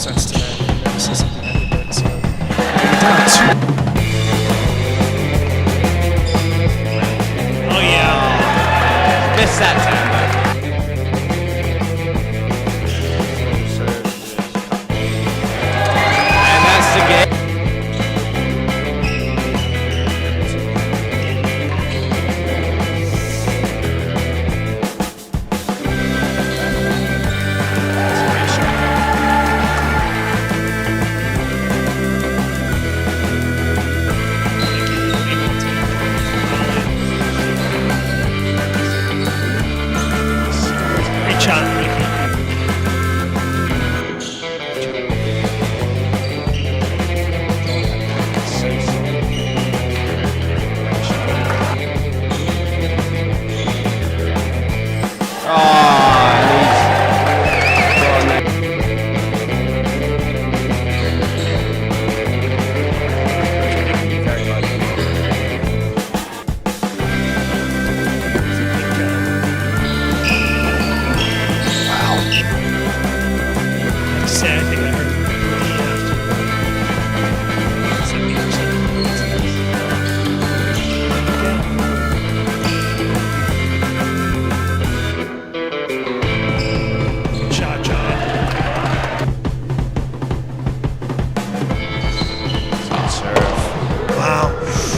upsets today. This is something I did, so we're down 2. Oh yeah. Missed that time. And that's the game.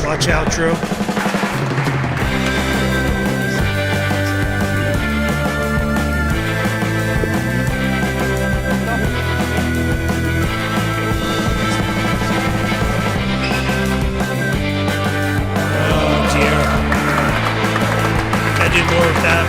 Watch out, Drew. Oh dear. Gotta do more of that.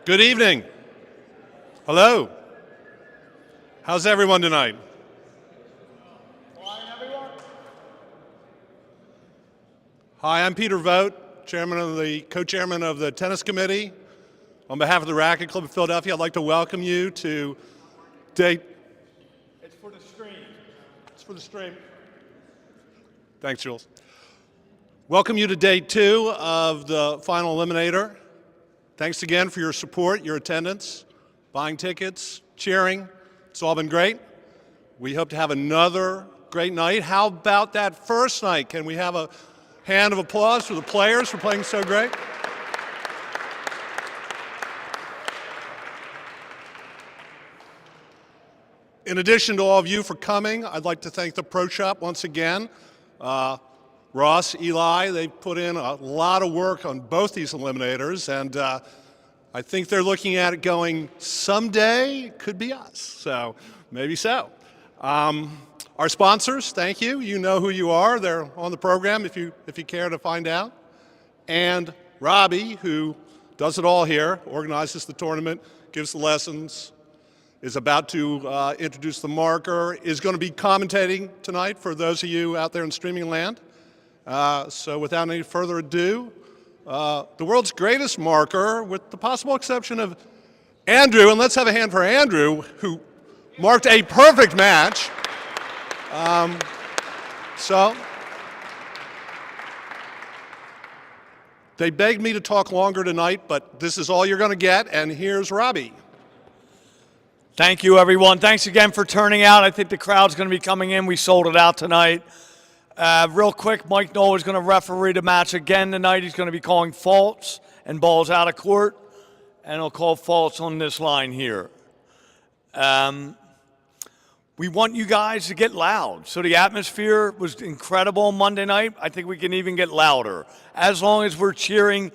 Good evening. Hello. How's everyone tonight? Hi, I'm Peter Vogt, co-chairman of the tennis committee. On behalf of the Racquet Club of Philadelphia, I'd like to welcome you to day. It's for the stream. It's for the stream. Thanks, Jules. Welcome you to day 2 of the final Eliminator. Thanks again for your support, your attendance, buying tickets, cheering. It's all been great. We hope to have another great night. How about that first night? Can we have a hand of applause for the players for playing so great? In addition to all of you for coming, I'd like to thank the Pro Shop once again. Ross, Eli, they put in a lot of work on both these Eliminators, and I think they're looking at it going, someday it could be us, so maybe so. Our sponsors, thank you. You know who you are. They're on the program if you care to find out. And Robbie, who does it all here, organizes the tournament, gives the lessons, is about to introduce the marker, is going to be commentating tonight for those of you out there in streaming land. So without any further ado, the world's greatest marker, with the possible exception of Andrew, and let's have a hand for Andrew, who marked a perfect match. So they begged me to talk longer tonight, but this is all you're going to get, and here's Robbie. Thank you, everyone. Thanks again for turning out. I think the crowd's going to be coming in. We sold it out tonight. Real quick, Mike Knoll is going to referee the match again tonight. He's going to be calling faults and balls out of court, and he'll call faults on this line here. We want you guys to get loud. So the atmosphere was incredible on Monday night. I think we can even get louder, as long as we're cheering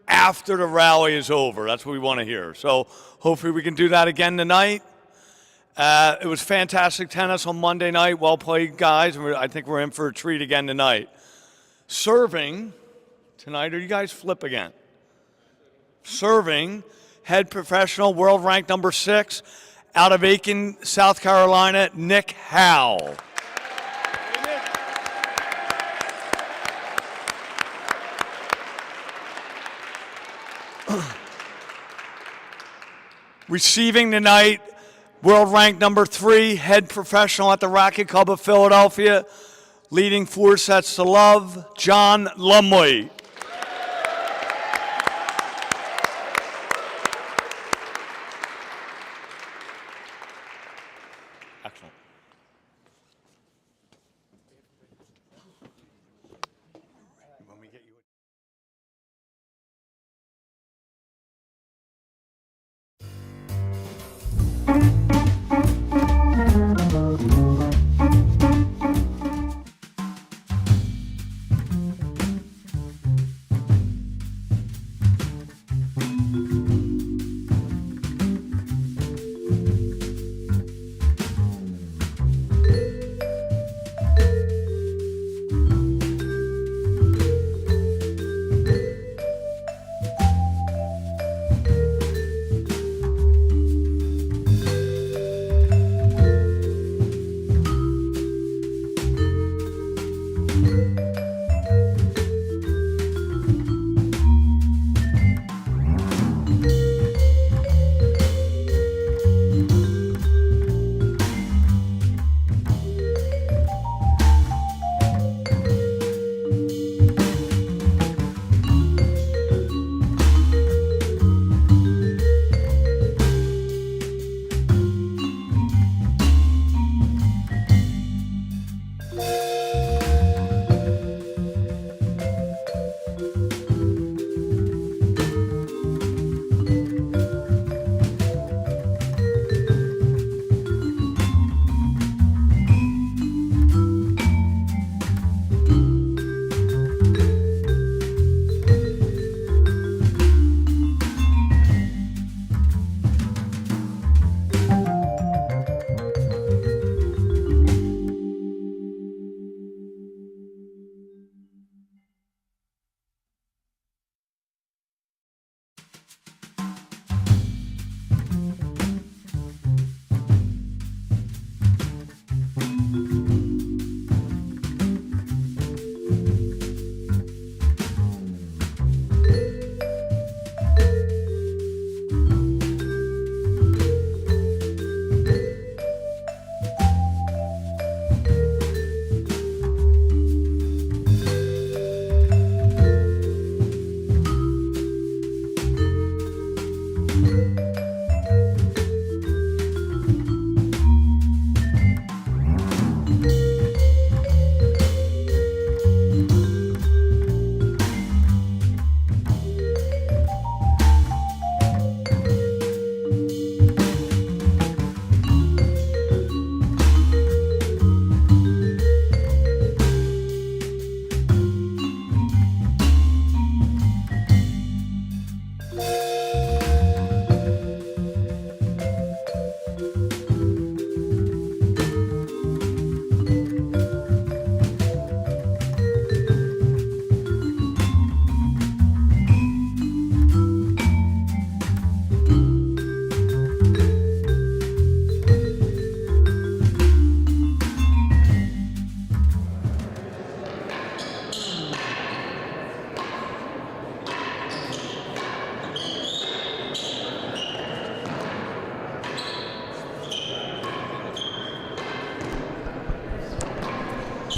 after the rally is over. That's what we want to hear. So hopefully we can do that again tonight. It was fantastic tennis on Monday night. Well played, guys. And I think we're in for a treat again tonight. Serving tonight, or you guys flip again? Serving, head professional, world ranked number 6, out of Aiken, South Carolina, Nick Howell. Receiving tonight, world ranked number 3, head professional at the Racquet Club of Philadelphia, leading 4 sets to love, John Lumley. Excellent.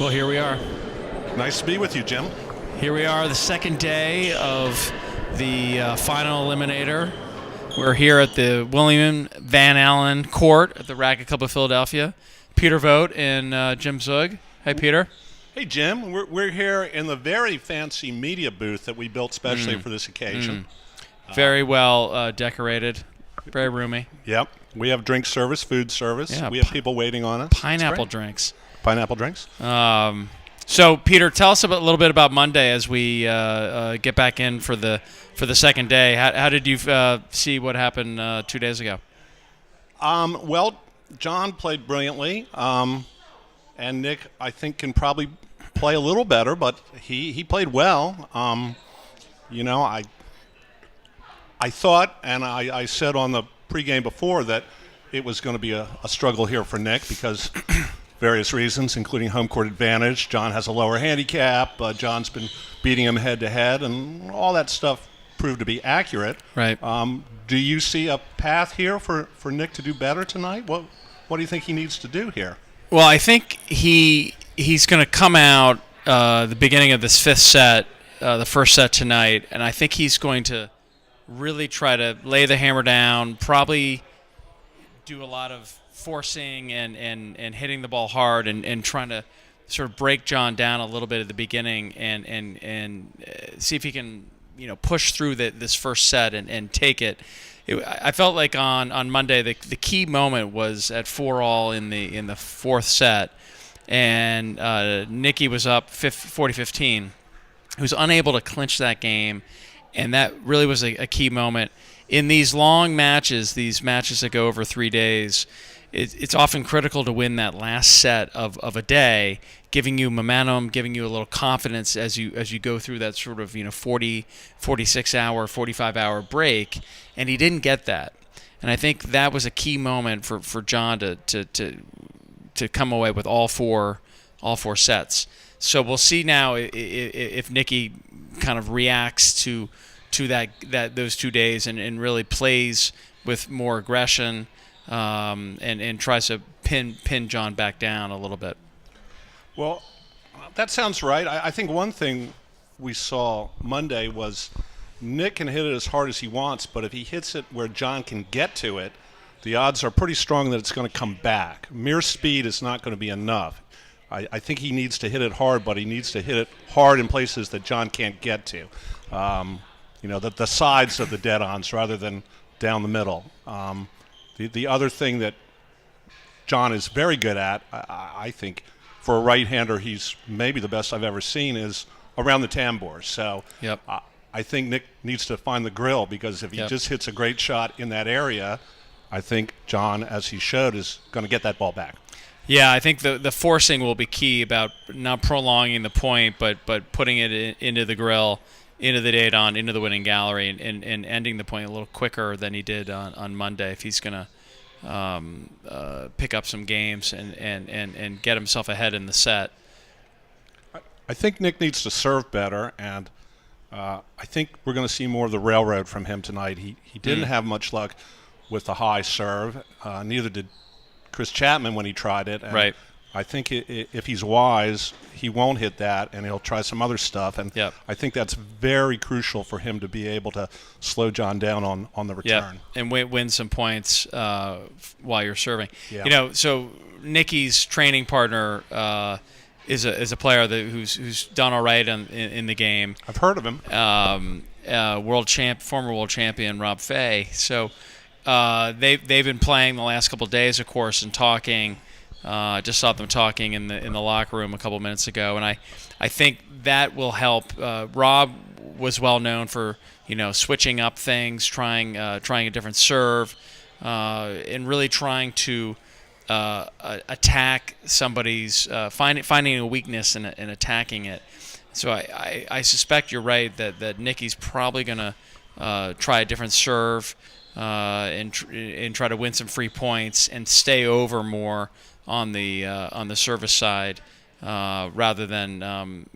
Well, here we are. Nice to be with you, Jim. Here we are, the second day of the final Eliminator. We're here at the William Van Allen Court at the Racquet Club of Philadelphia. Peter Vogt and Jim Zug. Hey, Peter. Hey, Jim. We're here in the very fancy media booth that we built specially for this occasion. Very well decorated. Very roomy. Yep. We have drink service, food service. Yeah, we have people waiting on us. Pineapple drinks. Pineapple drinks. So, Peter, tell us a little bit about Monday as we get back in for the second day. How did you see what happened 2 days ago? Well, John played brilliantly, and Nick, I think, can probably play a little better, but he played well. I thought, and I said on the pregame before that it was going to be a struggle here for Nick because various reasons, including home court advantage. John has a lower handicap. John's been beating him head-to-head, and all that stuff proved to be accurate. Right. Do you see a path here for Nick to do better tonight? What do you think he needs to do here? Well, I think he's going to come out the beginning of this fifth set, the first set tonight, and I think he's going to really try to lay the hammer down, probably do a lot of forcing and hitting the ball hard and trying to sort of break John down a little bit at the beginning and see if he can push through this first set and take it. I felt like on Monday the key moment was at 4-all in the fourth set, and Nicky was up 40-15. He was unable to clinch that game, and that really was a key moment. In these long matches, these matches that go over 3 days, it's often critical to win that last set of a day, giving you momentum, giving you a little confidence as you go through that sort of 40, 46-hour, 45-hour break, and he didn't get that. And I think that was a key moment for John to come away with all four sets. So we'll see now if Nicky kind of reacts to those 2 days and really plays with more aggression and tries to pin John back down a little bit. Well, that sounds right. I think one thing we saw Monday was Nick can hit it as hard as he wants, but if he hits it where John can get to it, the odds are pretty strong that it's going to come back. Mere speed is not going to be enough. I think he needs to hit it hard, but he needs to hit it hard in places that John can't get to. The sides of the dead-ons rather than down the middle. The other thing that John is very good at, I think, for a right-hander, he's maybe the best I've ever seen, is around the tambour. So yep. I think Nick needs to find the grill, because if he just hits a great shot in that area, I think John, as he showed, is going to get that ball back. Yeah, I think the forcing will be key about not prolonging the point, but putting it into the grill, into the date-on, into the winning gallery, and ending the point a little quicker than he did on Monday if he's going to pick up some games and get himself ahead in the set. I think Nick needs to serve better, and I think we're going to see more of the railroad from him tonight. He didn't have much luck with the high serve. Neither did Chris Chapman when he tried it. And right. I think if he's wise, he won't hit that, and he'll try some other stuff. And I think that's very crucial for him to be able to slow John down on the return. And win some points while you're serving. Yeah. So Nicky's training partner is a player who's done all right in the game. I've heard of him. Former world champion Rob Fay. So they've been playing the last couple of days, of course, and talking. Just saw them talking in the locker room a couple minutes ago, and I think that will help. Rob was well known for switching up things, trying a different serve, and really trying to attack somebody's finding a weakness and attacking it. So I suspect you're right that Nicky's probably going to try a different serve and try to win some free points and stay over more on the service side, rather than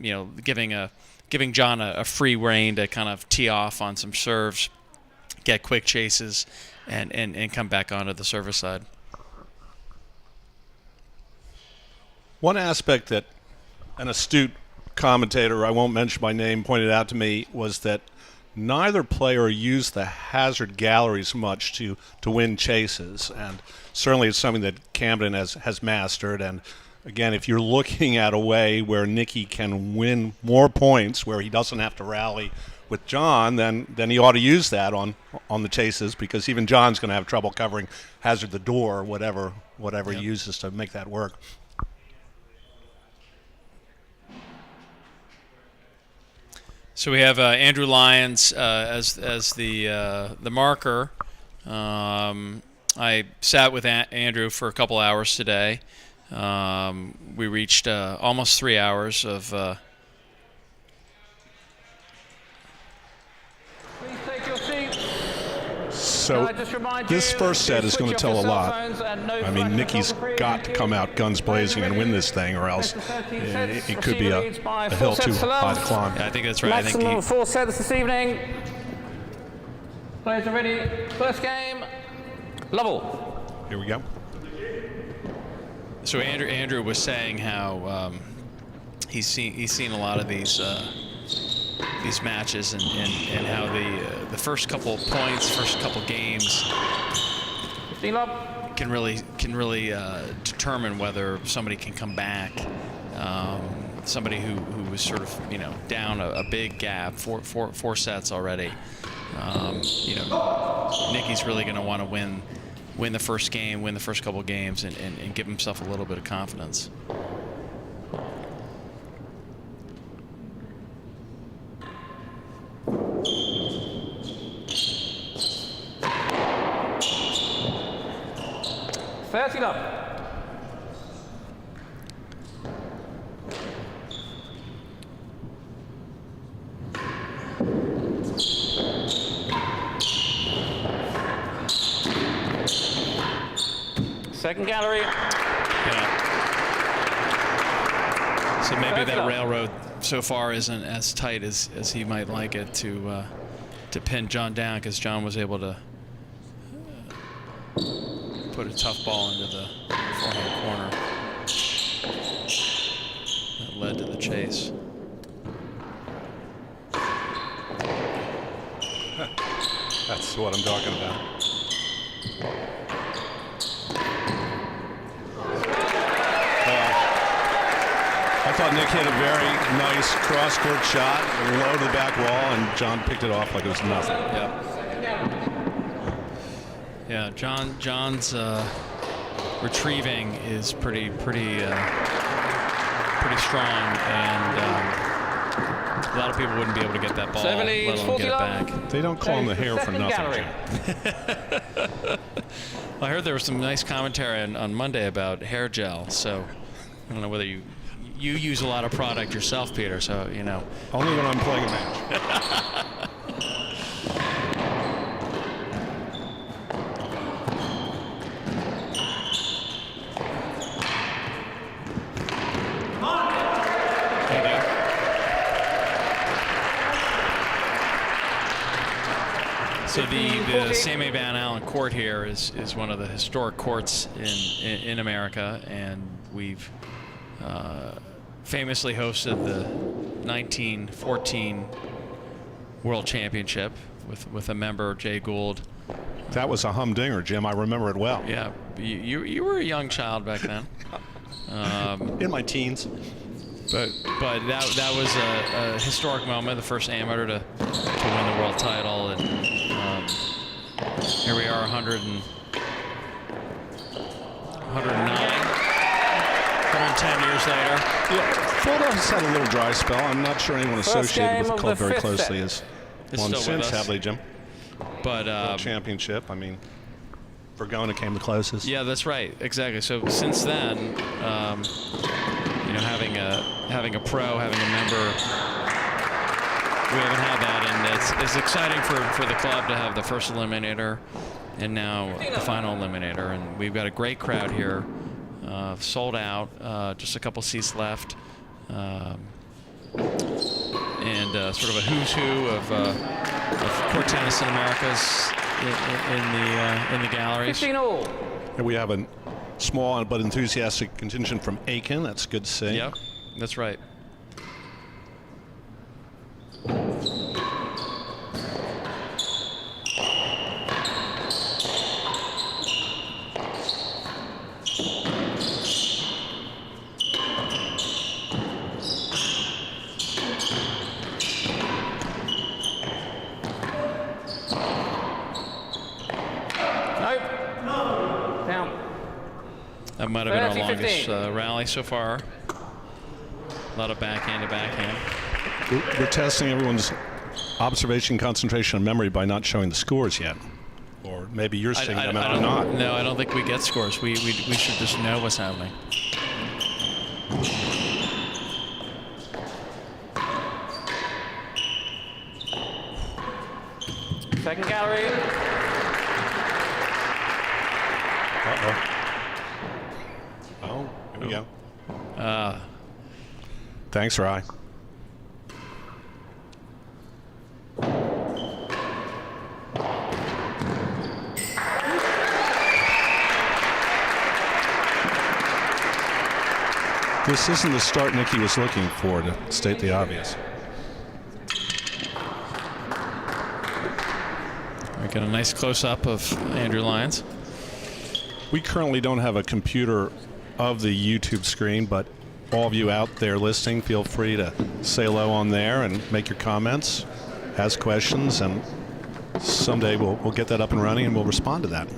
giving John a free rein to kind of tee off on some serves, get quick chases, and come back onto the service side. One aspect that an astute commentator, I won't mention my name, pointed out to me was that neither player used the hazard galleries much to win chases, and certainly it's something that Camden has mastered. And again, if you're looking at a way where Nicky can win more points, where he doesn't have to rally with John, then he ought to use that on the chases, because even John's going to have trouble covering hazard the door, whatever he uses to make that work. So we have Andrew Lyons as the marker. I sat with Andrew for a couple hours today. We reached almost 3 hours of. Please take your seats. So this first set is going to tell a lot. I mean, Nicky's got to come out guns blazing and win this thing, or else it could be a hill too high to climb. Yeah, I think that's right. Maximum of 4 sets this evening. Players are ready. First game, level. Here we go. So Andrew was saying how he's seen a lot of these matches, and how the first couple points, first couple games can really determine whether somebody can come back. Somebody who was sort of down a big gap, four sets already. Nicky's really going to want to win the first game, win the first couple games, and give himself a little bit of confidence. Fairly up. Second gallery. Yeah. So maybe that railroad so far isn't as tight as he might like it to pin John down, because John was able to put a tough ball into the forehand corner. That led to the chase. That's what I'm talking about. I thought Nick hit a very nice cross-court shot, low to the back wall, and John picked it off like it was nothing. Yep. Yeah, John's retrieving is pretty strong, and a lot of people wouldn't be able to get that ball, let alone get it back. They don't call him the hair for nothing, Jim. I heard there was some nice commentary on Monday about hair gel, so I don't know whether you use a lot of product yourself, Peter, so Only when I'm playing a match. So the Sammy Van Allen court here is one of the historic courts in America, and we've famously hosted the 1914 World Championship with a member, Jay Gould. That was a humdinger, Jim. I remember it well. Yeah, you were a young child back then. In my teens. But that was a historic moment, the first amateur to win the world title, and here we are 109, 110 years later. Yeah, Philadelphia's had a little dry spell. I'm not sure anyone associated with the club very closely has won since, have they, Jim? But World Championship, I mean, Vergona came the closest. Yeah, that's right, exactly. So since then, having a pro, having a member, we haven't had that, and it's exciting for the club to have the first Eliminator and now the final Eliminator, and we've got a great crowd here, sold out, just a couple seats left, and sort of a who's who of court tennis in America's in the galleries. 15 all. And we have a small but enthusiastic contingent from Aiken. That's good to see. Yep. That's right. That might have been our longest rally so far. A lot of backhand to backhand. We're testing everyone's observation, concentration, and memory by not showing the scores yet. Or maybe you're seeing them and I'm not. No, I don't think we get scores. We should just know what's happening. Second gallery. Uh-oh. Oh, here we go. Thanks, Rye. This isn't the start Nikki was looking for, to state the obvious. We got a nice close-up of Andrew Lyons. We currently don't have a computer of the YouTube screen, but all of you out there listening, feel free to say hello on there and make your comments, ask questions, and someday we'll get that up and running and we'll respond to that.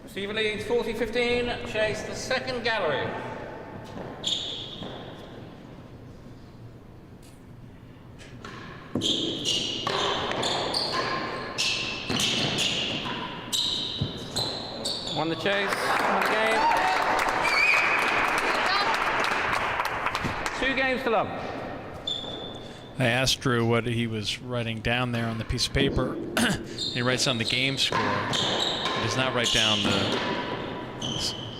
Receiver leads 40-15. Chase the second gallery. Won the chase, won the game. 2 games to love. I asked Drew what he was writing down there on the piece of paper. He writes down the game score. He does not write down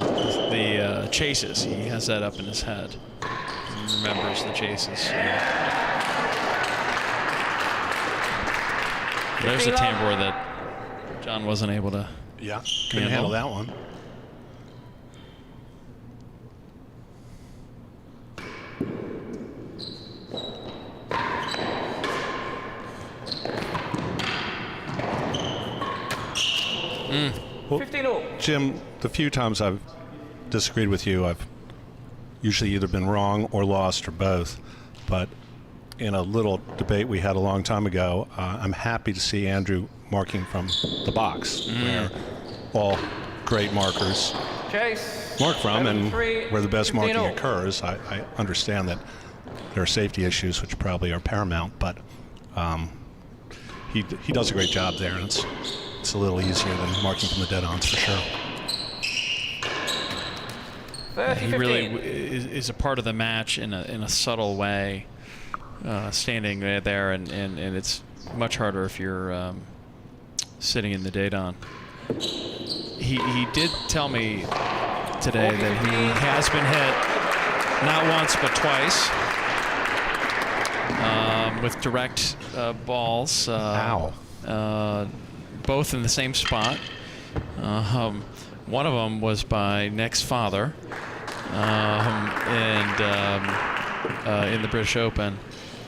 the chases. He has that up in his head. He remembers the chases. There's a tambour that John wasn't able to. Yeah, couldn't handle that one. Well, 15-all. Jim, the few times I've disagreed with you, I've usually either been wrong or lost or both. But in a little debate we had a long time ago, I'm happy to see Andrew marking from the box, where all great markers Chase. mark from, and 7-3, where the best marking 15-all. occurs. I understand that there are safety issues which probably are paramount, but he does a great job there, and it's a little easier than marking from the dead-ons for sure. 30-15. He really is a part of the match in a subtle way, standing there, and it's much harder if you're sitting in the dead-on. He did tell me today that he has been hit not once but twice with direct balls. Ow. Both in the same spot. One of them was by Nick's father, and in the British Open.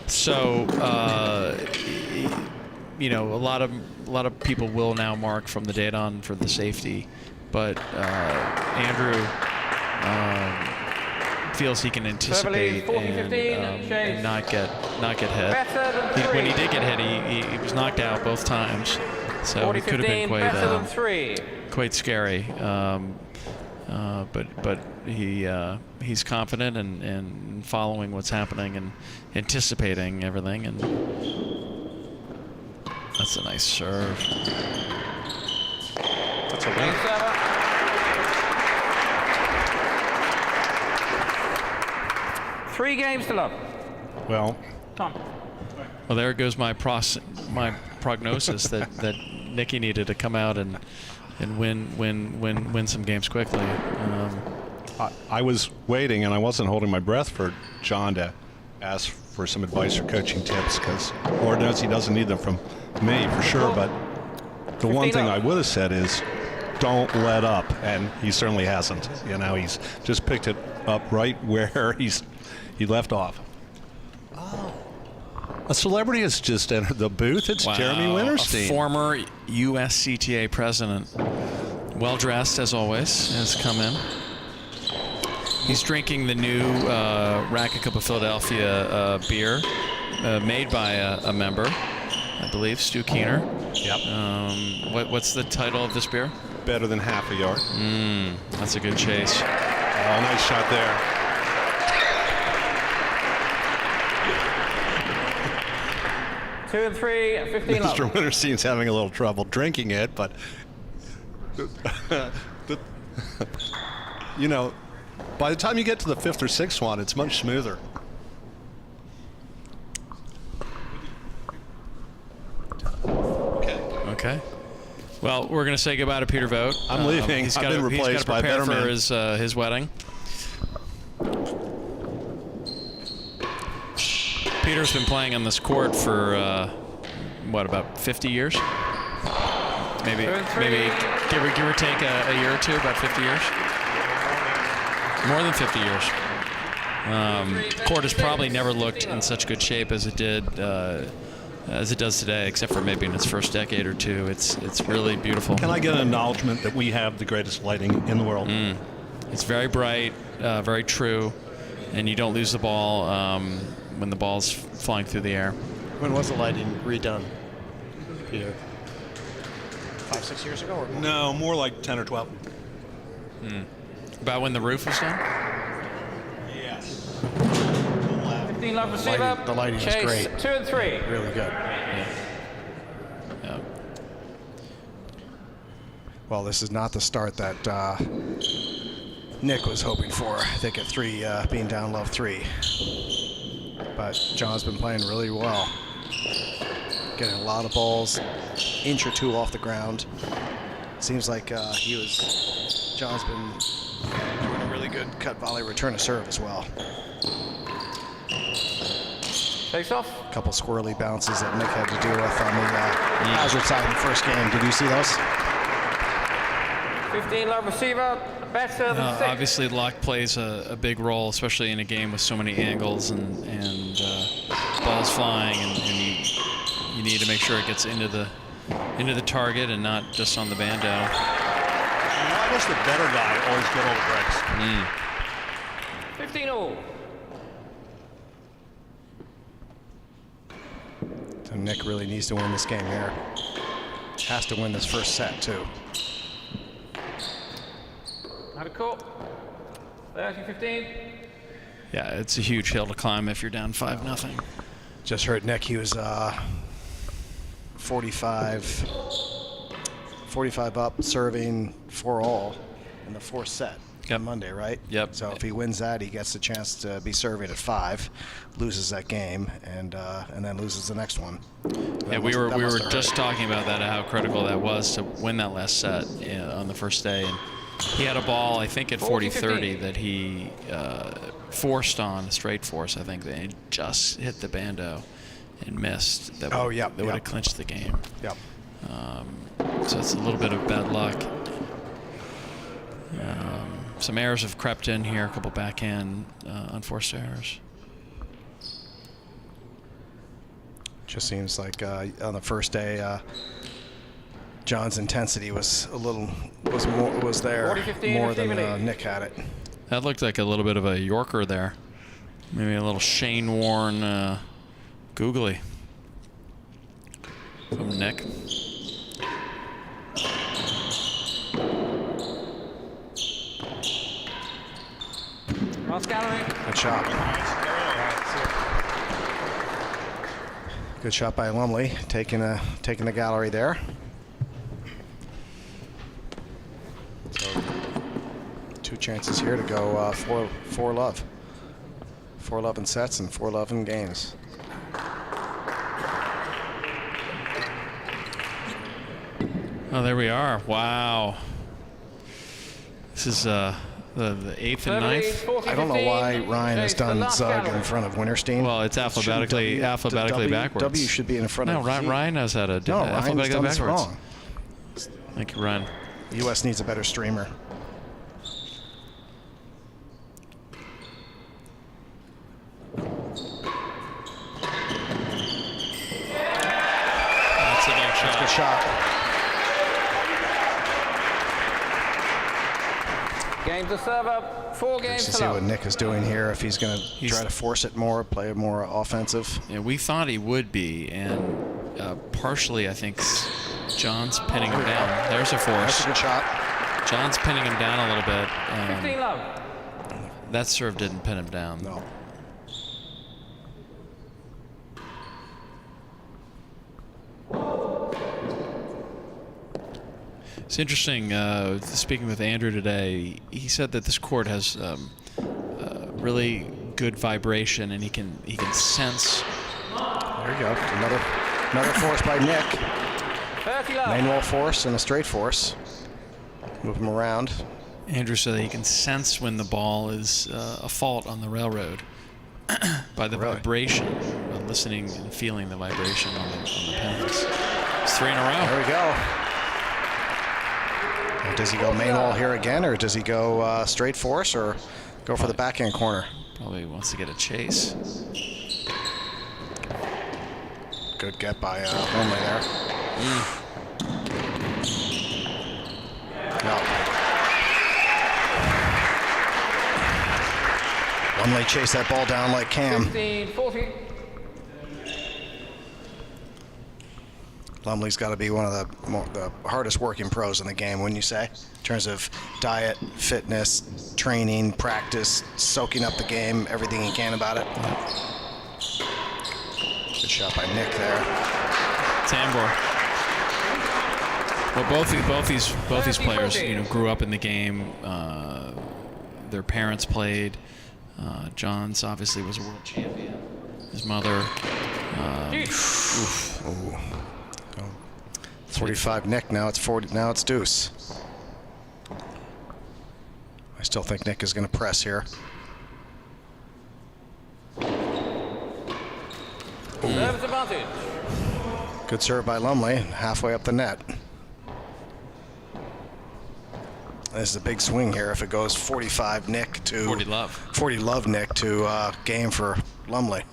So you know, a lot of people will now mark from the dead-on for the safety, but Andrew feels he can anticipate and not get hit. When he did get hit, he was knocked out both times, so it could have been quite scary. But he's confident and following what's happening and anticipating everything, and that's a nice serve. That's a win. 3 games to love. Well, Tom. Well, there goes my prognosis that Nikki needed to come out and win some games quickly. I was waiting, and I wasn't holding my breath for John to ask for some advice or coaching tips, because Lord knows he doesn't need them from me for sure. But the one thing I would have said is, don't let up, and he certainly hasn't. You know, he's just picked it up right where he left off. Oh. A celebrity has just entered the booth. It's Jeremy Winterstein. A former USCTA president. Well dressed, as always, has come in. He's drinking the new Racquet Cup of Philadelphia beer made by a member, I believe, Stu Keener. Yep. What's the title of this beer? Better than half a yard. That's a good chase. Oh, nice shot there. Two and three, 15 love. Mr. Winterstein's having a little trouble drinking it, but you know, by the time you get to the fifth or sixth one, it's much smoother. Okay. Well, we're going to say goodbye to Peter Vogt. I'm leaving. He's I've got been replaced by a better for man. his wedding. Peter's been playing on this court for about 50 years? Maybe give or take a year or two, about 50 years. More than 50 years. Court has probably never looked in such good shape as it did. As it does today, except for maybe in its first decade or two. It's really beautiful. Can I get an acknowledgement that we have the greatest lighting in the world? It's very bright, very true, and you don't lose the ball when the ball's flying through the air. When was the lighting redone, Peter? 5-6 years ago? Or more? No, more like 10 or 12. About when the roof was done? Yes. 15 love receiver. The lighting is Chase, great. 2 and 3. Really good. Yeah. Well, this is not the start that Nick was hoping for. I think at 3, being down love 3. But John's been playing really well. Getting a lot of balls, inch or two off the ground. Seems like John's been doing a really good cut volley return to serve as well. Takes off. A couple squirrely bounces that Nick had to deal with on the hazard side in the first game. Did you see those? 15 love receiver, better than 6. Obviously, luck plays a big role, especially in a game with so many angles and balls flying, and you need to make sure it gets into the target and not just on the bando. Why does the better guy always get all the breaks? 15 all. So Nick really needs to win this game here. Has to win this first set, too. Out of court. 30-15. Yeah, it's a huge hill to climb if you're down 5-0. Just heard Nick, he was 45 up, serving 4-all in the fourth set on Monday, right? Yep. So if he wins that, he gets the chance to be serving at 5, loses that game, and then loses the next one. Yeah, we were just talking about that, how critical that was to win that last set on the first day. And he had a ball, I think, at 40-30 that he forced on, a straight force, I think. They just hit the bando and missed. That would have clinched the game. Yep. So it's a little bit of bad luck. Some errors have crept in here, a couple backhand unforced errors. Just seems like on the first day, John's intensity was there 40-15 more than Stephen Nick had it. That looked like a little bit of a Yorker there. Maybe a little Shane Warne googly from Nick. Cross gallery. Good shot. Good shot by Lumley, taking the gallery there. So 2 chances here to go 4 love. 4 love in sets and 4 love in games. Oh, there we are. Wow. This is the 8th and 9th. I don't know why Ryan has done Zug in front of Winterstein. Well, it's alphabetically backwards. W should be in front No, of Ryan knows how to do No, that. Ryan's Alphabetically done this backwards. wrong. Thank you, Ryan. The U.S. needs a better streamer. That's a big shot. Good shot. Game to serve up. 4 games To to see love. what Nick is doing here, if he's going to try to force it more, play it more offensive. Yeah, we thought he would be, and partially I think John's pinning him down. There's a force. That's a good shot. John's pinning him down a little bit. 15 love. That serve didn't pin him down. No. It's interesting, speaking with Andrew today, he said that this court has really good vibration, and he can sense. There you go. Another force by Nick. 30 love. Main wall force and a straight force. Move him around. Andrew said that he can sense when the ball is a fault on the railroad by the vibration, listening and feeling the vibration on the pins. It's 3 in a row. There we go. Now, does he go main wall here again, or does he go straight force, or go for the backhand corner? Probably wants to get a chase. Good get by Lumley there. No. Lumley chased that ball down like Cam. 15, 40. Lumley's got to be one of the hardest working pros in the game, wouldn't you say? In terms of diet, fitness, training, practice, soaking up the game, everything he can about it. Good shot by Nick there. Tambor. Well, both these players, grew up in the game. Their parents played. John's obviously was a world champion. His mother. 45 Nick, now it's 40. Now it's deuce. I still think Nick is going to press here. Serves advantage. Good serve by Lumley, halfway up the net. This is a big swing here if it goes 45 Nick to 40 love Nick to game for Lumley.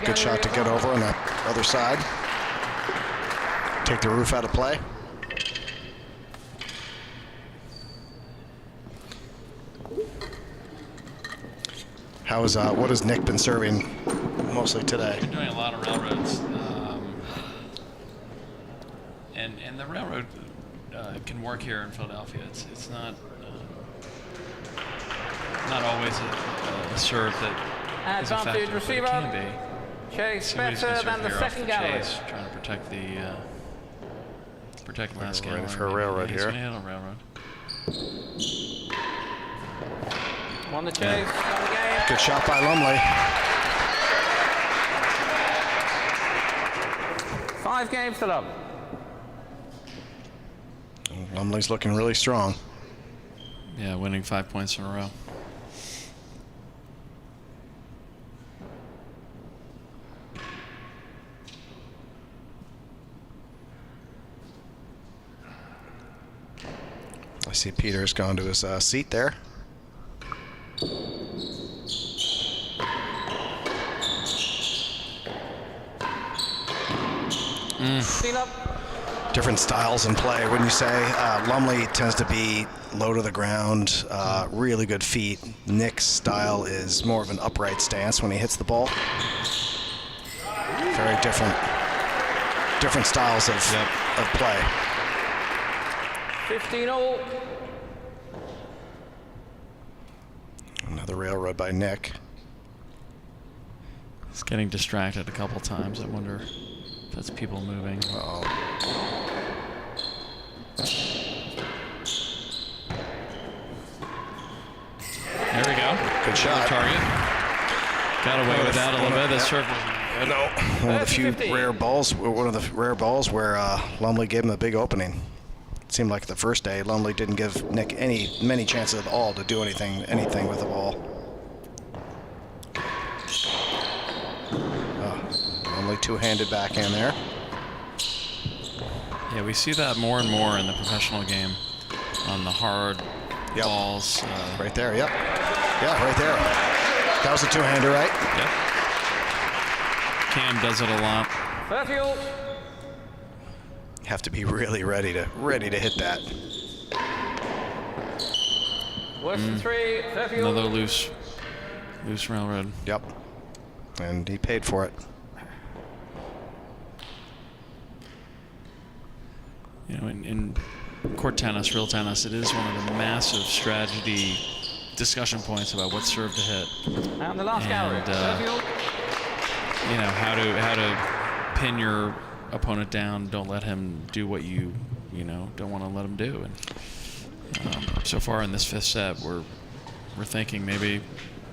Good shot to get over on the other side. Take the roof out of play. What has Nick been serving mostly today? Been doing a lot of railroads, and the railroad can work here in Philadelphia. It's not always a serve that is effective, but it can be. Chase better than the second gallery. Trying to protect last gallery. Ready for a railroad here. Won the chase, won the game. Good shot by Lumley. 5 games to love. Lumley's looking really strong. Yeah, winning 5 points in a row. I see Peter's gone to his seat there. Different styles in play, wouldn't you say? Lumley tends to be low to the ground, really good feet. Nick's style is more of an upright stance when he hits the ball. Very different styles of play. 15 all. Another railroad by Nick. He's getting distracted a couple times. I wonder if that's people moving. Uh-oh. There we go. Good shot. Target. Got away with that a little bit. That serve was good. No. One of the rare balls where Lumley gave him a big opening. It seemed like the first day Lumley didn't give Nick many chances at all to do anything with the ball. Lumley two-handed backhand there. Yeah, we see that more and more in the professional game on the hard balls. Right there, yep. Yeah, right there. That was a two-hander, right? Yep. Cam does it a lot. 30 all. Have to be really ready to hit that. Worse than 3, 30 all. Another loose railroad. Yep. And he paid for it. You know, in court tennis, real tennis, it is one of the massive strategy discussion points about what serve to hit. And the last gallery. 30 all. You know, how to pin your opponent down. Don't let him do what you don't want to let him do. And so far in this fifth set, we're thinking maybe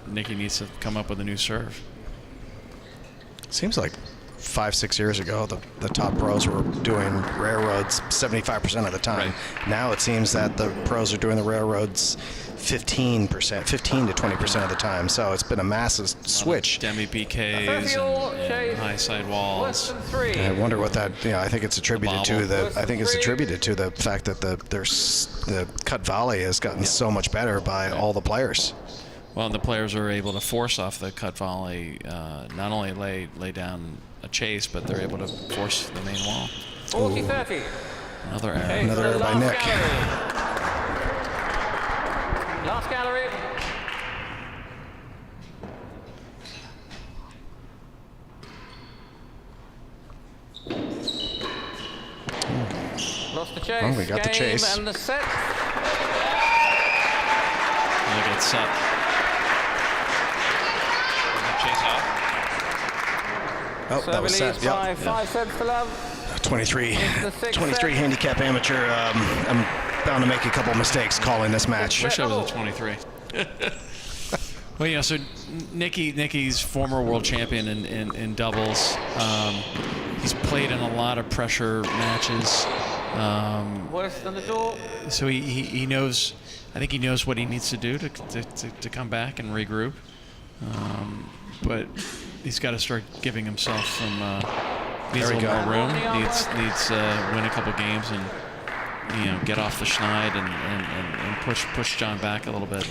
Nikki needs to come up with a new serve. Seems like 5-6 years ago, the top pros were doing railroads 75% of the time. Right. Now it seems that the pros are doing the railroads 15 to 20% of the time. So it's been a massive switch. Demi BKs and high side walls. I wonder what that. I think it's attributed to the fact that the cut volley has gotten so much better by all the players. Well, and the players are able to force off the cut volley, not only lay down a chase, but they're able to force the main wall. 40-30. Another error. Another error by Nick. Last gallery. Lost the chase. Oh, we got the chase. And the set. Look at set. Chase off. Oh, that was set. Yep. 5 sets for love. 23 handicap amateur. I'm bound to make a couple mistakes calling this match. Wish I was a 23. Well, so Nikki's former world champion in doubles. He's played in a lot of pressure matches. Worse than the door. So he knows. I think he knows what he needs to do to come back and regroup. But he's got to start giving himself some needs a little more room. Needs win a couple games and get off the schneid and push John back a little bit.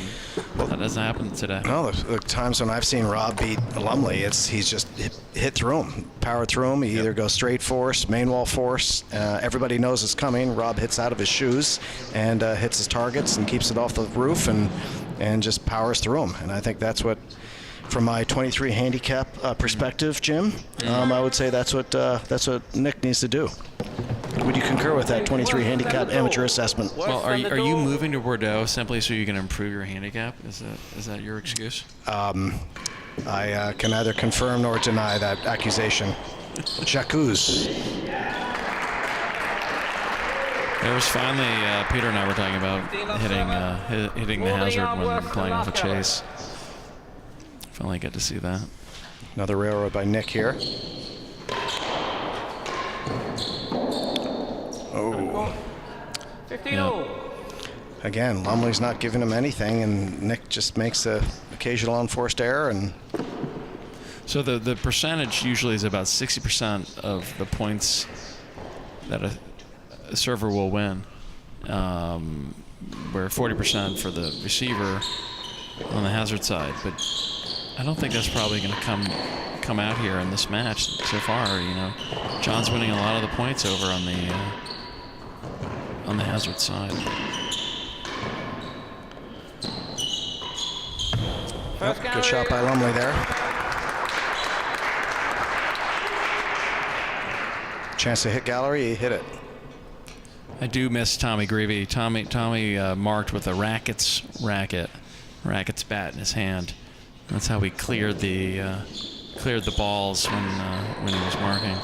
And that doesn't happen today. No, the times when I've seen Rob beat Lumley, he's just hit through him, powered through him. He either goes straight force, main wall force. Everybody knows it's coming. Rob hits out of his shoes and hits his targets and keeps it off the roof and just powers through him. And I think that's what, from my 23 handicap perspective, Jim, I would say that's what Nick needs to do. Would you concur with that 23 handicap amateur assessment? Well, are you moving to Bordeaux simply so you can improve your handicap? Is that your excuse? I can neither confirm nor deny that accusation. J'accuse. There was finally Peter and I were talking about hitting the hazard when playing off a chase. Finally get to see that. Another railroad by Nick here. Oh. 15 all. Again, Lumley's not giving him anything, and Nick just makes a occasional unforced error. And so the percentage usually is about 60% of the points that a server will win, where 40% for the receiver on the hazard side. But I don't think that's probably going to come out here in this match so far. John's winning a lot of the points over on the hazard side. Good shot by Lumley there. Chance to hit gallery, he hit it. I do miss Tommy Greavy. Tommy marked with a Racquet's bat in his hand. That's how he cleared the balls when he was marking.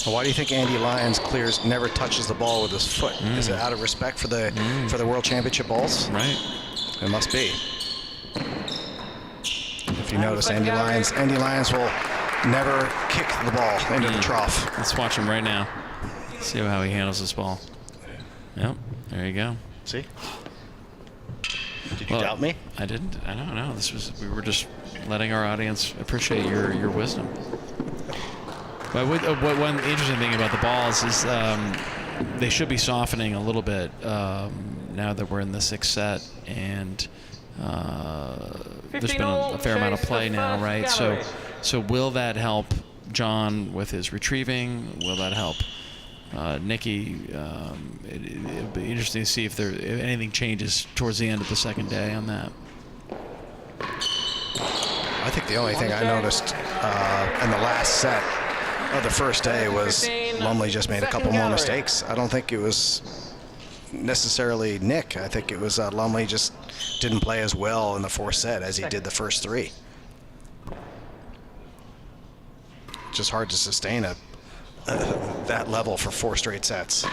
Well, why do you think Andy Lyons never touches the ball with his foot? Is it out of respect for the World Championship balls? Right. It must be. If you notice, Andy Lyons will never kick the ball into the trough. Let's watch him right now. See how he handles this ball. Yep. There you go. See? Did you doubt me? I didn't. I don't know. We were just letting our audience appreciate your wisdom. But one interesting thing about the balls is they should be softening a little bit now that we're in the sixth set, and there's been a fair amount of play now, right? So will that help John with his retrieving? Will that help Nikki? It'll be interesting to see if anything changes towards the end of the second day on that. I think the only thing I noticed in the last set of the first day was Lumley just made a couple more mistakes. I don't think it was necessarily Nick. I think it was Lumley just didn't play as well in the fourth set as he did the first three. Just hard to sustain that level for 4 straight sets.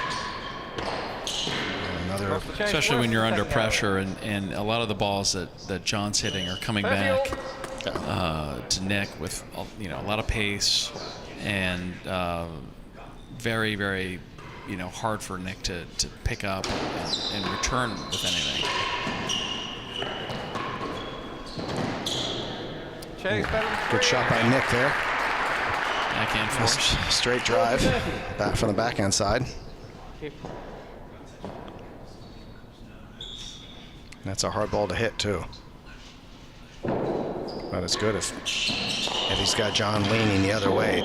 Another, especially when you're under pressure, and a lot of the balls that John's hitting are coming back to Nick with a lot of pace, and very, very hard for Nick to pick up and return with anything. Good shot by Nick there. Backhand force. Straight drive back from the backhand side. That's a hard ball to hit too. But it's good if he's got John leaning the other way,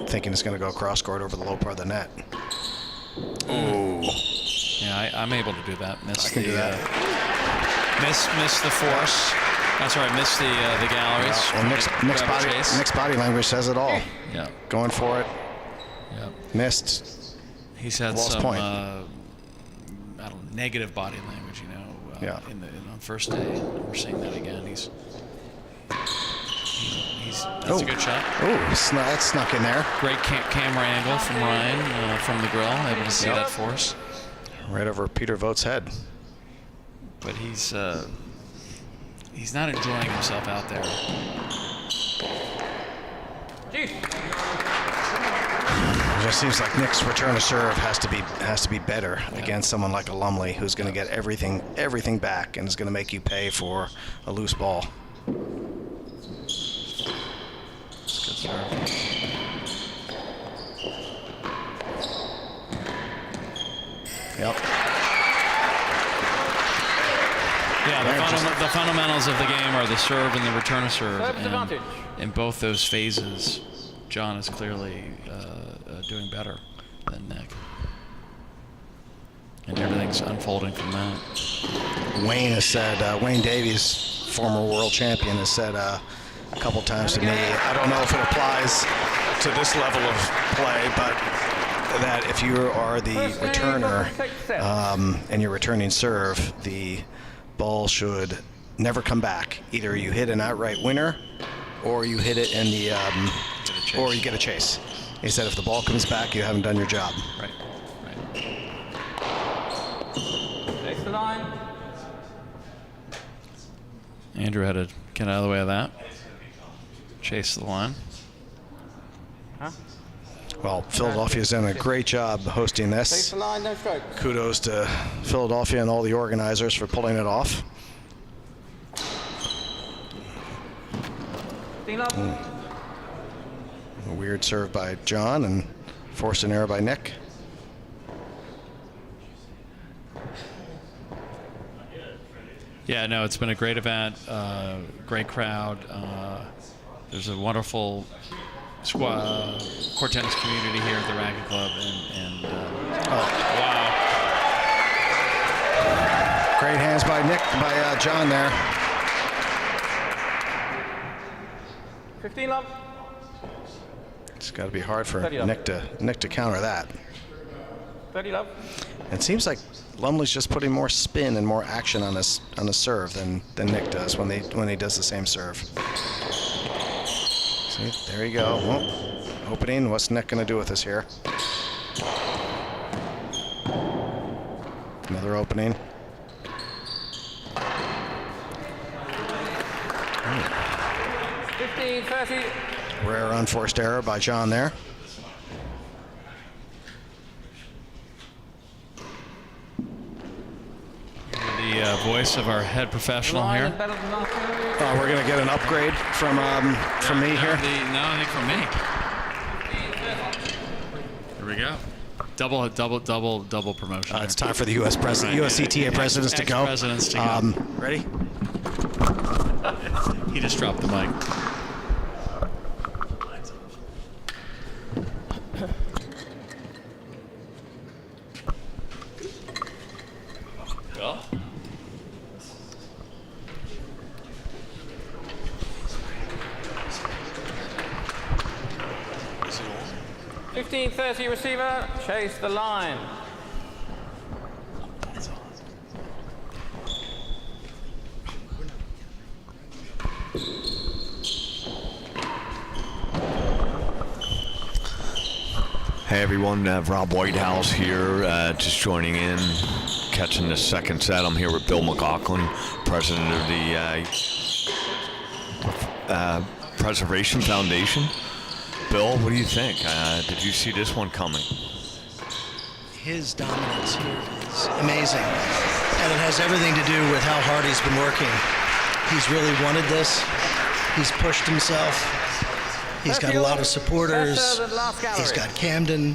thinking it's going to go cross court over the low part of the net. Oh. Yeah, I'm able to do that. Miss I can do that. Miss the force. That's right. Miss the galleries. Well, Nick's body language says it all. Yeah. Going for it. Yeah. Missed. He's had Lost some point. negative body language, yeah. on first day. We're seeing that again. That's a good shot. Oh, that snuck in there. Great camera angle from Ryan from the grill, able to see that force. Right over Peter Vogt's head. But he's not enjoying himself out there. It just seems like Nick's return to serve has to be better against someone like a Lumley, who's going to get everything back and is going to make you pay for a loose ball. Good serve. Yep. Yeah, the fundamentals of the game are the serve and the return of serve. Advantage. In both those phases, John is clearly doing better than Nick. And everything's unfolding from that. Wayne has said, Wayne Davies, former world champion, has said a couple times to me, I don't know if it applies to this level of play, but that if you are the returner and you're returning serve, the ball should never come back. Either you hit an outright winner, or you hit it in the, or you get a chase. He said if the ball comes back, you haven't done your job. Right. Takes the line. Andrew had to get out of the way of that. Chase the line. Well, Philadelphia's done a great job hosting Takes this. the line, no strokes. Kudos to Philadelphia and all the organizers for pulling it off. 15 up. A weird serve by John and forced an error by Nick. Yeah, no, it's been a great event, great crowd. There's a wonderful court tennis community here at the Racquet Club, and wow. Great hands by John there. 15 up. It's got to be hard for 30 up. Nick to counter that. 30 up. It seems like Lumley's just putting more spin and more action on his serve than Nick does when he does the same serve. See, there you go. Well, opening. What's Nick going to do with this here? Another opening. 15, 30. Rare unforced error by John there. The voice of our head professional Line here. is better than last year. We're going to get an upgrade from me here. No, I think from me. Here we go. Double promotion. It's time for the USCTA presidents to go. Presidents to go. Ready? He just dropped the mic. Go. Is it on? 1530 receiver, chase the line. Hey everyone, Rob Whitehouse here, just joining in, catching the second set. I'm here with Bill McLaughlin, president of the Preservation Foundation. Bill, what do you think? Did you see this one coming? His dominance here is amazing, and it has everything to do with how hard he's been working. He's really wanted this. He's pushed himself. He's got a lot of supporters. He's got Camden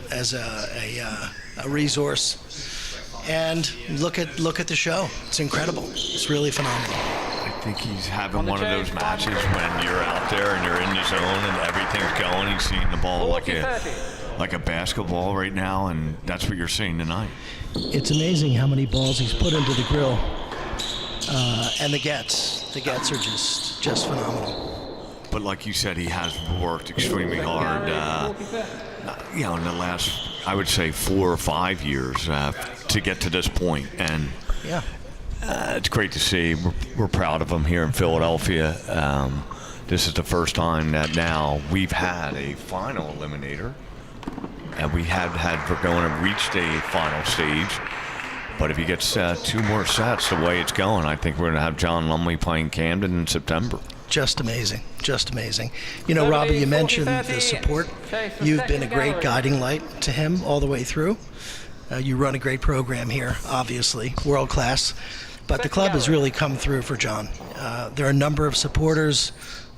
as a resource, and look at the show. It's incredible. It's really phenomenal. I think he's having one of those matches when you're out there and you're in the zone and everything's going. He's seeing the ball like a basketball right now, and that's what you're seeing tonight. It's amazing how many balls he's put into the grill, and the gets are just phenomenal. But like you said, he has worked extremely hard, in the last, I would say, 4 or 5 years to get to this point. And yeah, it's great to see. We're proud of him here in Philadelphia. This is the first time that now we've had a final eliminator. And we we're going to reach the final stage. But if he gets 2 more sets the way it's going, I think we're going to have John Lumley playing Camden in September. Just amazing, just amazing. You know, Robbie, you mentioned the support. You've been a great guiding light to him all the way through. You run a great program here, obviously, world class. But the club has really come through for John. There are a number of supporters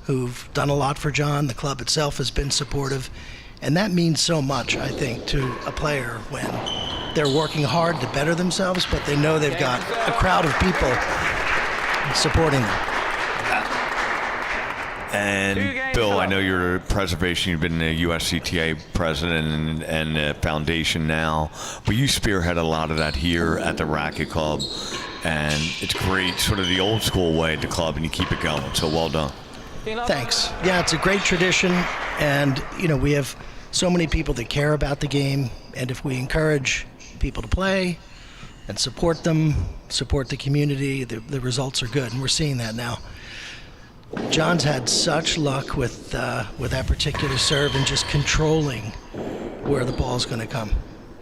who've done a lot for John. The club itself has been supportive. And that means so much, I think, to a player when they're working hard to better themselves, but they know they've got a crowd of people supporting them. And Bill, I know you're preservation. You've been the USCTA president and the foundation now, but you spearhead a lot of that here at the Racquet Club, and it's great, sort of the old school way at the club, and you keep it going. So well done. Thanks. Yeah, it's a great tradition, and we have so many people that care about the game, and if we encourage people to play and support them, support the community, the results are good, and we're seeing that now. John's had such luck with that particular serve and just controlling where the ball's going to come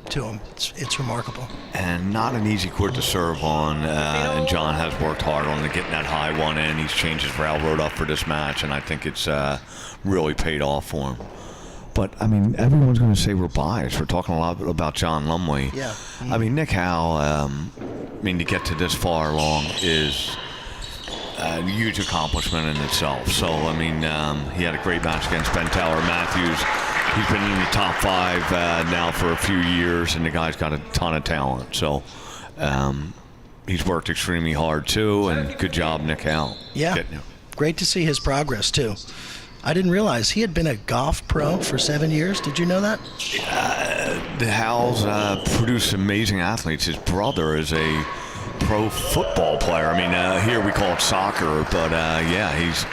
to him. It's remarkable. And not an easy court to serve on, and John has worked hard on getting that high one in. He's changed his railroad up for this match, and I think it's really paid off for him. But, I mean, everyone's going to say we're biased. We're talking a lot about John Lumley. Yeah. I mean, Nick Howell, to get to this far along is a huge accomplishment in itself. So, he had a great match against Ben Taylor Matthews. He's been in the top 5 now for a few years, and the guy's got a ton of talent. So, he's worked extremely hard, too, and good job, Nick Howell. Yeah, great to see his progress, too. I didn't realize he had been a golf pro for 7 years. Did you know that? The Howells produce amazing athletes. His brother is a pro football player. Here we call it soccer, but he's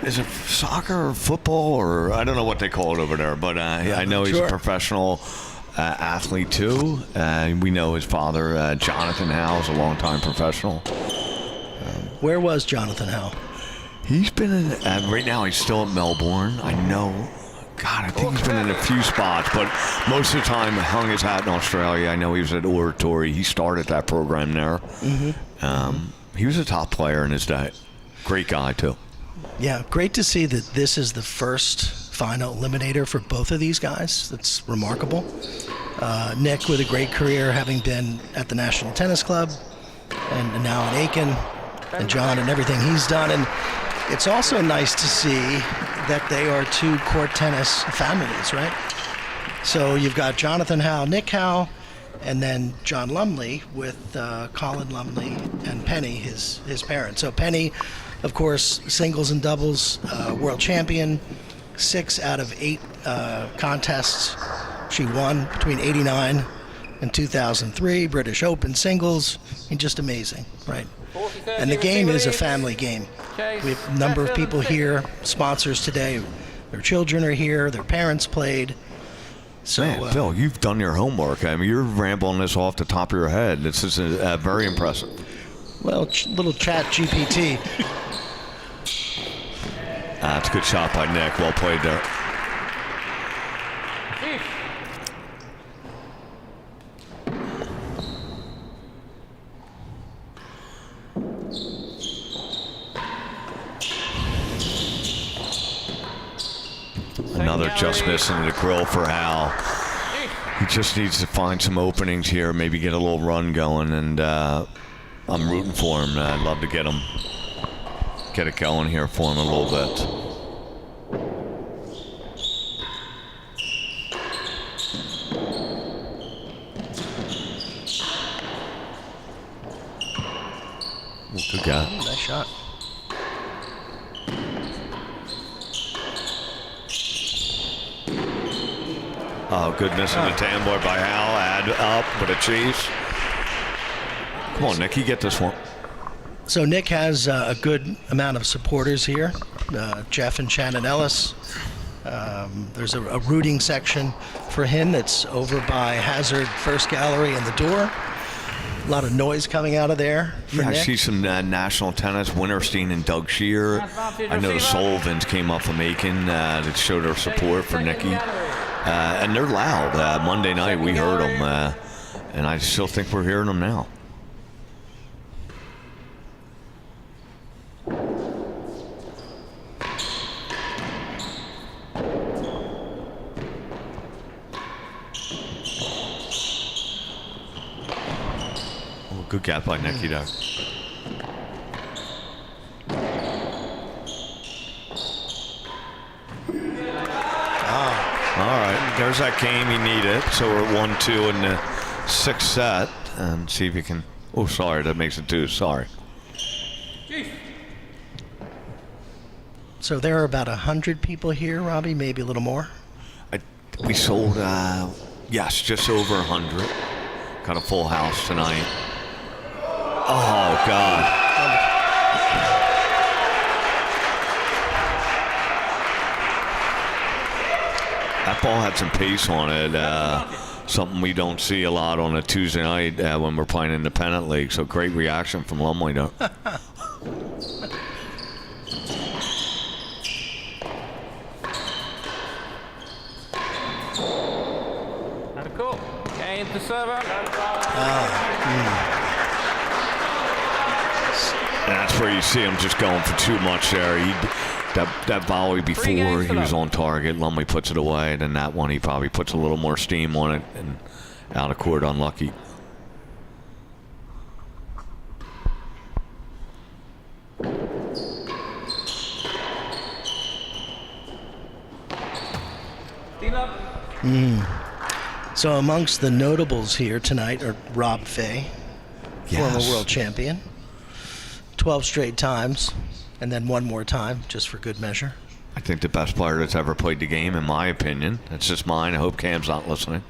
is it soccer or football, or I don't know what they call it over there, but I know he's a professional athlete too. We know his father, Jonathan Howell, is a longtime professional. Where was Jonathan Howell? He's been in, right now he's still at Melbourne. I know, God, I think he's been in a few spots, but most of the time hung his hat in Australia. I know he was at Oratory. He started that program there. Mm-hmm. He was a top player in his day. Great guy, too. Yeah, great to see that this is the first final eliminator for both of these guys. That's remarkable. Nick with a great career, having been at the National Tennis Club and now in Aiken, and John and everything he's done. And it's also nice to see that they are 2 court tennis families, right? So you've got Jonathan Howell, Nick Howell, and then John Lumley with Colin Lumley and Penny, his parents. So Penny, of course, singles and doubles world champion, 6 out of 8 contests she won between '89 and 2003, British Open singles, and just amazing, right? And the game is a family game. We have a number of people here, sponsors today. Their children are here, their parents played. So, Man, Bill, you've done your homework. I mean, you're rambling this off the top of your head. This is very impressive. Well, little chat GPT. It's a good shot by Nick. Well played there. Another just missing the grill for Hal. He just needs to find some openings here, maybe get a little run going, and I'm rooting for him. I'd love to get it going here for him a little bit. Good guy. Nice shot. Oh, good missing the tan board by Hal. Add up with a chase. Come on, Nick, you get this one. So Nick has a good amount of supporters here. Jeff and Shannon Ellis. There's a rooting section for him that's over by Hazard First Gallery and the door. A lot of noise coming out of there for I Nick. see some national tennis, Winterstein and Doug Shear. I know the Sullivans came up from Aiken that showed their support for Nicky. And they're loud. Monday night we heard them, and I still think we're hearing them now. Oh, good gap by Nicky there. All right, there's that game you needed. So we're at 1-2 in the 6th set, and see if you can. Oh, sorry, that makes it 2. Sorry. So there are about 100 people here, Robbie, maybe a little more. We sold, yes, just over 100. Got a full house tonight. Oh God. That ball had some pace on it, something we don't see a lot on a Tuesday night when we're playing independent league. So great reaction from Lumley. Though. And a cool. Okay, into server. And that's where you see him just going for too much there. That volley before he was on target, Lumley puts it away, and then that one he probably puts a little more steam on it and out of court unlucky. So amongst the notables here tonight are Rob Fay, former world champion, 12 straight times, and then one more time, just for good measure. I think the best player that's ever played the game, in my opinion. That's just mine. I hope Cam's not listening.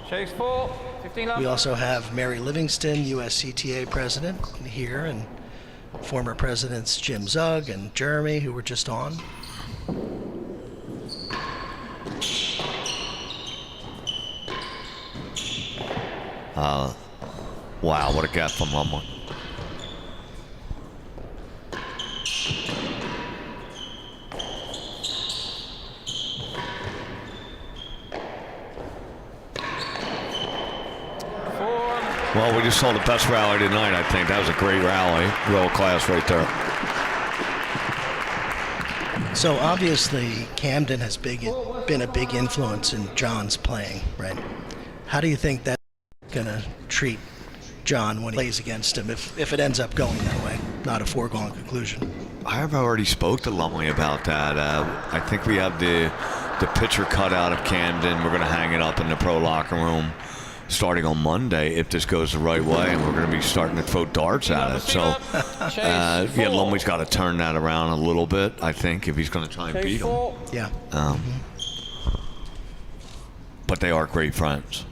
Chase 4, 15 love. We also have Mary Livingston, USCTA president, here, and former presidents Jim Zugg and Jeremy, who were just on. Wow, what a gap from Lumley. Well, we just saw the best rally tonight, I think. That was a great rally. Real class right there. So obviously, Camden has been a big influence in John's playing, right? How do you think that's going to treat John when he plays against him, if it ends up going that way? not a foregone conclusion. I have already spoke to Lumley about that. I think we have the picture cut out of Camden. We're going to hang it up in the pro locker room starting on Monday if this goes the right way, and we're going to be starting to throw darts at it. So, yeah, Lumley's got to turn that around a little bit, I think, if he's going to try and beat him. Yeah. But they are great friends.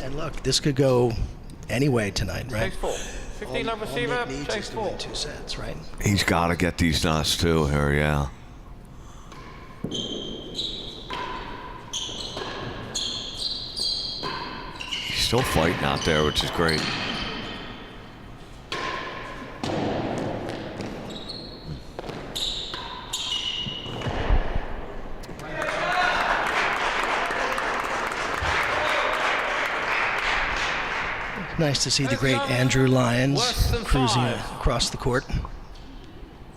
And look, this could go any way tonight, right? Chase 4. 15 love receiver, All Nick needs chase is to 4. win 2 sets, right? He's got to get these nuts too here, yeah. He's still fighting out there, which is great. Nice to see the great Andrew Lyons cruising across the court.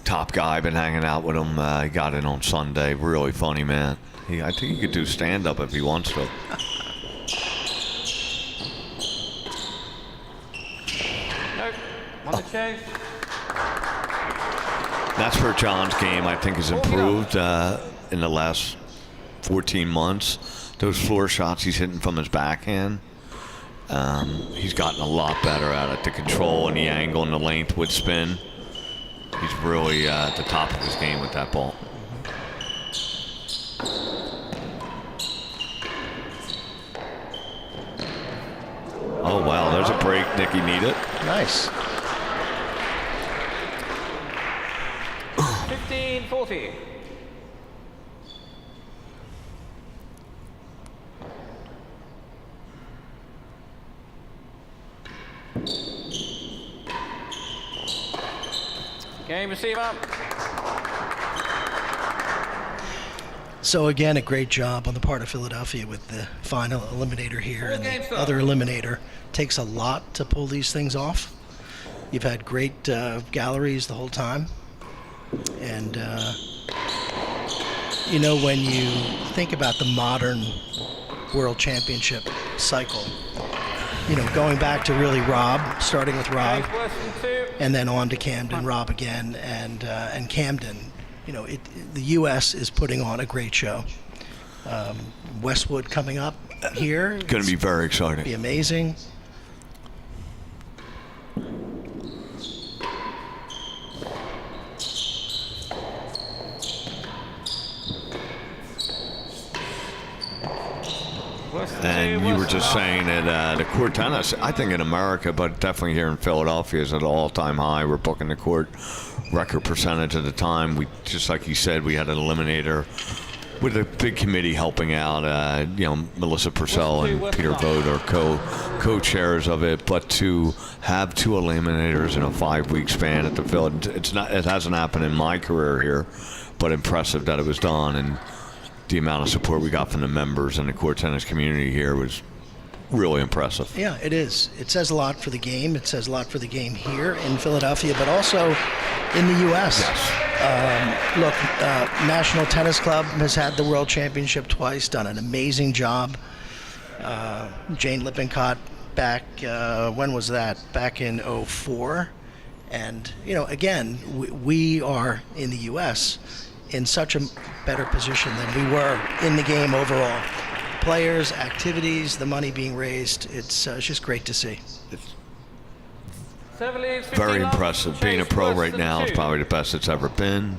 Top guy, been hanging out with him. He got in on Sunday. Really funny man. I think he could do stand-up if he wants to. Nope. On the chase. That's where John's game, I think, has improved in the last 14 months. Those floor shots he's hitting from his backhand, he's gotten a lot better at it. The control and the angle and the length with spin. He's really at the top of his game with that ball. Oh, wow, there's a break. Nicky need it. Nice. 15-40. Game receiver. So again, a great job on the part of Philadelphia with the final eliminator here, and the other eliminator. Takes a lot to pull these things off. You've had great galleries the whole time, and you know, when you think about the modern World Championship cycle, you know, going back to really Rob, starting with Rob, and then on to Camden, Rob again, and Camden. You know, the U.S. is putting on a great show. Westwood coming up here. Going to be very exciting. Be amazing. And you were just saying that the court tennis, I think in America, but definitely here in Philadelphia, is at an all-time high. We're booking the court record percentage at the time. We, just like you said, we had an eliminator with a big committee helping out. You know, Melissa Purcell and Peter Vogt are co-chairs of it. But to have 2 eliminators in a 5-week span at the field, it hasn't happened in my career here, but impressive that it was done. And the amount of support we got from the members and the court tennis community here was really impressive. Yeah, it is. It says a lot for the game. It says a lot for the game here in Philadelphia, but also in the U.S. Yes. Look, National Tennis Club has had the World Championship twice, done an amazing job. Jane Lippincott back, when was that? Back in 2004. And, you know, again, we are in the U.S. in such a better position than we were in the game overall. Players, activities, the money being raised, it's just great to see. Very impressive. Being a pro right now is probably the best it's ever been.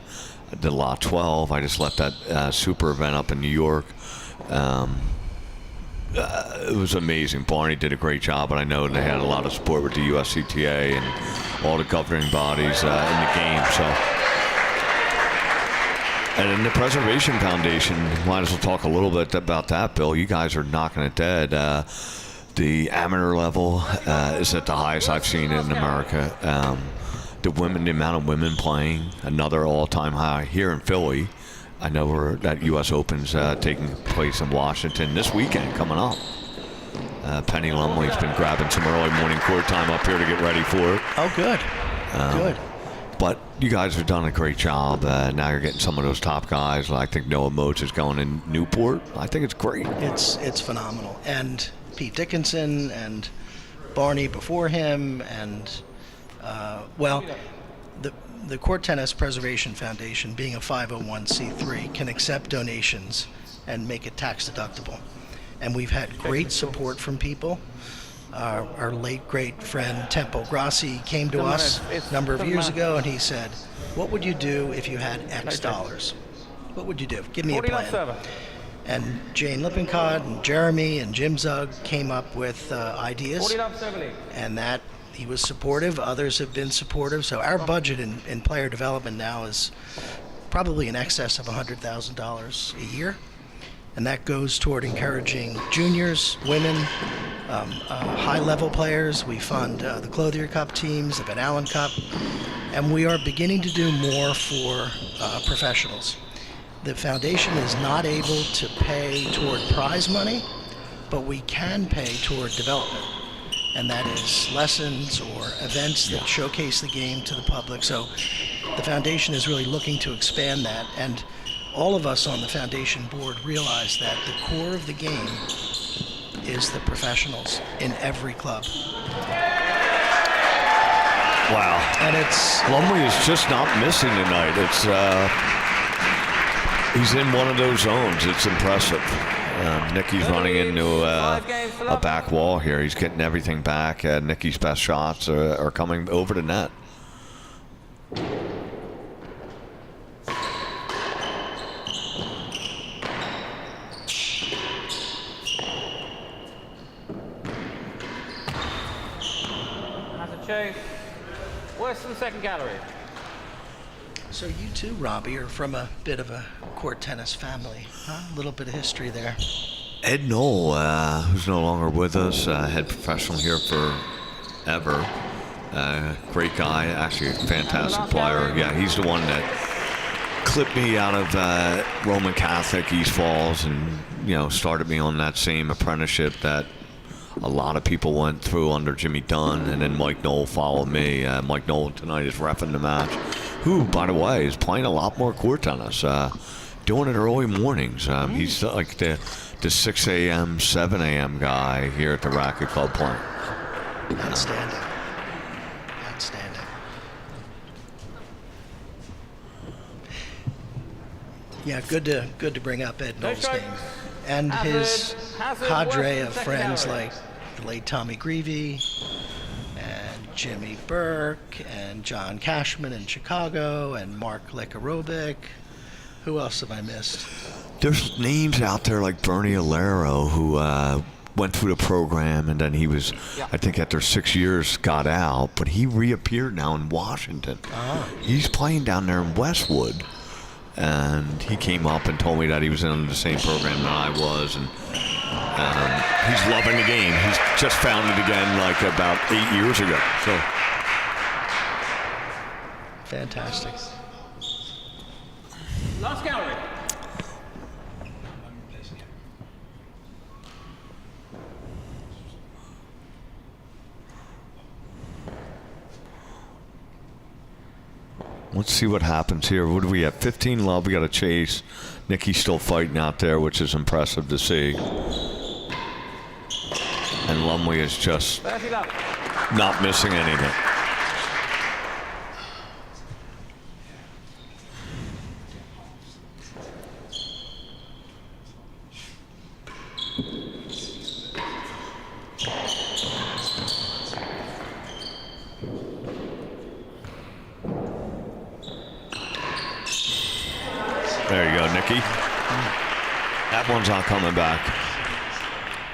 I did Lot 12. I just left that super event up in New York. It was amazing. Barney did a great job, and I know they had a lot of support with the USCTA and all the governing bodies in the game. So, and in the Preservation Foundation, might as well talk a little bit about that, Bill. You guys are knocking it dead. The amateur level is at the highest I've seen it in America. The amount of women playing, another all-time high here in Philly. I know that U.S. Open's taking place in Washington this weekend coming up. Penny Lumley's been grabbing some early morning court time up here to get ready for it. Oh, good. Good. But you guys have done a great job. Now you're getting some of those top guys. I think Noah Moats is going in Newport. I think it's great. It's phenomenal. And Pete Dickinson and Barney before him, and the Court Tennis Preservation Foundation, being a 501c3, can accept donations and make it tax deductible. And we've had great support from people. Our late great friend Tempo Grassi came to us a number of years ago, and he said, "What would you do if you had X dollars? What would you do? Give me a plan." And Jane Lippincott and Jeremy and Jim Zug came up with ideas, and that he was supportive. Others have been supportive. So our budget in player development now is probably in excess of $100,000 a year, and that goes toward encouraging juniors, women, high-level players. We fund the Clothier Cup teams, the Van Allen Cup, and we are beginning to do more for professionals. The foundation is not able to pay toward prize money, but we can pay toward development, and that is lessons or events that showcase the game to the public. So the foundation is really looking to expand that, and all of us on the foundation board realize that the core of the game is the professionals in every club. Wow. And it's Lumley is just not missing tonight. It's he's in one of those zones. It's impressive. Nicky's running into a back wall here. He's getting everything back. Nicky's best shots are coming over the net. Chase, Western second gallery. So you too, Robbie, are from a bit of a court tennis family, huh? A little bit of history there. Ed Knoll, who's no longer with us, head professional here forever. Great guy, actually a fantastic player. Yeah, he's the one that clipped me out of Roman Catholic East Falls, and started me on that same apprenticeship that a lot of people went through under Jimmy Dunn, and then Mike Knoll followed me. Mike Knoll tonight is reffing the match, who, by the way, is playing a lot more court tennis, doing it early mornings. He's like the 6 a.m., 7 a.m. guy here at the Racquet Club playing. Outstanding. Outstanding. Yeah, good to bring up Ed Knoll's name. And his cadre of friends like the late Tommy Greavy and Jimmy Burke and John Cashman in Chicago and Mark Lekarobic. Who else have I missed? There's names out there like Bernie Alero, who went through the program, and then he was, I think after 6 years, got out, but he reappeared now in Washington. He's playing down there in Westwood. And he came up and told me that he was in the same program that I was, and he's loving the game. He's just found it again like about 8 years ago. So fantastic. Last gallery. let's see what happens here. What do we have? 15 love. We got a chase. Nicky's still fighting out there, which is impressive to see. And Lumley is just not missing anything. There you go, Nicky. That one's not coming back.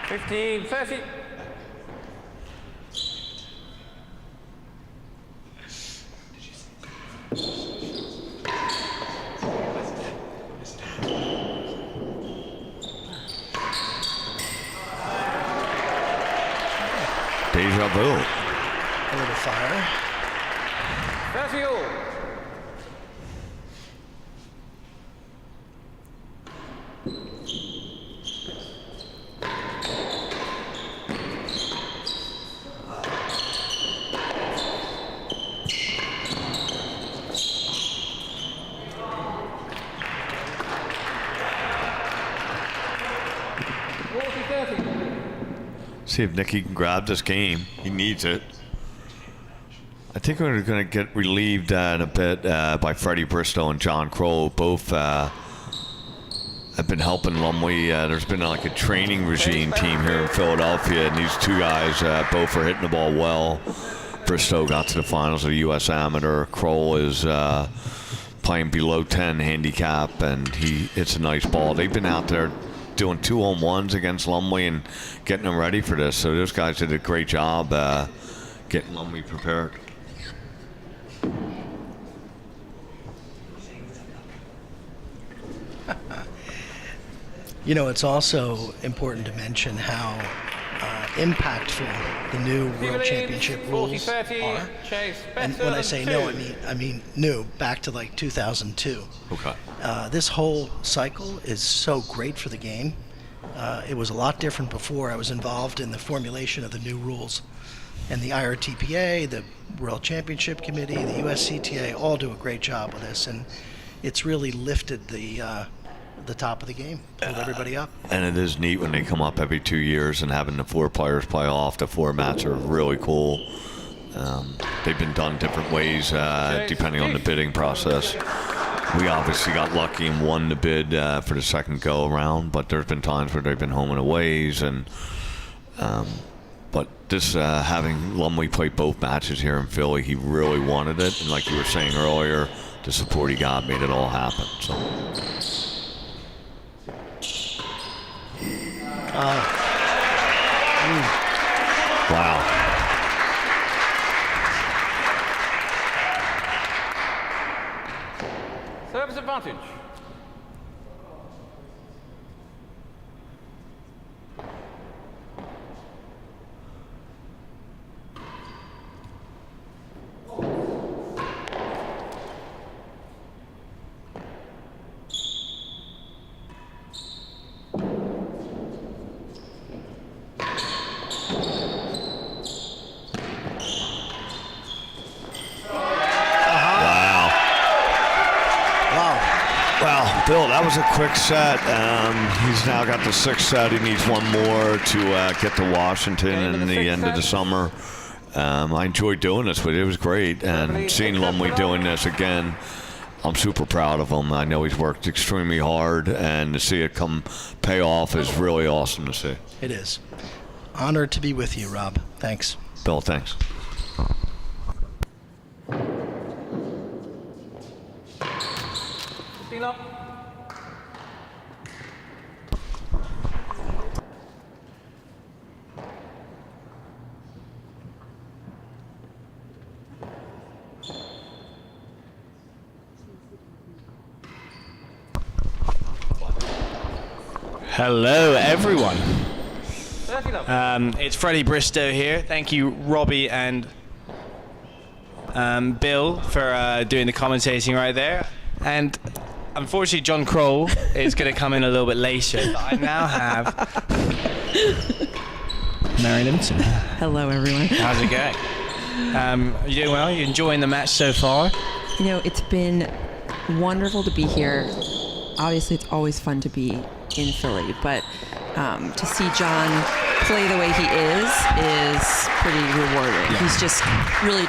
15, 30. Deja vu. A little fire. 30 all. see if Nicky can grab this game. He needs it. I think we're going to get relieved in a bit by Freddie Bristow and John Crow. Both have been helping Lumley. There's been like a training regime team here in Philadelphia, and these two guys both are hitting the ball well. Bristow got to the finals of the U.S. Amateur. Kroll is playing below 10 handicap, and it's a nice ball. They've been out there doing 2-on-1s against Lumley and getting them ready for this. So those guys did a great job getting Lumley prepared. You know, it's also important to mention how impactful the new World Championship rules are. And when I say no, I mean new, back to like 2002. Okay. This whole cycle is so great for the game. It was a lot different before. I was involved in the formulation of the new rules. And the IRTPA, the World Championship Committee, the USCTA all do a great job with this. And it's really lifted the top of the game, pulled everybody up. And it is neat when they come up every 2 years and having the 4 players play off. The formats are really cool. They've been done different ways depending on the bidding process. We obviously got lucky and won the bid for the second go around, but there's been times where they've been home and aways. And but this having Lumley play both matches here in Philly, he really wanted it, and like you were saying earlier, the support he got made it all happen. So. Wow. Service advantage. Bill, that was a quick set. He's now got the 6th set. He needs one more to get to Washington in the end of the summer. I enjoyed doing this with you. It was great. And seeing Lumley doing this again, I'm super proud of him. I know he's worked extremely hard, and to see it pay off is really awesome to see. It is. Honored to be with you, Rob. Thanks. Bill, thanks. Steal up. Hello, everyone. It's Freddie Bristow here. Thank you, Robbie and Bill, for doing the commentating right there. And unfortunately, John Kroll is going to come in a little bit later. But I now have Mary Limpton. Hello, everyone. How's it going? Are you doing well? You enjoying the match so far? You know, it's been wonderful to be here. Obviously, it's always fun to be in Philly, but to see John play the way he is pretty rewarding. Yeah. He's just really,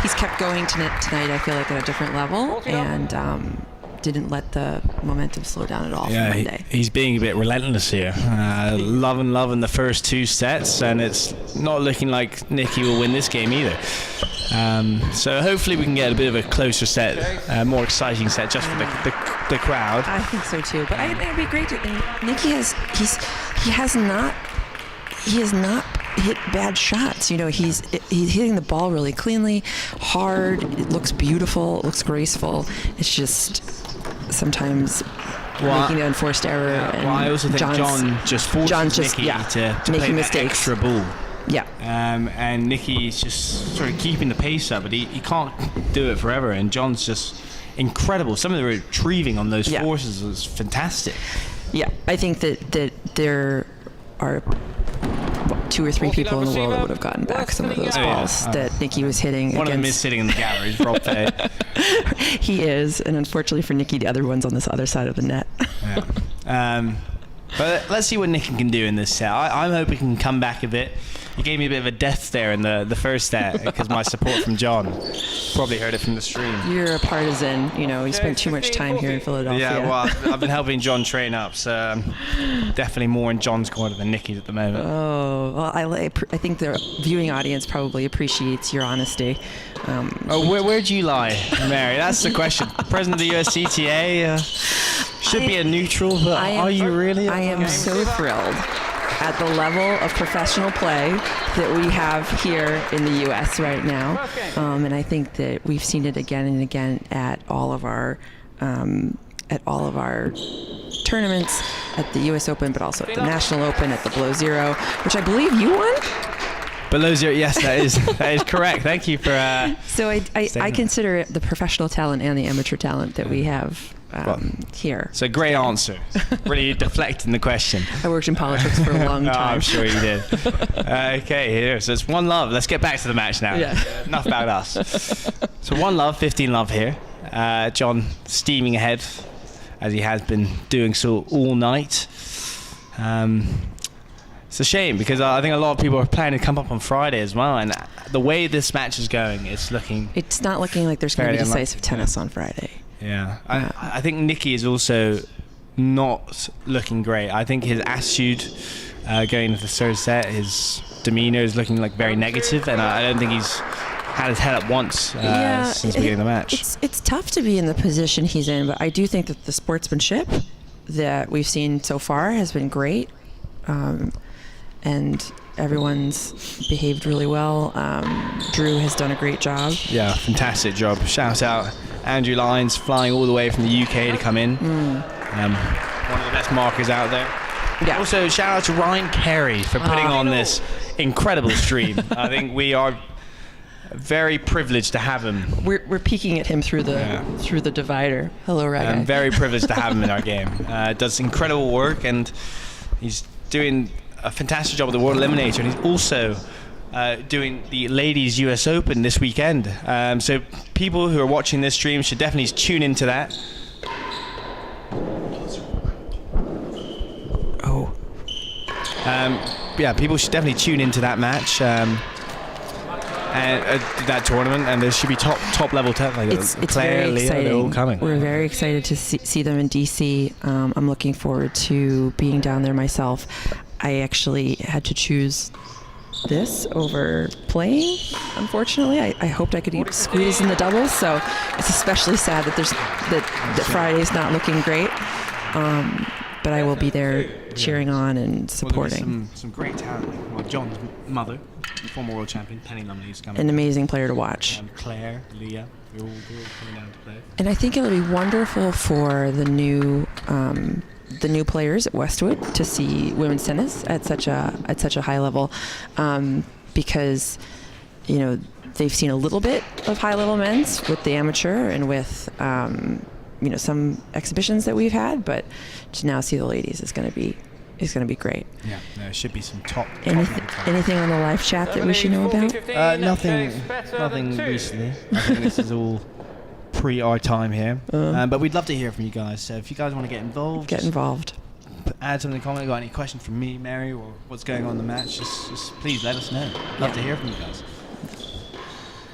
he's kept going tonight, I feel like, at a different level, and didn't let the momentum slow down at all from Monday. He's being a bit relentless here. Loving the first 2 sets, and it's not looking like Nicky will win this game either. So hopefully we can get a bit of a closer set, more exciting set, just for the crowd. I think so too. But I think it'd be great to. Nicky he has not hit bad shots. You know, he's hitting the ball really cleanly, hard. It looks beautiful. It looks graceful. It's just sometimes making an enforced error. And I also think John just forces Nicky to play that extra ball. Yeah. And Nicky is just sort of keeping the pace up, but he can't do it forever. And John's just incredible. Some of the retrieving on those forces was fantastic. Yeah, I think that there are 2 or 3 people in the world that would have gotten back some of those balls that Nicky was hitting. One of them is sitting in the gallery, Rob Fay. He is, and unfortunately for Nicky, the other one's on this other side of the net. But let's see what Nikki can do in this set. I'm hoping he can come back a bit. You gave me a bit of a death stare in the first set because my support from John. Probably heard it from the stream. You're a partisan. You spent too much time here in Philadelphia. Yeah, well, I've been helping John train up, so definitely more in John's corner than Nikki's at the moment. Oh, well, I think the viewing audience probably appreciates your honesty. Where do you lie, Mary? That's the question. President of the USCTA should be a neutral, but are you really? I am so thrilled at the level of professional play that we have here in the U.S. right now, and I think that we've seen it again and again at all of our tournaments, at the U.S. Open, but also at the National Open, at the Below Zero, which I believe you won. Below Zero, yes, that is correct. Thank you for. So I consider it the professional talent and the amateur talent that we have here. So great answer. Really deflecting the question. I worked in politics for a long time. I'm sure you did. Okay, here. So it's 1 love. Let's get back to the match now. Yeah. Enough about us. So 1 love, 15 love here. John steaming ahead as he has been doing so all night. It's a shame because I think a lot of people are planning to come up on Friday as well, and the way this match is going, it's not looking like there's going to be decisive tennis on Friday. Yeah, I think Nicky is also not looking great. I think his attitude going into the third set, his demeanor is looking like very negative, and I don't think he's had his head up once since the beginning of the match. It's tough to be in the position he's in, but I do think that the sportsmanship that we've seen so far has been great. And everyone's behaved really well. Drew has done a great job. Yeah, fantastic job. Shout out Andrew Lyons flying all the way from the UK to come in. One of the best markers out there. Yeah. Also, shout out to Ryan Carey for putting on this incredible stream. I think we are very privileged to have him. We're peeking at him through the divider. Hello, Racquet. I'm very privileged to have him in our game. Does incredible work, and he's doing a fantastic job at the World Eliminator, and he's also doing the Ladies US Open this weekend. So people who are watching this stream should definitely tune into that. Yeah, people should definitely tune into that match and that tournament, and there should be top level talent like it's Claire, very Leah, exciting. they're all coming. We're very excited to see them in DC. I'm looking forward to being down there myself. I actually had to choose this over playing, unfortunately. I hoped I could squeeze in the doubles, so it's especially sad that Friday's not looking great. But I will be there cheering on and supporting. Well, some great talent. Well, John's mother, former world champion, Penny Lumley, is coming. An amazing player to watch. Claire, Leah, they're all coming down to play. And I think it'll be wonderful for the new players at Westwood to see women's tennis at such a high level, because they've seen a little bit of high level men's with the amateur and with some exhibitions that we've had, but to now see the ladies is going to be great. Yeah, there should be some top. Anything on the live chat that we should know about? Nothing recently. I think this is all pre our time here, but we'd love to hear from you guys. So if you guys want to get involved, add something in the comment. Got any questions from me, Mary, or what's going on in the match? Just please let us know. Love to hear from you guys.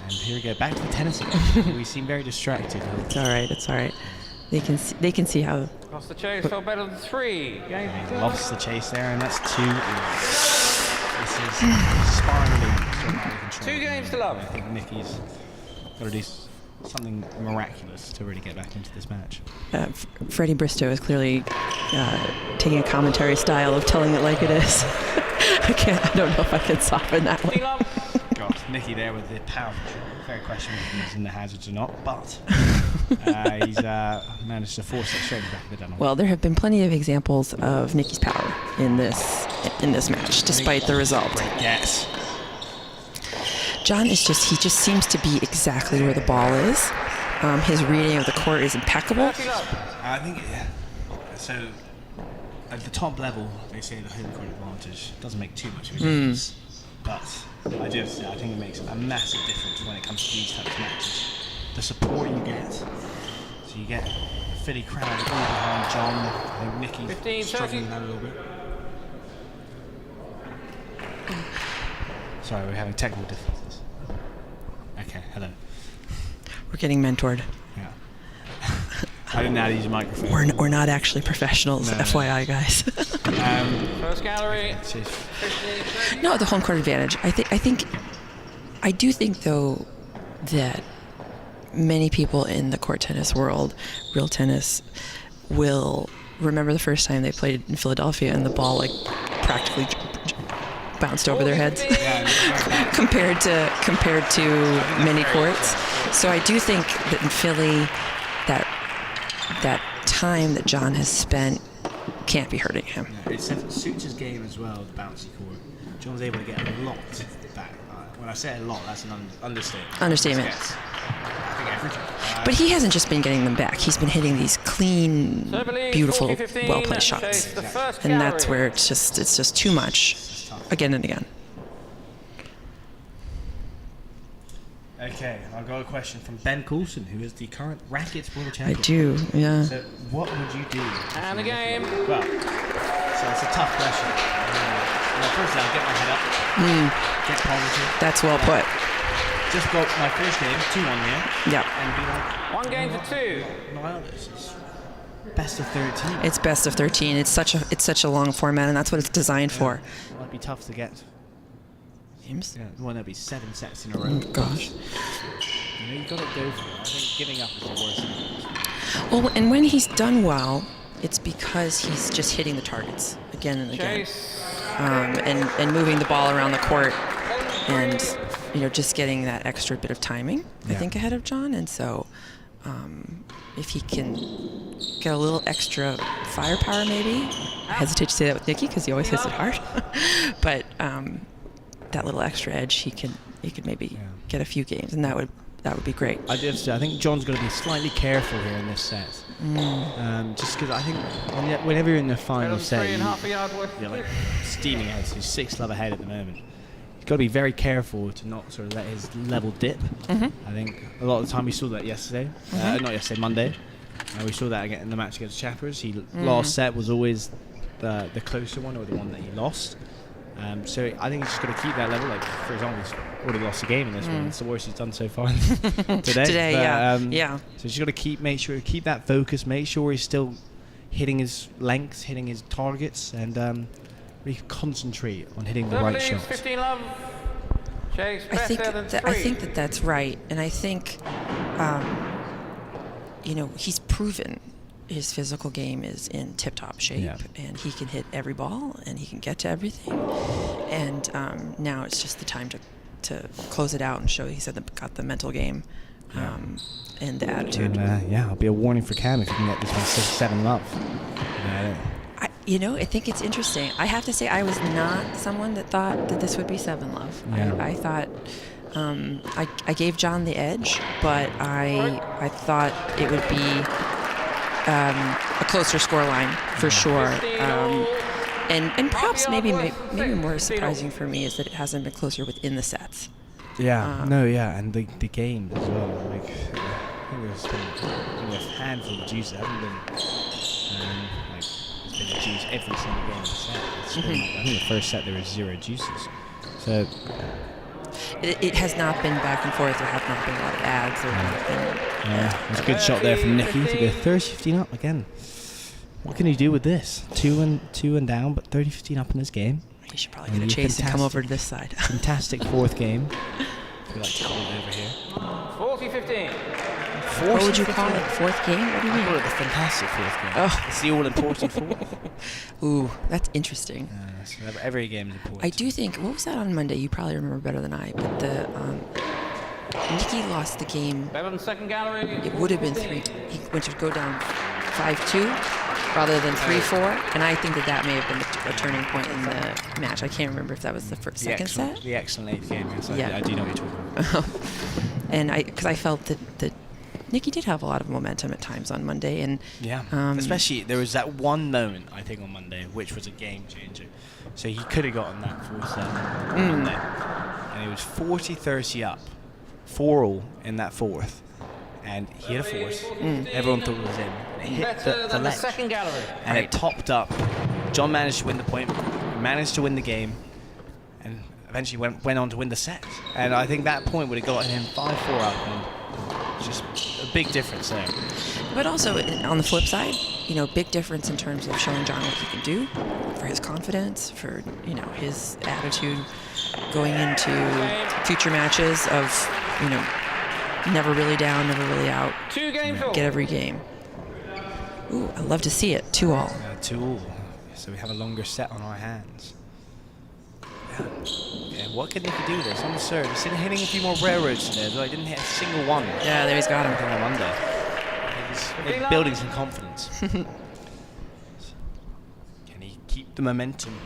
And here we go, back to the tennis again. We seem very distracted. It's all right. They can see how. Across the chase for better than 3. He lost the chase there, and that's 2. This is spiraling out of control. 2 games to love. I think Nicky's got to do something miraculous to really get back into this match. Freddie Bristow is clearly taking a commentary style of telling it like it is. I don't know if I can soften that one. God, Nicky there with the power. Very questionable if he's in the hazards or not, but he's managed to force it straight back to the Dunlop. Well, there have been plenty of examples of Nicky's power in this match, despite the result. Yes. John he just seems to be exactly where the ball is. His reading of the court is impeccable. I think, so at the top level, they say the home court advantage doesn't make too much of a difference. But I think it makes a massive difference when it comes to these types of matches. The support you get. So you get Philly crowd all behind John. I think Nikki's 15, struggling 30. that a little bit. Sorry, we're having technical difficulties. Okay, hello. We're getting mentored. Yeah. I didn't know how to use a microphone. We're not actually professionals, No. FYI, guys. First gallery. No, the home court advantage. I do think though that many people in the court tennis world, real tennis, will remember the first time they played in Philadelphia and the ball like practically bounced over their heads compared to many courts. So I do think that in Philly, that time that John has spent can't be hurting him. It suits his game as well, the bouncy court. John's able to get a lot back. When I say a lot, that's an understatement. Understatement. Yes. I think every time. But he hasn't just been getting them back. He's been hitting these clean, beautiful, well-placed shots. And that's where it's just too much again and again. Okay, I've got a question from Ben Coulson, who is the current Racquet World I Champion. do, yeah. So, what would you do? And the game. Well, so it's a tough question. First, I'll get my head up, get positive. That's well put. Just got my first game, 2-1 here. Yeah. And be like, One game to two. no, this is best of 13. It's best of 13. It's such a long format, and that's what it's designed for. It might be tough to get. James? Yeah, well, there'll be 7 sets in a row. Oh, gosh. You know, you got to go for it. I think giving up is the worst thing. Well, and when he's done well, it's because he's just hitting the targets again and again, Chase. and moving the ball around the court, and just getting that extra bit of timing. I think ahead of John, and so if he can get a little extra firepower, maybe. I hesitate to say that with Nicky because he always hits it hard, but that little extra edge, he could maybe get a few games, and that would be great. I think John's got to be slightly careful here in this set. Just because I think whenever you're in the final set, you're like steaming ahead. So he's 6 love ahead at the moment. He's got to be very careful to not sort of let his level dip. I think a lot of the time we saw that yesterday. Not yesterday, Monday. We saw that again in the match against Chappers. Last set was always the closer one, or the one that he lost. So I think he's just got to keep that level. Like, for example, he's already lost a game in this one. It's the worst he's done so far today. Yeah. So he's got to make sure to keep that focus, make sure he's still hitting his lengths, hitting his targets, and really concentrate on hitting the right shots. 15 love. Chase, I think that's right, and I think he's proven his physical game is in tip-top shape, and he can hit every ball, and he can get to everything. And now it's just the time to close it out and show he's got the mental game and the attitude. And, it'll be a warning for Cam if you can get this one 7 love. I think it's interesting. I have to say I was not someone that thought that this would be 7 love. I thought I gave John the edge, but I thought it would be a closer score line for sure. And perhaps maybe more surprising for me is that it hasn't been closer within the sets. And the game as well. Like, I think there's been a handful of juices. There haven't been there's been a juice every single game of the set. I think the first set there was 0 juices. So it has not been back and forth. There have not been a lot of ads or anything. It's a good shot there from Nicky to go 30-15 up again. What can he do with this? 2 and down, but 30-15 up in this game. He should probably get a chase and come over to this side. Fantastic 4th game. I feel like telling over here. 40-15. What would you call it? 4th game? What do you mean? I call it the fantastic 4th game. Oh. It's the all-important 4th. Ooh, that's interesting. So every game is important. I do think, what was that on Monday? You probably remember better than I, but Nicky lost the game. 7-second gallery. It would have been 3. He went to go down 5-2 rather than 3-4, and I think that may have been a turning point in the match. I can't remember if that was the second set. The excellent 8th game. Yes, I do know what you're talking about. And because I felt that Nicky did have a lot of momentum at times on Monday, and especially there was that one moment I think on Monday which was a game changer. So he could have gotten that 4th set on Monday, and it was 40-30 up, 4-all in that 4th, and he hit a 4th. Everyone thought it was in, and it hit Better the than the ledge. second gallery. And it topped up. John managed to win the point, managed to win the game, and eventually went on to win the set. And I think that point would have gotten him 5-4 up, and it's just a big difference there. But also, on the flip side, big difference in terms of showing John what he can do, for his confidence, for, his attitude going into future matches of, never really down, never really out. 2 games all. Get every game. Ooh, I'd love to see it. 2-all. 2-all. So we have a longer set on our hands. Yeah, what could Nicky do this on the serve? He's hitting a few more railroads in there, though he didn't hit a single one. Yeah, there he's got him. I wonder. He's building some confidence. Can he keep the momentum,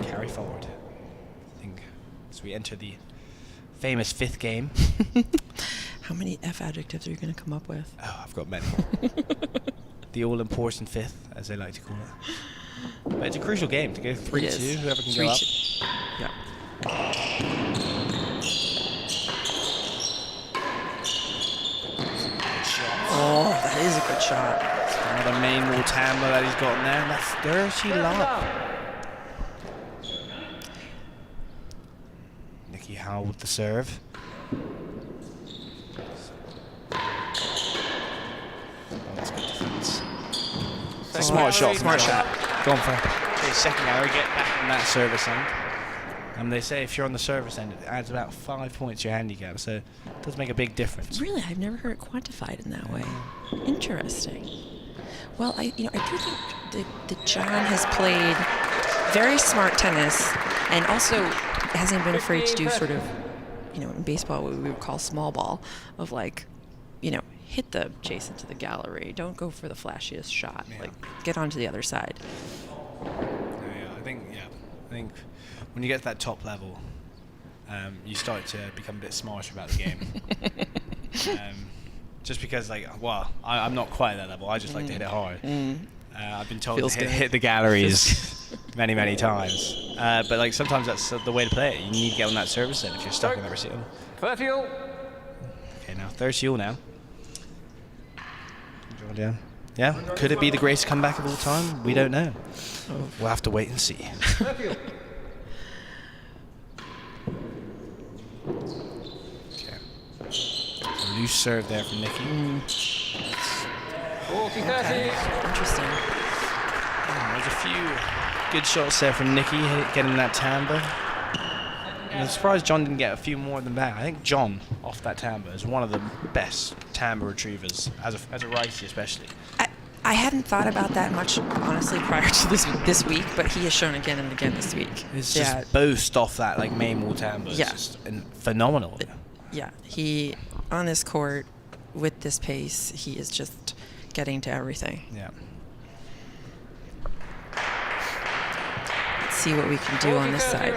carry forward? I think as we enter the famous 5th game. How many F adjectives are you going to come up with? Oh, I've got many. The all-important 5th, as they like to call it. But it's a crucial game to go 3-2, whoever can go up. Yep. Oh, that is a good shot. Another main wall tamper that he's got in there, and that's dirty love. Nicky Howell with the serve. Oh, that's good defense. It's a smart shot. Smart shot. Gone for his second arrow, get back on that service end. And they say if you're on the service end, it adds about 5 points to your handicap, so it does make a big difference. Really, I've never heard it quantified in that way. Interesting. Well, I do think that John has played very smart tennis, and also hasn't been afraid to do sort of, in baseball what we would call small ball, of hit the chase into the gallery. Don't go for the flashiest shot. Yeah. Like, get onto the other side. I think when you get to that top level, you start to become a bit smarter about the game. Just because, I'm not quite at that level. I just like to hit it hard. I've been told to hit the galleries many, many times. But sometimes that's the way to play it. You need to get on that service end if you're stuck in the receiver. 30 all. Okay, now 30 all now. Yeah, could it be the greatest comeback of all time? We don't know. We'll have to wait and see. 30 all. Loose serve there from Nicky. 40-30. Interesting. There's a few good shots there from Nicky, getting that timbre. I'm surprised John didn't get a few more than that. I think John, off that timbre, is one of the best timbre retrievers, as a righty especially. I hadn't thought about that much, honestly, prior to this week, but he has shown again and again this week. It's just boast off that main wall timbre. Yeah. It's just phenomenal. Yeah, he, on this court, with this pace, he is just getting to everything. Yeah. Let's see what we can do on this side.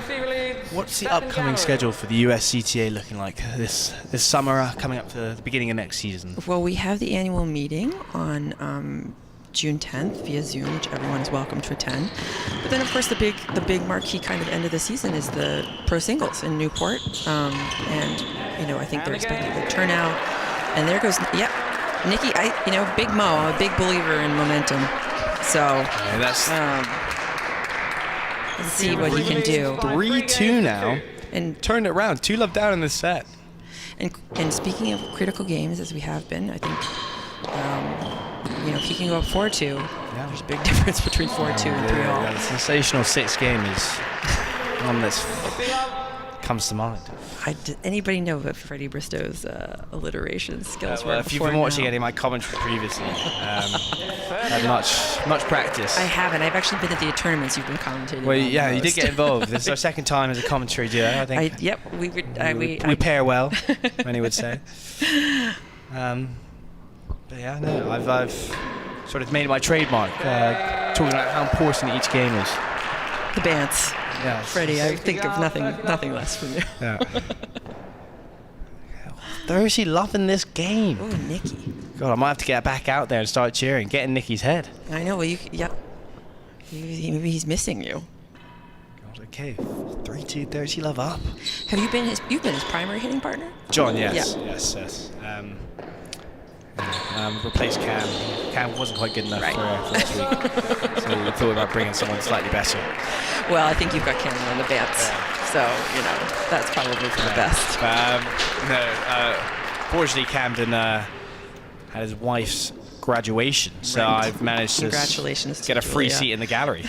What's the upcoming schedule for the USCTA looking like this summer, coming up to the beginning of next season? Well, we have the annual meeting on June 10th via Zoom, which everyone is welcome to attend. But then, of course, the big marquee kind of end of the season is the pro singles in Newport, and I think they're expecting a good turnout. And there goes, Nicky. Big Mo. I'm a big believer in momentum. So let's see what he can do. 3-2 now, And turned it around. 2-love down in this set. And speaking of critical games, as we have been, I think if he can go up 4-2, there's a big difference between 4-2 and 3-all. The sensational 6th game is one that comes to mind. Did anybody know about Freddie Bristow's alliteration skills? If you've been watching any of my commentary previously, had much practice. I haven't. I've actually been at the tournaments you've been commentating. Well, on you most. did get involved. This is our second time as a commentary duo, I think. We pair well, many would say. But I've sort of made my trademark, talking about how important each game is. The Bants. Yeah, Freddie, I think of nothing less from you. Yeah. Thirsty loving this game. Oh, Nicky. God, I might have to get back out there and start cheering, get in Nicky's head. I know. Well, maybe he's missing you. God, okay, 3-2, Thirsty love up. Have you been his primary hitting partner? John, yes. Yeah. Yes. Replaced Cam. Cam wasn't quite good enough for this week, so we thought about bringing someone slightly better. Well, I think you've got Cameron on the bench, so that's probably for the best. Fortunately, Camden had his wife's graduation, so I've managed to get a free seat in the gallery,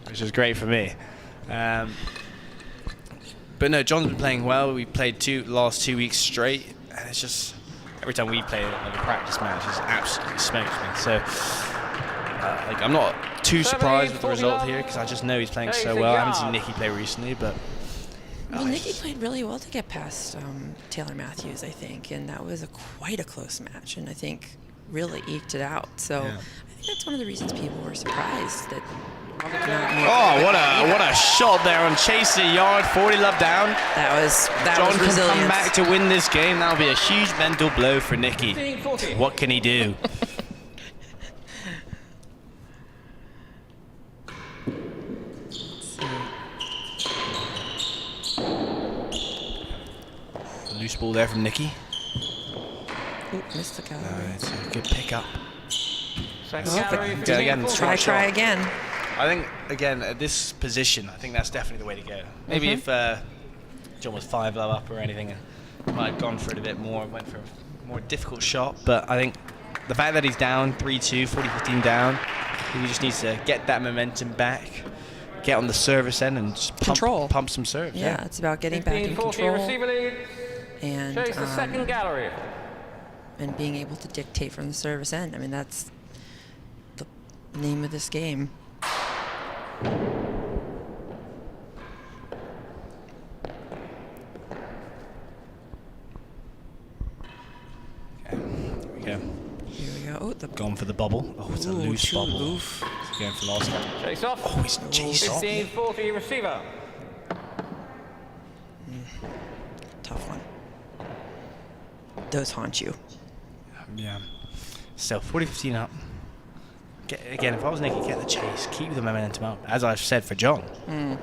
which is great for me. But no, John's been playing well. We played last 2 weeks straight, and it's just every time we play a practice match, it's absolutely smokes me. So I'm not too surprised with the result here because I just know he's playing so well. I haven't seen Nicky play recently, but Nicky played really well to get past Taylor Matthews, I think, and that was quite a close match, and I think really eked it out. So I think that's one of the reasons people were surprised that. What a shot there on Chaser Yard, 40 love down. That was John resilience. can come back to win this game. That'll be a huge mental blow for Nicky. What can he do? Loose ball there from Nicky. Ooh, missed the gallery. It's a good pickup. Try again. I think, again, at this position, I think that's definitely the way to go. Maybe if John was 5 low up or anything, he might have gone for it a bit more, went for a more difficult shot. But I think the fact that he's down 3-2, 40-15 down, he just needs to get that momentum back, get on the service end, and just pump some serves. Yeah, it's about getting back in control and the second gallery. And being able to dictate from the service end. I mean, that's the name of this game. Here we go. Oh, gone for the bubble. Oh, it's a loose bubble. He's going for last one. Chase off. Oh, he's chased off. 15-40 receiver. Tough one. Those haunt you. Yeah. So 40-15 up. Again, if I was Nicky, get the chase, keep the momentum up. As I've said for John, you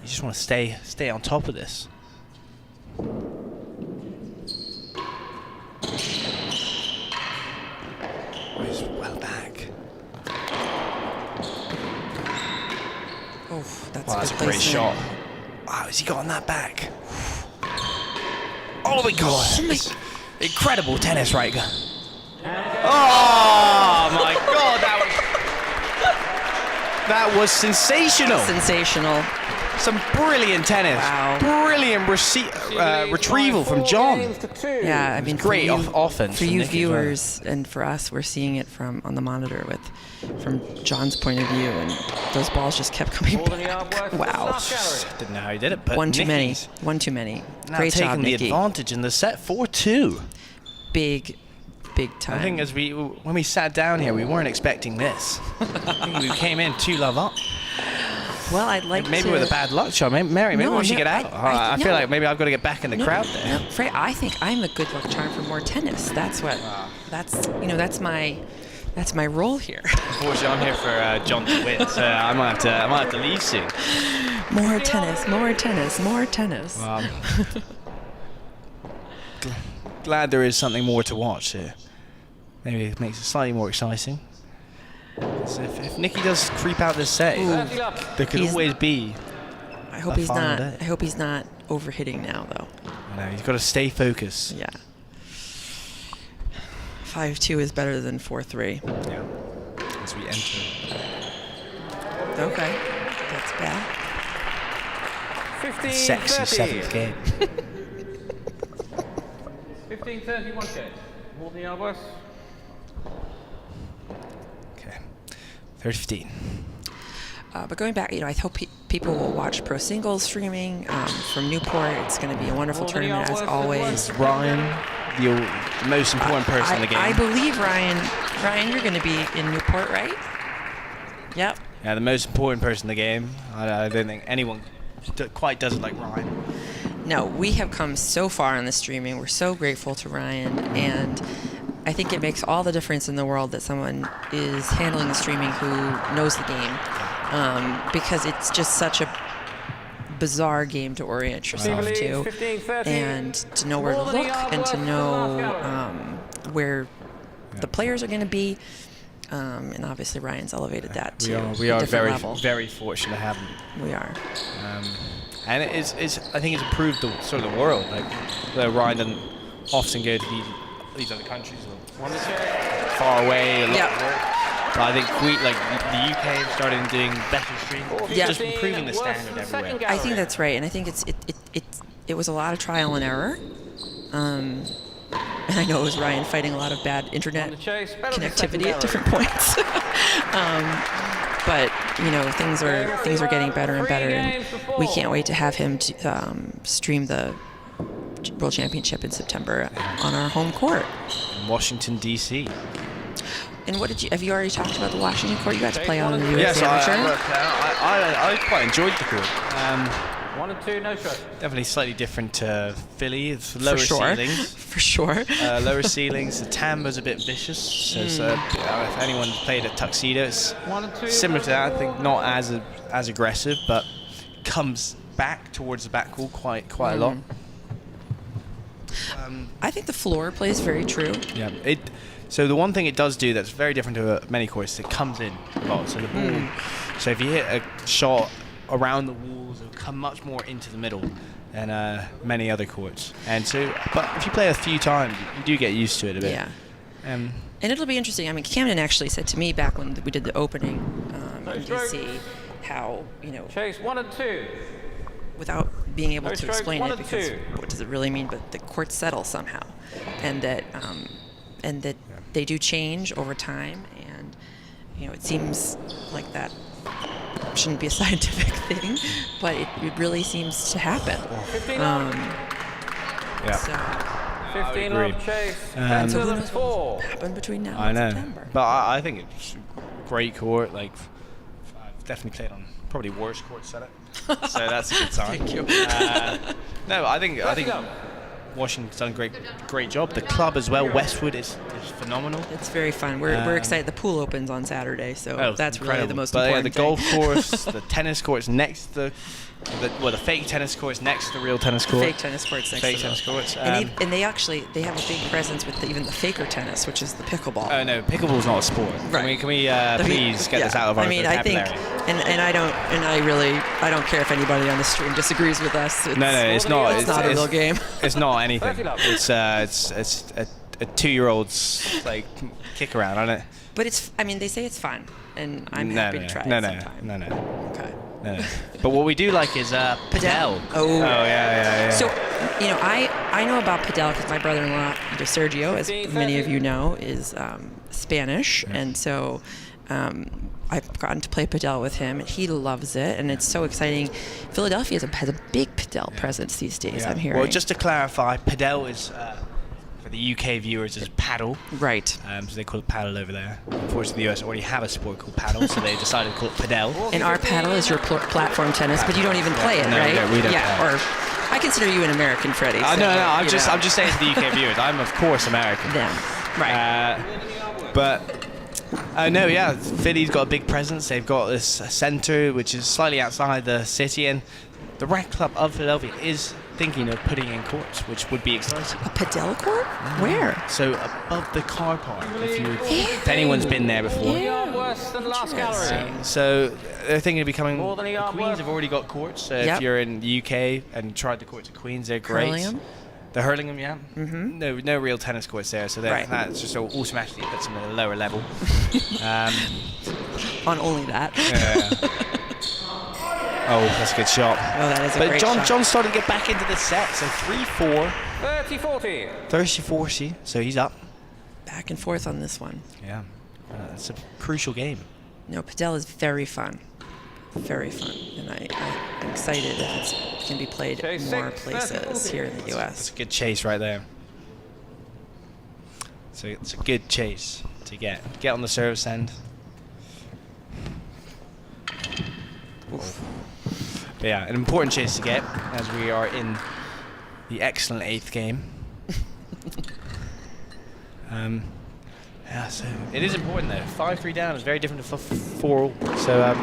just want to stay on top of this. He's well back. Oh, that's a great shot. Oh, has he gotten that back? Oh my God! Incredible tennis, Riker. Oh my God, that was sensational. Sensational. Some brilliant tennis. Wow. Brilliant retrieval from John. Yeah, I mean, great offense. For you viewers and for us, we're seeing it on the monitor from John's point of view, and those balls just kept coming back. Wow. Didn't know how he did it, but One too many. One too many. Now Great job, taking the Nicky. advantage in the set, 4-2. Big time. I think when we sat down here, we weren't expecting this. I think we came in 2 love up. Well, I'd like maybe with a bad luck shot. Maybe we should get out. I feel no. like maybe I've got to get back in the crowd there. No, Frey, I think I'm a good luck charm for more tennis. That's what. That's my role here. Unfortunately, I'm here for John to win, so I might have to leave soon. More tennis, more tennis, more tennis. Glad there is something more to watch here. Maybe it makes it slightly more exciting. So if Nicky does creep out this set, there could always be. I hope he's not. I hope he's not overhitting now, though. No, he's got to stay focused. Yeah. 5-2 is better than 4-3. Yeah. As we enter. Okay, that's bad. 15-30. Sexy 7th game. 15-31 chase. More than the elbows. Okay. 30-15. But going back, I hope people will watch Pro Singles streaming from Newport. It's going to be a wonderful tournament as always. Ryan, the most important person in the game. I believe Ryan, you're going to be in Newport, right? Yep. Yeah, the most important person in the game. I don't think anyone quite does it like Ryan. No, we have come so far on the streaming. We're so grateful to Ryan, and I think it makes all the difference in the world that someone is handling the streaming who knows the game, because it's just such a bizarre game to orient yourself to, and to know where to look and to know where the players are going to be. And obviously Ryan's elevated that to We are a different level. very fortunate to have him. We are. And I think it's improved the sort of the world. Like, though Ryan doesn't often go to these other countries, far away, a lot of work. But I think the UK started doing better streaming, just improving the standard everywhere. I think that's right, and I think it was a lot of trial and error. And I know it was Ryan fighting a lot of bad internet connectivity at different points. But things are getting better and better, and we can't wait to have him stream the World Championship in September on our home court in Washington D.C. And have you already talked about the Washington court? You got to play on the US Amateur. I quite enjoyed the court. 1 and 2, no shot. Definitely slightly different to Philly. It's lower ceilings. For sure. Lower ceilings. The timbra's a bit vicious. So if anyone played at Tuxedo, it's similar to that. I think not as aggressive, but comes back towards the backcourt quite a lot. I think the floor plays very true. Yeah. So the one thing it does do that's very different to many courts, it comes in a lot. So the ball. So if you hit a shot around the walls, it'll come much more into the middle than many other courts. And so, but if you play a few times, you do get used to it a bit. Yeah. And it'll be interesting. I mean, Camden actually said to me back when we did the opening in DC, how Chase 1 and 2. Without being able to explain it, because what does it really mean? But the courts settle somehow, and that they do change over time, and it seems like that shouldn't be a scientific thing, but it really seems to happen. 15 So, 15 love Chase. so who knows what'll happen between now and September. But I think it's a great court. Like, I've definitely played on probably worse court setup. So that's a good sign. Thank you. No, I think Washington's done a great job. The club as well, Westwood, is phenomenal. It's very fun. We're excited. The pool opens on Saturday, so that's incredible. really the most important thing. The golf course, the tennis courts next to the fake tennis courts next to the real tennis court. Fake tennis courts next fake to tennis courts. And they have a big presence with even the faker tennis, which is the pickleball. Oh no, pickleball's not a sport. Right. Can we please get this out of our vocabulary? I think, and I don't care if anybody on the stream disagrees with us. No, it's not. It's not a real game. It's not anything. It's a 2-year-old's like kick around, isn't it? But they say it's fun, and I'm happy to try it sometime. No. Okay. No. But what we do like is padel. Oh yeah. So, I know about padel because my brother-in-law, Sergio, as many of you know, is Spanish, and so I've gotten to play padel with him, and he loves it, and it's so exciting. Philadelphia has a big padel presence these days, I'm hearing. Well, just to clarify, padel is, for the UK viewers, is paddle. Right. So they call it paddle over there. Unfortunately, the US already have a sport called paddle, so they decided to call it padel. And our paddle is your platform tennis, but you don't even play it, no, right? We don't yeah, play. Or I consider you an American, Freddie. So, No. I'm just saying to the UK viewers, I'm of course American. Them. Right. Philly's got a big presence. They've got this centre which is slightly outside the city, and the Racquet Club of Philadelphia is thinking of putting in courts, which would be exciting. A padel court? Where? So above the car park, if anyone's been there before. Worse than last gallery. So they're thinking of becoming. More than a yard Queens worth. have already got courts. So if you're in the UK and tried the courts at Queens, they're great. Hurlingham? The Hurlingham, yeah. Mm-hmm. No real tennis courts there, so that's just automatically puts them at a lower level. On only that. Oh, that's a good shot. Oh, that is a great shot. But John started to get back into the set, so 3-4. 30-40. 30-40, so he's up. Back and forth on this one. Yeah, it's a crucial game. No, padel is very fun. Very fun. And I'm excited if it can be played more places here in the U.S. It's a good chase right there. So it's a good chase to get on the service end. Oof. But yeah, an important chase to get as we are in the excellent 8th game. So it is important though. 5-3 down is very different to 4-all. So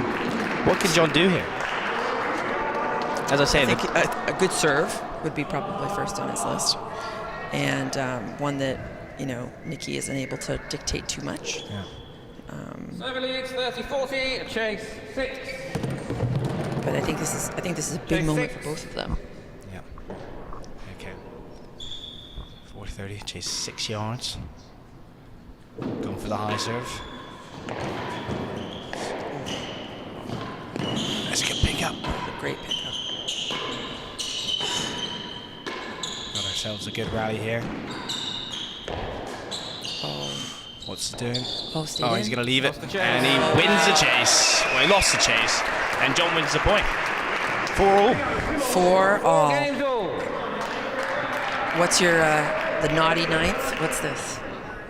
what can John do here? As I say, I think a good serve would be probably first on his list, and one that Nikki isn't able to dictate too much. Yeah. Server leads 30-40, chase 6. But I think this is a big moment for both of them. Yeah. Okay. 40-30, chase 6 yards. Going for the high serve. That's a good pickup. Great pickup. Got ourselves a good rally here. Oh, What's he doing? stay Oh, in. he's going to leave it. And he wins the chase. Well, he lost the chase. And John wins the point. 4-all. 4-all. Games all. What's your the naughty ninth? What's this?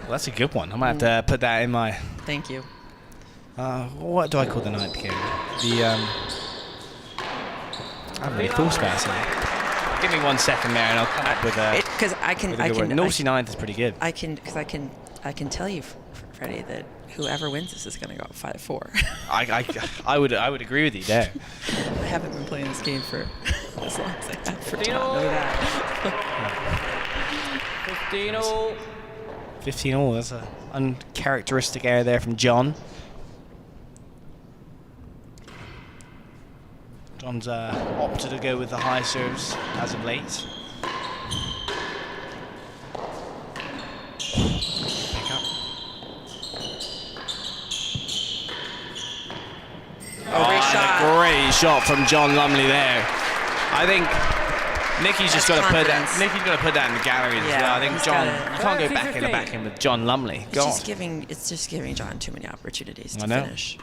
Well, that's a good one. I might have to put that in my... Thank you. What do I call the ninth game? The... I haven't really thought about it. Give me 1 second there and I'll come up with a... Because I can Naughty ninth is pretty good. I can tell you, Freddie, that whoever wins this is going to go 5-4. I would agree with you there. I haven't been playing this game for as long as I have for to not know that. 15 all. 15-all. That's an uncharacteristic error there from John. John's opted to go with the high serves as of late. Pick up. Great shot. Great shot from John Lumley there. I think Nikki's just got to put that. Confidence. Nikki's got to put that in the gallery as Yeah, well. I think he's John. gotta- You can't go back in the backhand with John Lumley. It's just giving John too many opportunities to I know. finish.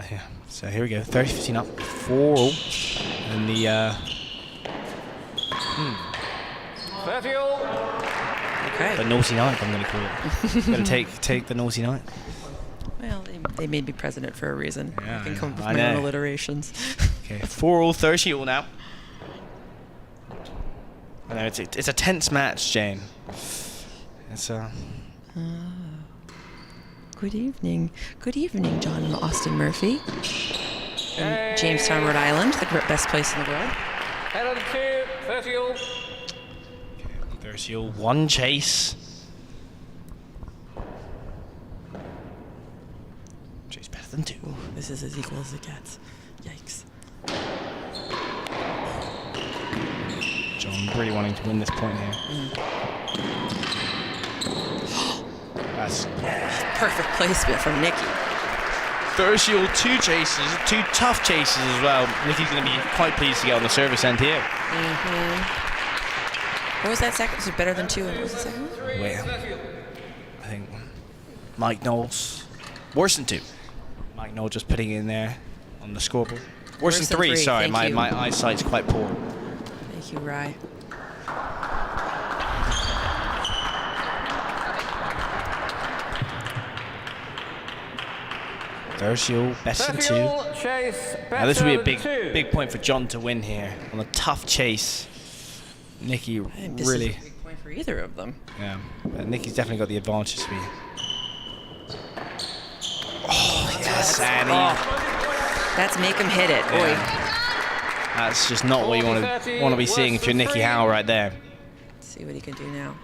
Yeah. So here we go. 30-15 up. 4-all. And the 30 all. Okay. the naughty ninth, I'm going to call it. Going to take the naughty ninth. Well, they made me president for a reason. Yeah, I can come up with I my own know. alliterations. Okay. 4-all, 30-all now. I know it's a tense match, Jane. It's Good evening. Good evening, John and Austin Murphy. In Jamestown, Rhode Island, the best place in the world. Head on 2, 30 all. 30-all, 1 chase. Chase better than 2. Ooh, this is as equal as it gets. Yikes. John really wanting to win this point here. That's Perfect placement from Nikki. 30-all, 2 chases, 2 tough chases as well. Nikki's going to be quite pleased to get on the service end here. What was that second? Was it better than 2? And what was the second one? Wait, I think Mike Knowles. Worse than 2. Mike Knowles just putting it in there on the scoreboard. Worse than 3, sorry. Thank My you. eyesight's quite poor. Thank you, Rye. All best in 2. 30 all, chase Now this would be a better than 2. big point for John to win here on a tough chase. Nikki This really, is a big point for either of them. yeah. But Nikki's definitely got the advantage to me. Oh yes, Annie. That's make him hit it. Yeah. Oi. That's just not what you want to be seeing if you're Nikki Howell right there. Let's see what he can do now.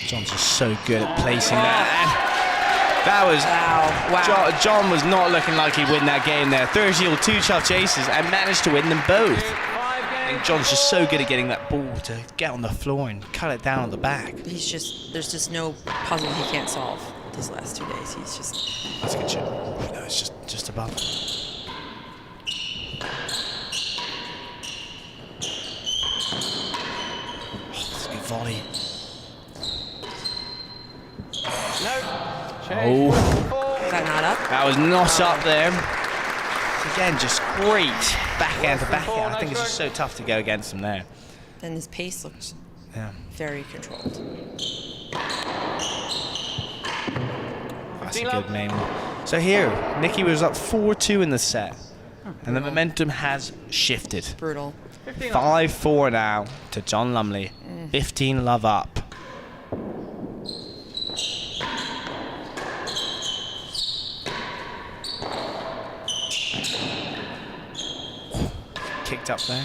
John's just so good at placing that. That was Wow. John was not looking like he'd win that game there. 30-all, 2 tough chases and managed to win them both. And John's just so good at getting that ball to get on the floor and cut it down on the back. There's just no puzzle he can't solve these last 2 days. He's just. That's a good shot. No, it's just above. Oh, that's a good volley. No. Oh, Is that not up? that was not up there. Again, just great backhand to backhand. I think it's just so tough to go against him there. And his pace looks Yeah. very controlled. That's a good name. So here, Nikki was up 4-2 in the set. And the momentum has shifted. Brutal. 5-4 now to John Lumley. 15 love up. kicked up there.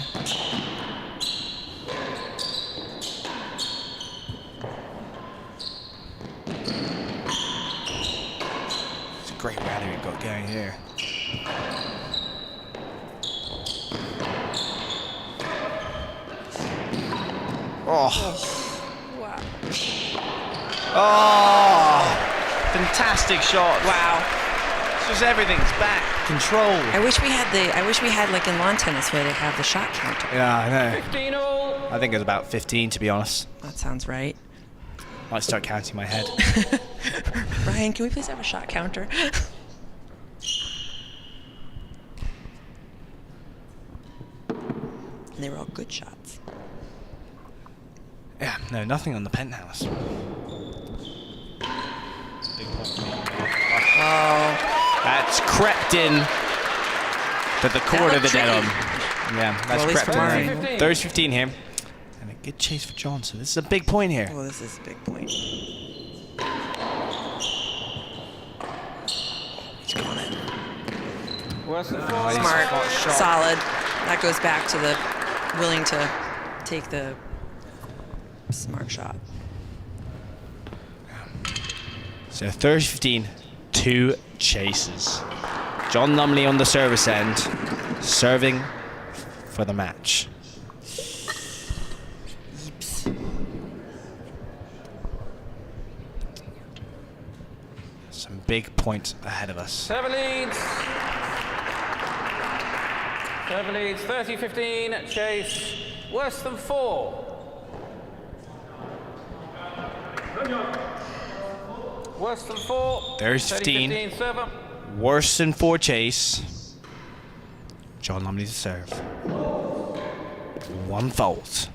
It's a great rally we've got going here. Oh. Wow. Oh. Fantastic shot. Wow. It's just everything's back. Control. I wish we had like in lawn tennis where they have the shot counter. Yeah, I know. 15 all. I think it was about 15, to be honest. That sounds right. Might start counting my head. Ryan, can we please have a shot counter? And they were all good shots. Yeah, no, nothing on the penthouse. Big point for me. Oh. That's crept in to the court of the dead on. Yeah, that's Well, at least crept for in mine. there. 30-15 here. And a good chase for John, so this is a big point here. Well, this is a big point. He's got it. Worse than 4. Smart, solid. That goes back to the willing to take the smart shot. So 30-15, 2 chases. John Lumley on the service end, serving for the match. Some big points ahead of us. Server leads. Server leads 30-15. Chase worse than 4. Worse than 4. 30-15. Server. Worse than 4 chase. John Lumley to serve. 1 fault.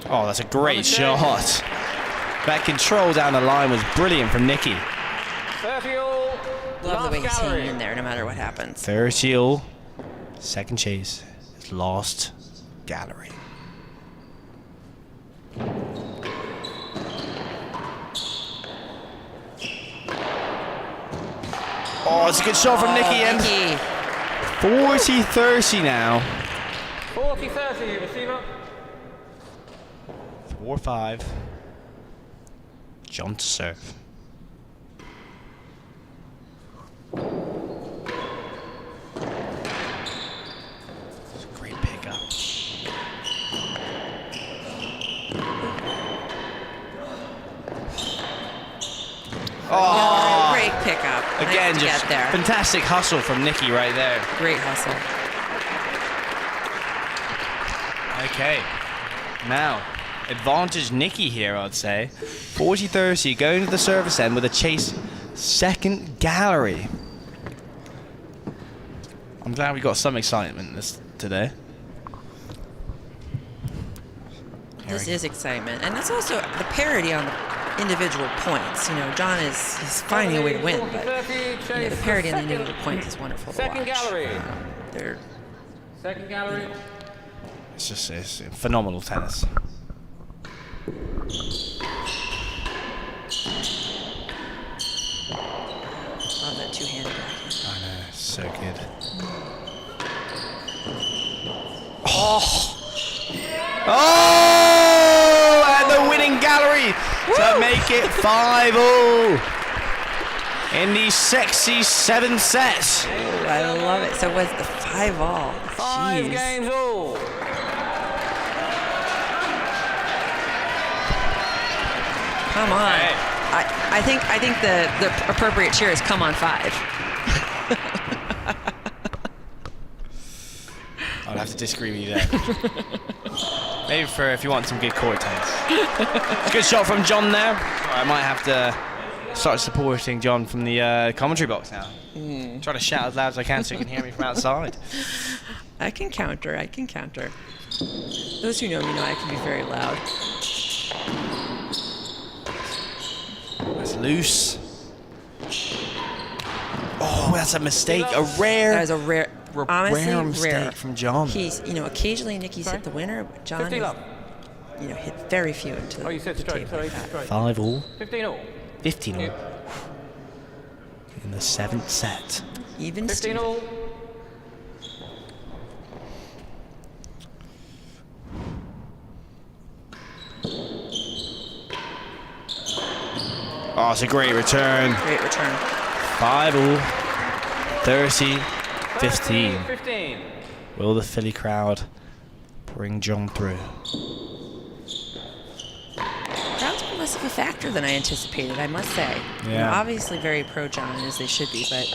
Oh, that's a great shot. That control down the line was brilliant from Nikki. 30 all. Love the way he's gallery. hanging in there no matter what happens. 30 all. Second chase is lost gallery. Oh, it's a good shot from Nikki. And Nikki. 40-30 now. 40-30. Receiver. 4-5. John to serve. It's a great pickup. Oh, great pickup. Again, Nice to just get there. fantastic hustle from Nikki right there. Great hustle. Okay. Now, advantage Nikki here, I'd say. 40-30, going to the service end with a chase second gallery. I'm glad we got some excitement today. This is excitement, and that's also the parity on the individual points. You know, John he's finding a way to win, but you know, the parity on the individual points is wonderful to watch. Second gallery. They're Second gallery. It's phenomenal tennis. love that two-handed backhand. I know, so good. Oh! Oh! And the winning gallery to make it 5-all in the sexy 7th set. Oh, I love it. So what's the 5-all? 5 Jeez. games all. Come on. Hey. I think the appropriate cheer is come on 5. I'll have to disagree with you there. Maybe for if you want some good court tennis. Good shot from John there. I might have to start supporting John from the commentary box now. Try to shout as loud as I can so you can hear me from outside. I can counter. Those who know me know I can be very loud. That's loose. Oh, that's a mistake. A rare. That is a rare, honestly, rare mistake rare. from John. He's, occasionally Nicky's hit the winner, but John 50 is love. hit very few into the, Oh, you said the strike, table sorry, like that. strike. 5 all. 15 all. 15 all. In the 7th set. Even 15 Steve. all. Oh, it's a great return. Great return. 5 all. 30, 15. 15. Will the Philly crowd bring John through? Crowd's been less of a factor than I anticipated, I must say. Yeah. Obviously very pro John, as they should be, but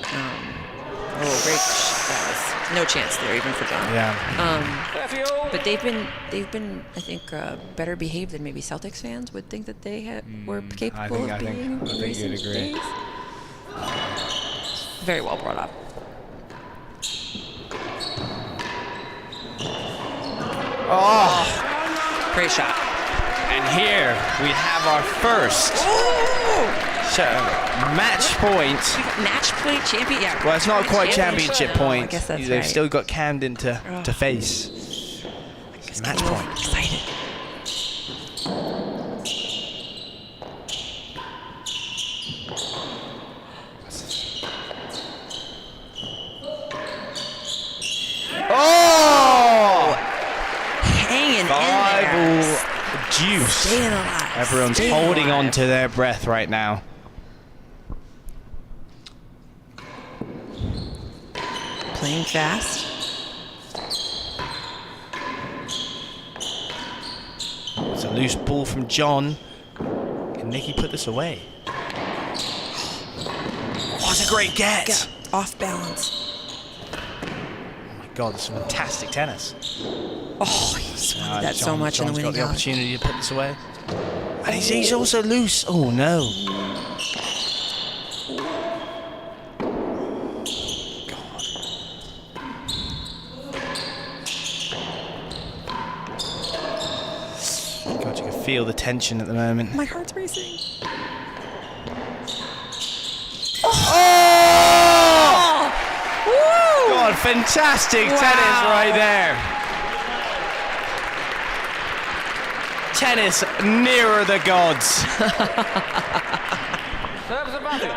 great. That was no chance there, even for John. Yeah. 30 all. But they've been, I think, better behaved than maybe Celtics fans would think that they were capable of being in recent you'd agree. days. Very well brought up. Oh, Great shot. and here we have our first match point. Match point champion. Yeah. Well, it's not quite championship. championship Oh, point. I guess that's They've right. still got Camden to face. Just match getting point. excited. Oh! Hanging in 5 there. all juice. Staying alive. Everyone's Staying holding alive. on to their breath right now. Playing fast. It's a loose ball from John. Can Nicky put this away? What a great get! Off balance. Oh my God, this is fantastic tennis. Oh, he's wanted that so much in the John's got winning the hour. opportunity to put this away. And he's also loose. Oh no. God. God, you can feel the tension at the moment. My heart's racing. Oh! Woo! God, fantastic tennis Wow. right there. Tennis nearer the gods, Serves advantage.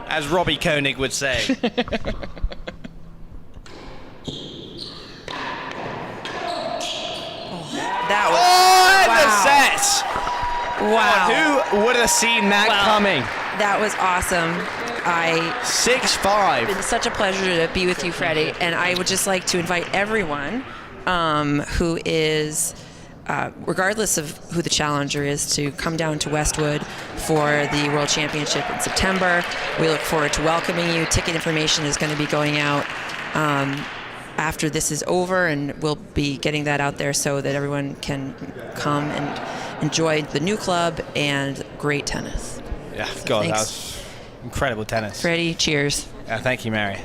as Robbie Koenig would say. That was. Oh, and the set! Wow. Who would have seen that Well, coming? That was awesome. It's 6-5. been such a pleasure to be with you, Freddie. And I would just like to invite everyone who is, regardless of who the challenger is, to come down to Westwood for the World Championship in September. We look forward to welcoming you. Ticket information is going to be going out after this is over, and we'll be getting that out there so that everyone can come and enjoy the new club and great tennis. Yeah, God, thanks. that was incredible tennis. Freddie, cheers. Thank you, Mary.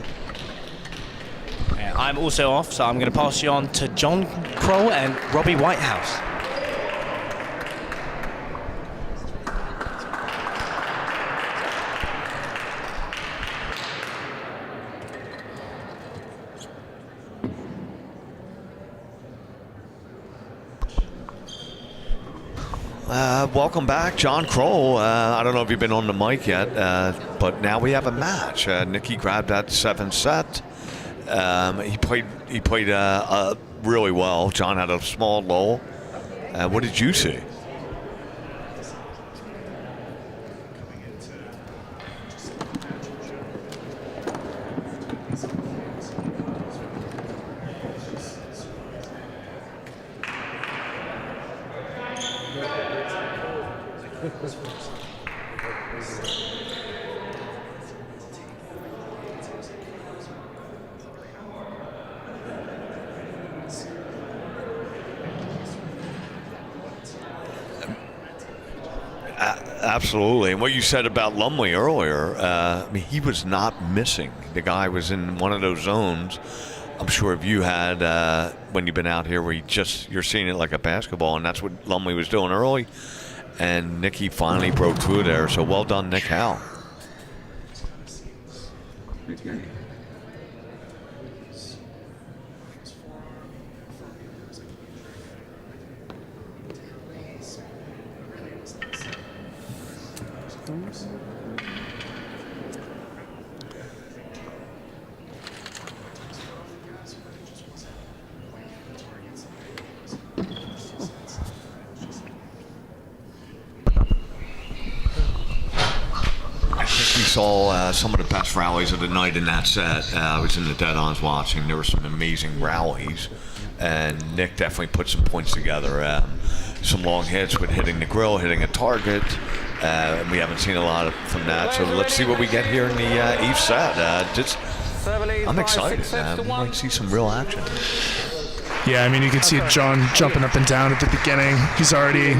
I'm also off, so I'm going to pass you on to John Kroll and Robbie Whitehouse. Welcome back, John Kroll. I don't know if you've been on the mic yet, but now we have a match. Nicky grabbed that 7th set. He played really well. John had a small lull. What did you see? Absolutely. And what you said about Lumley earlier, I mean, he was not missing. The guy was in one of those zones. I'm sure if you had, when you've been out here, where you're seeing it like a basketball, and that's what Lumley was doing early. And Nicky finally broke through there. So well done, Nick Howell. saw some of the best rallies of the night in that set. I was in the dead-ons watching. There were some amazing rallies, and Nick definitely put some points together. Some long hits with hitting the grill, hitting a target. We haven't seen a lot from that, so let's see what we get here in the Eve set. I'm excited. We might see some real action. Yeah, I mean, you can see John jumping up and down at the beginning. He's already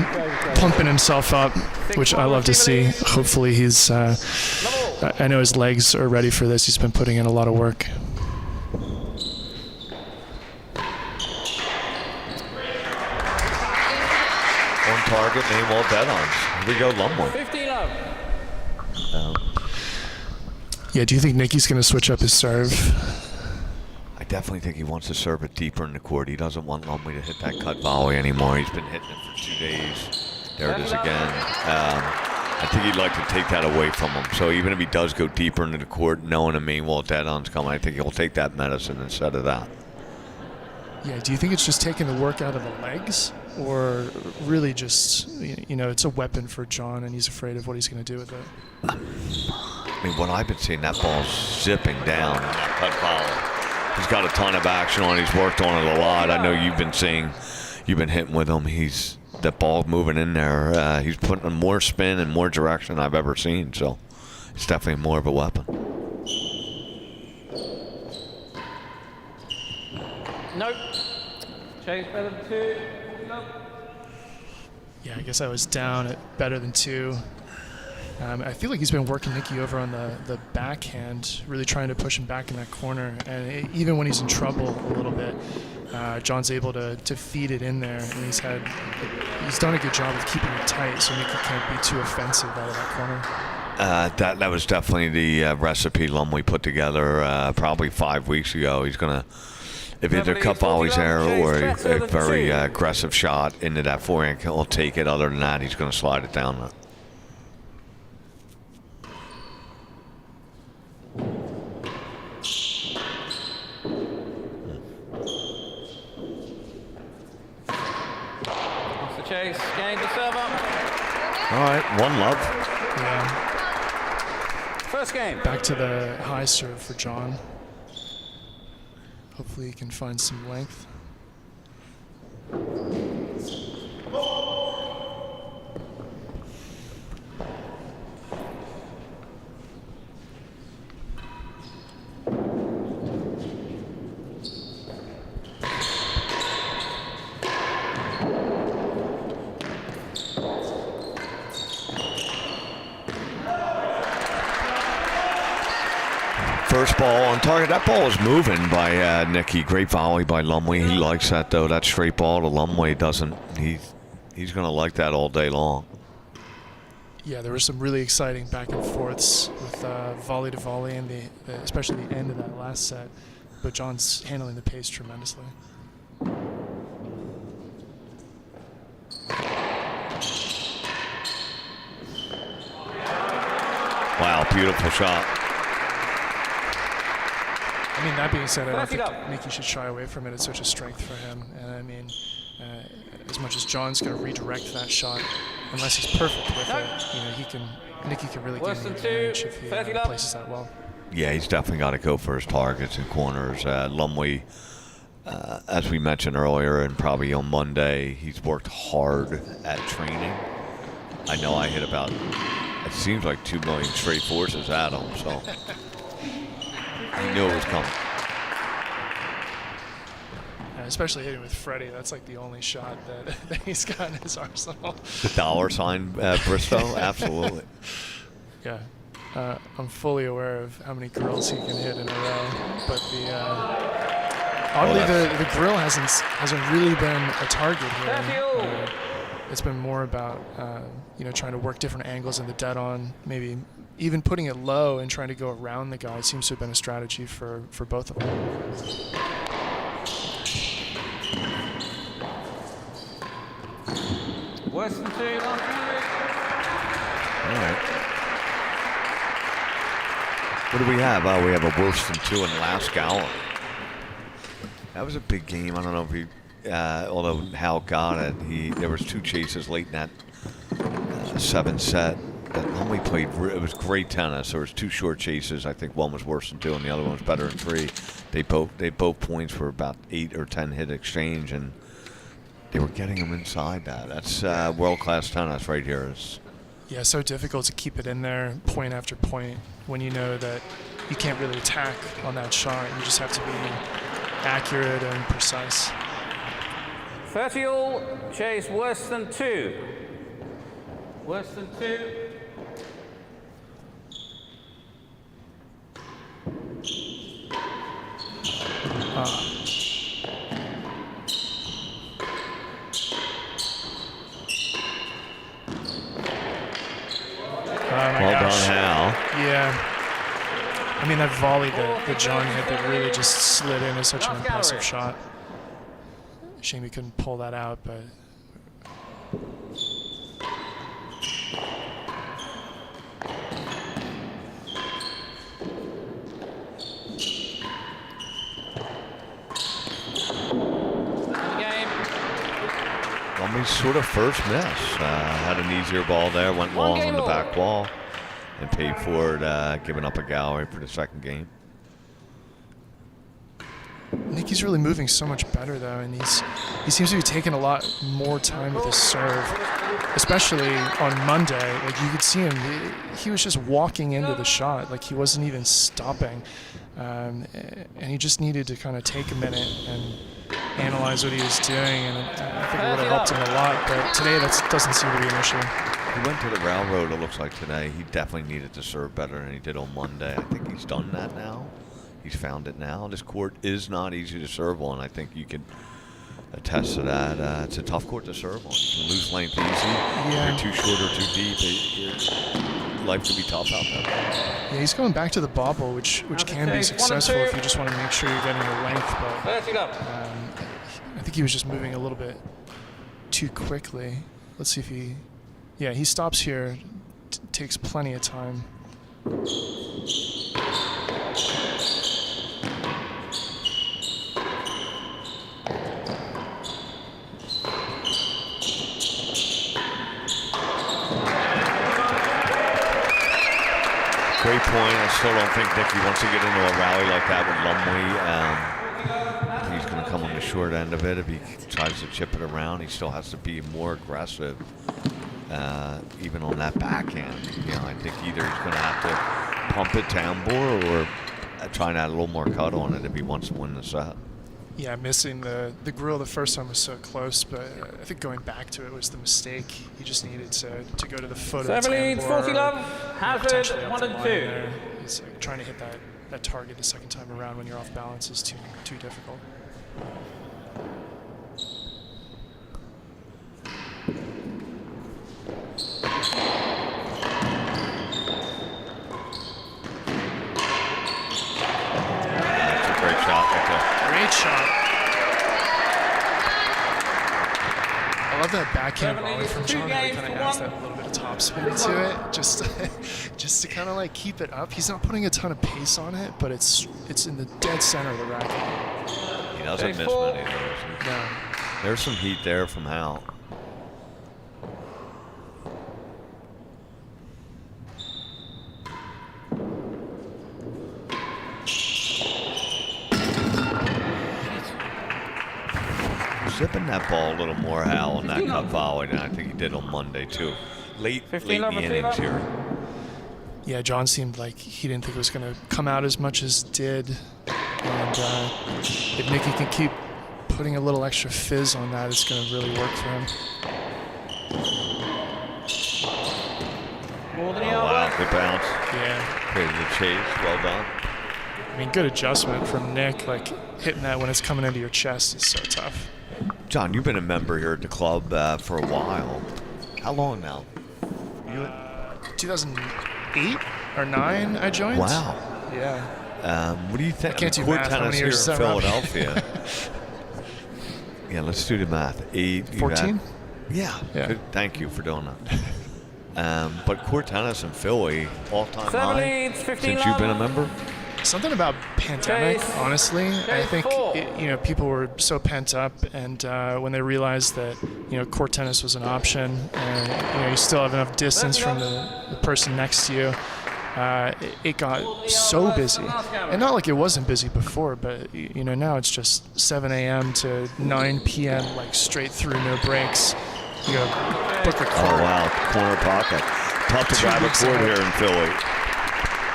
pumping himself up, which I love to see. Hopefully he's, I know his legs are ready for this. He's been putting in a lot of work. On target, name all dead-ons. Here we go, Lumley. 15 up. Yeah, do you think Nicky's going to switch up his serve? I definitely think he wants to serve it deeper in the court. He doesn't want Lumley to hit that cut volley anymore. He's been hitting it for 2 days. There it is again. I think he'd like to take that away from him. So even if he does go deeper into the court, knowing a meanwhile dead-on's coming, I think he'll take that medicine instead of that. Yeah, do you think it's just taking the work out of the legs? Or really just, you know, it's a weapon for John and he's afraid of what he's going to do with it? I mean, what I've been seeing, that ball's zipping down. That cut volley. He's got a ton of action on it. He's worked on it a lot. I know you've been hitting with him. That ball moving in there. He's putting more spin and more direction I've ever seen. So it's definitely more of a weapon. Nope. Chase better than 2. Nope. Yeah, I guess I was down at better than 2. I feel like he's been working Nicky over on the backhand, really trying to push him back in that corner. And even when he's in trouble a little bit, John's able to feed it in there. And he's done a good job of keeping it tight so Nicky can't be too offensive out of that corner. That was definitely the recipe Lumley put together probably 5 weeks ago. He's going to, if either cut volleys there or a very aggressive shot into that forehand, he'll take it. Other than that, he's going to slide it down. Chase, gained the serve up. All right, 1 love. Yeah. First game. Back to the high serve for John. Hopefully he can find some length. First ball on target. That ball is moving by Nicky. Great volley by Lumley. He likes that, though. That straight ball to Lumley doesn't. He's going to like that all day long. Yeah, there were some really exciting back and forths with volley to volley, and especially the end of that last set. But John's handling the pace tremendously. Wow, beautiful shot. I mean, that being said, I don't think Nicky should shy away from it. It's such a strength for him. And I mean, as much as John's going to redirect that shot, unless he's perfect with it, you know, Nicky can really gain the advantage if he places that well. Yeah, he's definitely got to go for his targets and corners. Lumley, as we mentioned earlier, and probably on Monday, he's worked hard at training. I know I hit about, it seems like 2 million straight forces at him, so he knew it was coming. Especially hitting with Freddie, that's like the only shot that he's got in his arsenal. The $ Bristow, absolutely. Yeah, I'm fully aware of how many grills he can hit in a row, but oddly the grill hasn't really been a target here. It's been more about trying to work different angles in the dead on, maybe even putting it low and trying to go around the guy seems to have been a strategy for both of them. Worse than 2, last minute. All right. What do we have? Oh, we have a worse than 2 in the last gallery. That was a big game. I don't know if he, although Howell got it, there was 2 chases late in that 7th set. that Lumley played. It was great tennis. There was 2 short chases. I think one was worse than 2, and the other one was better than 3. They both points were about 8 or 10 hit exchange, and they were getting them inside that. That's world-class tennis right here. Yeah, so difficult to keep it in there point after point when you know that you can't really attack on that shot. You just have to be accurate and precise. 30 all, chase worse than 2. Worse than 2. Well done, Howell. Yeah. I mean, that volley that John hit that really just slid in is such an impressive shot. Shame he couldn't pull that out, but... Lumley's sort of first miss. Had an easier ball there, went long on the back wall, and paid for it, giving up a gallery for the second game. Nicky's really moving so much better though, and he seems to be taking a lot more time with his serve, especially on Monday. Like you could see him, he was just walking into the shot, like he wasn't even stopping, and he just needed to kind of take a minute and analyze what he was doing, and I think it would have helped him a lot. But today that doesn't seem to be an issue. He went to the railroad. It looks like today. He definitely needed to serve better than he did on Monday. I think he's done that now. He's found it now. This court is not easy to serve on. I think you can attest to that. It's a tough court to serve on. You can lose length easy. Yeah. If you're too short or too deep, life can be tough out there. Yeah, he's going back to the bobble, which can be successful if you just want to make sure you're getting the length. But I think he was just moving a little bit too quickly. Let's see if he... Yeah, he stops here, takes plenty of time. Great point. I still don't think Nicky wants to get into a rally like that with Lumley. He's going to come on the short end of it. If he tries to chip it around, he still has to be more aggressive, even on that backhand. You know, I think either he's going to have to pump it to Ambor or try and add a little more cut on it if he wants to win the set. Yeah, missing the grill the first time was so close, but I think going back to it was the mistake. He just needed to go to the foot of the leads, 40 love, Hazard, 1 and 2. It's like trying to hit that target the second time around when you're off balance is too difficult. That's a great shot right there. Great shot. I love that backhand volley from John. That kind of adds that little bit of topspin to it, just to kind of like keep it up. He's not putting a ton of pace on it, but it's in the dead center of the racket. He doesn't miss many of those. No. There's some heat there from Howell. Zipping that ball a little more, Howell, on that cut volley than I think he did on Monday, too. Late in the innings here. Yeah, John seemed like he didn't think it was going to come out as much as it did. And if Nicky can keep putting a little extra fizz on that, it's going to really work for him. Oh, wow, good bounce. Yeah. Created the chase, well done. I mean, good adjustment from Nick. Like, hitting that when it's coming into your chest is so tough. John, you've been a member here at the club for a while. How long now? 2008 or 9 I joined. Wow. Yeah. What do you think? I can't do court math. tennis here in Philadelphia. Yeah, let's do the math. 14? Yeah. Good. Thank you for doing that. But court tennis in Philly, all-time high since you've been a member? Something about pandemic, honestly. I think people were so pent up, and when they realized that court tennis was an option, and you still have enough distance from the person next to you, it got so busy. And not like it wasn't busy before, but now it's just 7 a.m. to 9 p.m. like straight through, no breaks. You go book a court. Oh wow, corner pocket. Tough to grab a court here in Philly.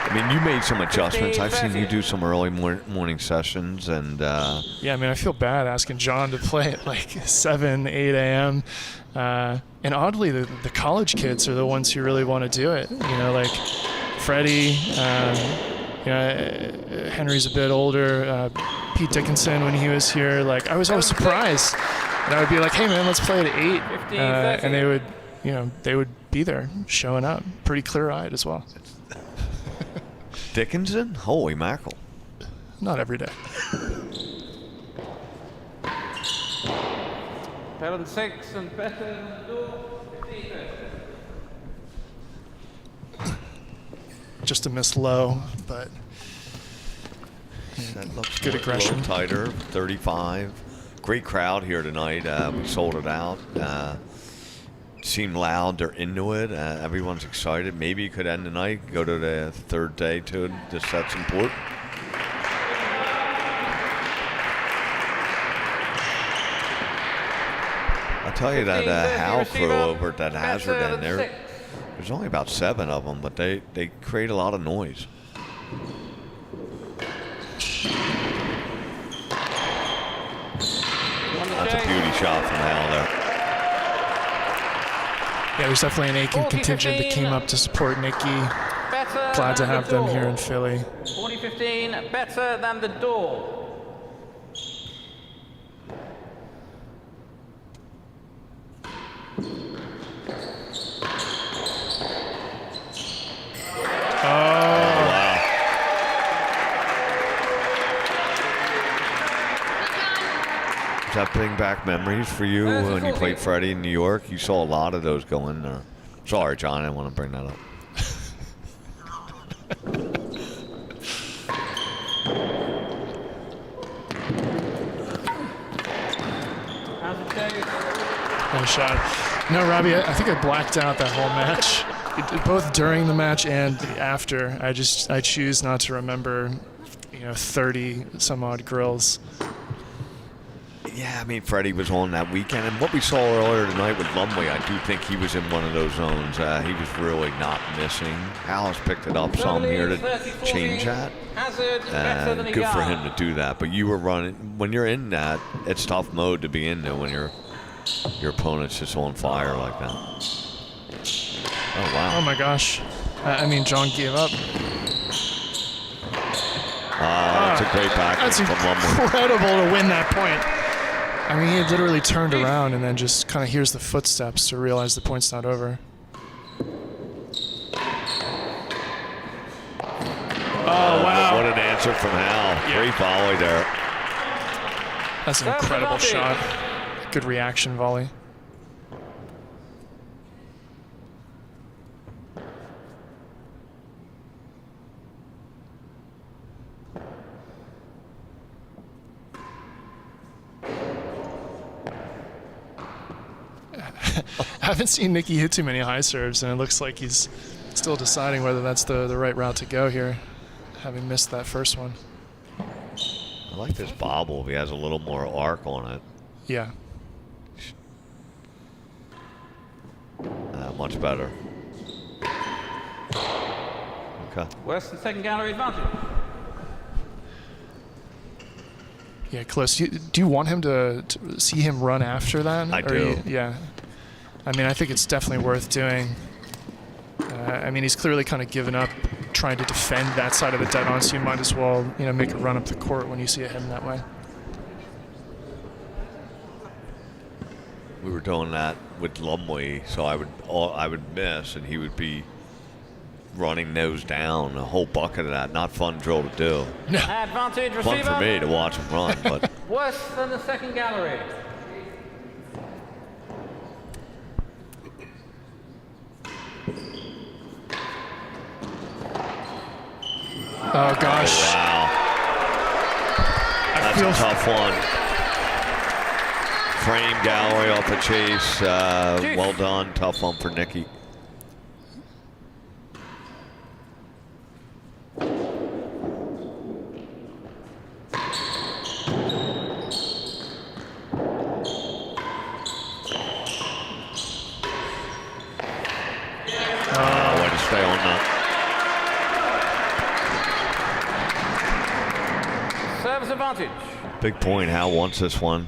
I mean, you made some adjustments. I've seen you do some early morning sessions, and yeah, I mean, I feel bad asking John to play at like 7, 8 a.m. And oddly, the college kids are the ones who really want to do it. Like Freddie, Henry's a bit older. Pete Dickinson, when he was here, like I was always surprised, and I would be like, "Hey man, let's play at 8," and they would be there, showing up, pretty clear-eyed as well. Dickinson? Holy mackerel. Not every day. Better than 6 and better than the door. 15. Just a miss low, but That looks good a aggression. little tighter, 35. Great crowd here tonight. We sold it out. Seemed loud. They're into it. Everyone's excited. Maybe you could end the night, go to the third day to the set's important. I'll tell you that Howell crew over at that hazard end there, there's only about 7 of them, but they create a lot of noise. That's a beauty shot from Howell there. Yeah, there's definitely an Aiken contingent that came up to support Nikki. Glad to have them here in Philly. 40-15, better than the door. Does that bring back memories for you when you played Freddie in New York? You saw a lot of those go in there. Sorry, John, I didn't want to bring that up. Nice shot. No, Robbie, I think I blacked out that whole match. Both during the match and after. I choose not to remember, 30 some odd grills. Yeah, I mean, Freddie was on that weekend, and what we saw earlier tonight with Lumley, I do think he was in one of those zones. He was really not missing. Alice picked it up some here to change that. Good for him to do that. But you were running, when you're in that, it's tough mode to be in there when your opponent's just on fire like that. Oh, wow. Oh, my gosh. John gave up. That's a great back from Lumley. That's incredible to win that point. He had literally turned around and then just kind of hears the footsteps to realize the point's not over. Oh, wow. What an answer from Howell. Yeah. Great volley there. That's an incredible shot. Good reaction volley. I haven't seen Nicky hit too many high serves, and it looks like he's still deciding whether that's the right route to go here, having missed that first one. I like this bobble if he has a little more arc on it. Yeah. Much better. Okay. Western second gallery advantage. Yeah, close. Do you want him to see him run after that? I do. Yeah. I think it's definitely worth doing. He's clearly kind of given up trying to defend that side of the dead on, so you might as well, make a run up the court when you see it heading that way. We were doing that with Lumley, so I would miss, and he would be running nose down, a whole bucket of that. Not fun drill to do. No. Advantage receiver. Fun for me to watch him run, but Worse than the second gallery. Oh, gosh. Oh, wow. That's a tough one. Frame gallery off a chase. Well done. Tough one for Nikki. Way to stay on that. Service advantage. Big point. Howell wants this one.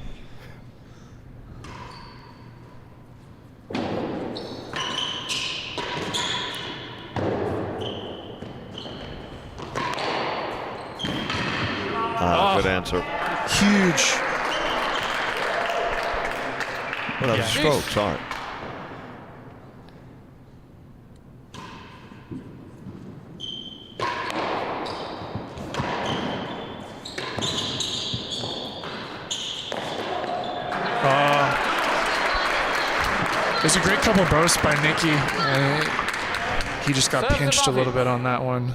Good answer. Huge. Well, that was a stroke. Sorry. There's a great couple bursts by Nikki, and he just got pinched a little bit on that one.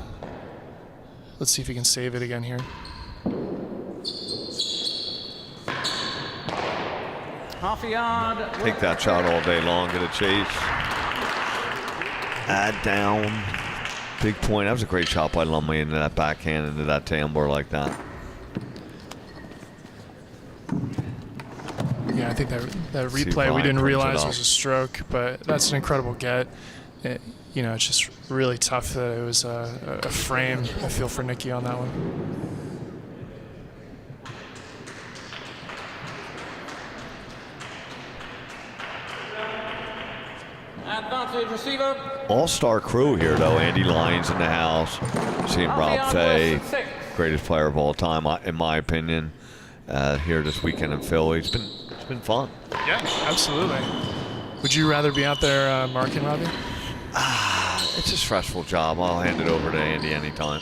Let's see if he can save it again here. Half a yard. Take that shot all day long. Get a chase. Add down. Big point. That was a great shot by Lumley into that backhand, into that tambour like that. Yeah, I think that replay we didn't realize was a stroke, but that's an incredible get. You know, it's just really tough that it was a frame. I feel for Nikki on that one. Advantage receiver. All-star crew here, though. Andy Lyons in the house. Seeing Rob Fay, greatest player of all time, in my opinion, here this weekend in Philly. It's been fun. Yeah, absolutely. Would you rather be out there marking, Robbie? It's a stressful job. I'll hand it over to Andy anytime.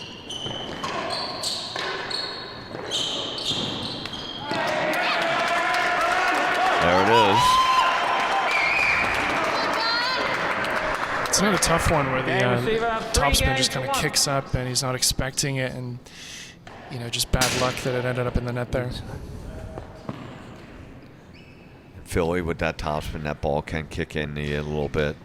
There it is. It's another tough one where the topspin just kind of kicks up and he's not expecting it, and you know, just bad luck that it ended up in the net there. Philly with that topspin, that ball can kick in a little bit.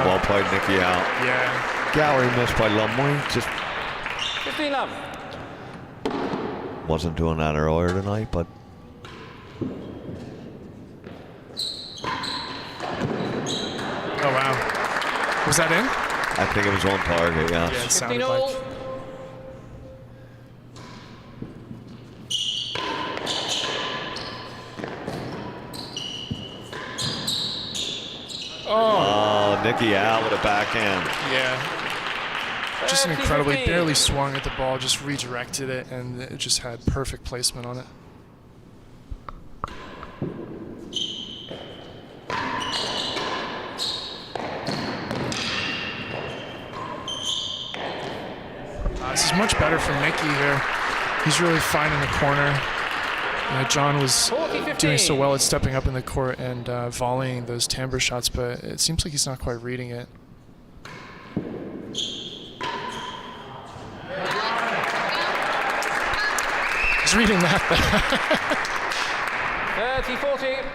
Well played, Nikki out. Yeah. Gallery missed by Lumley. Just 15 love. wasn't doing that earlier tonight, but Oh wow. Was that in? I think it was on target, yeah. Yeah, it sounded like. Oh, Nikki out with a backhand. Yeah. Just an incredibly, barely swung at the ball, just redirected it, and it just had perfect placement on it. This is much better for Nikki here. He's really finding the corner. John was doing so well at stepping up in the court and volleying those timbre shots, but it seems like he's not quite reading it. He's reading that. 30-40.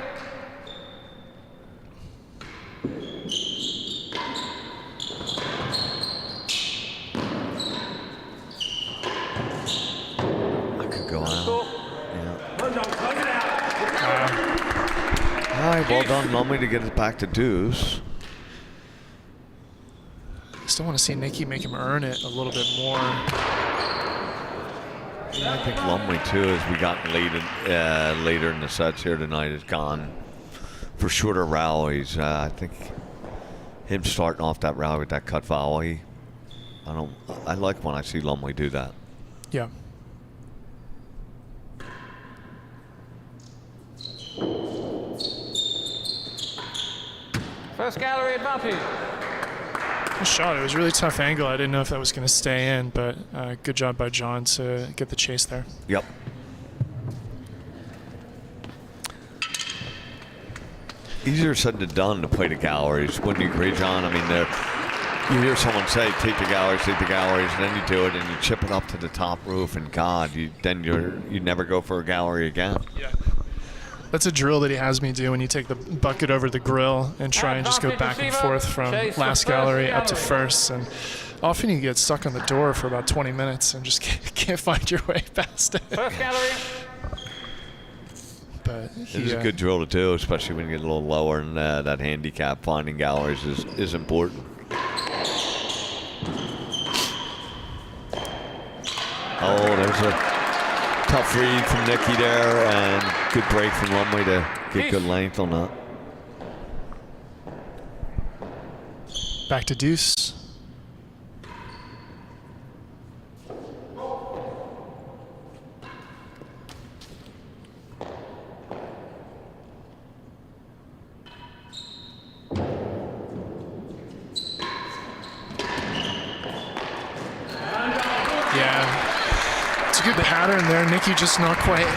Go out. All right, well done, Lumley, to get it back to deuce. Still want to see Nikki make him earn it a little bit more. I think Lumley, too, as we got later in the sets here tonight, has gone for shorter rallies. I think him starting off that rally with that cut volley, I like when I see Lumley do that. Yeah. First gallery advantage. Good shot. It was a really tough angle. I didn't know if that was going to stay in, but good job by John to get the chase there. Yep. Easier said than done to play the galleries. Wouldn't you agree, John? I mean, you hear someone say, take the galleries, and then you do it, and you chip it up to the top roof, and God, you never go for a gallery again. Yeah. That's a drill that he has me do when you take the bucket over the grill and try and just go back and forth from last gallery up to first. And often you get stuck on the door for about 20 minutes and just can't find your way past it. First gallery. But It is a good drill to do, especially when you get a little lower, and that handicap finding galleries is important. Oh, there's a tough read from Nicky there, and good break from Lumley to get good length on that. back to deuce. Yeah, it's a good pattern there. Nicky just not quite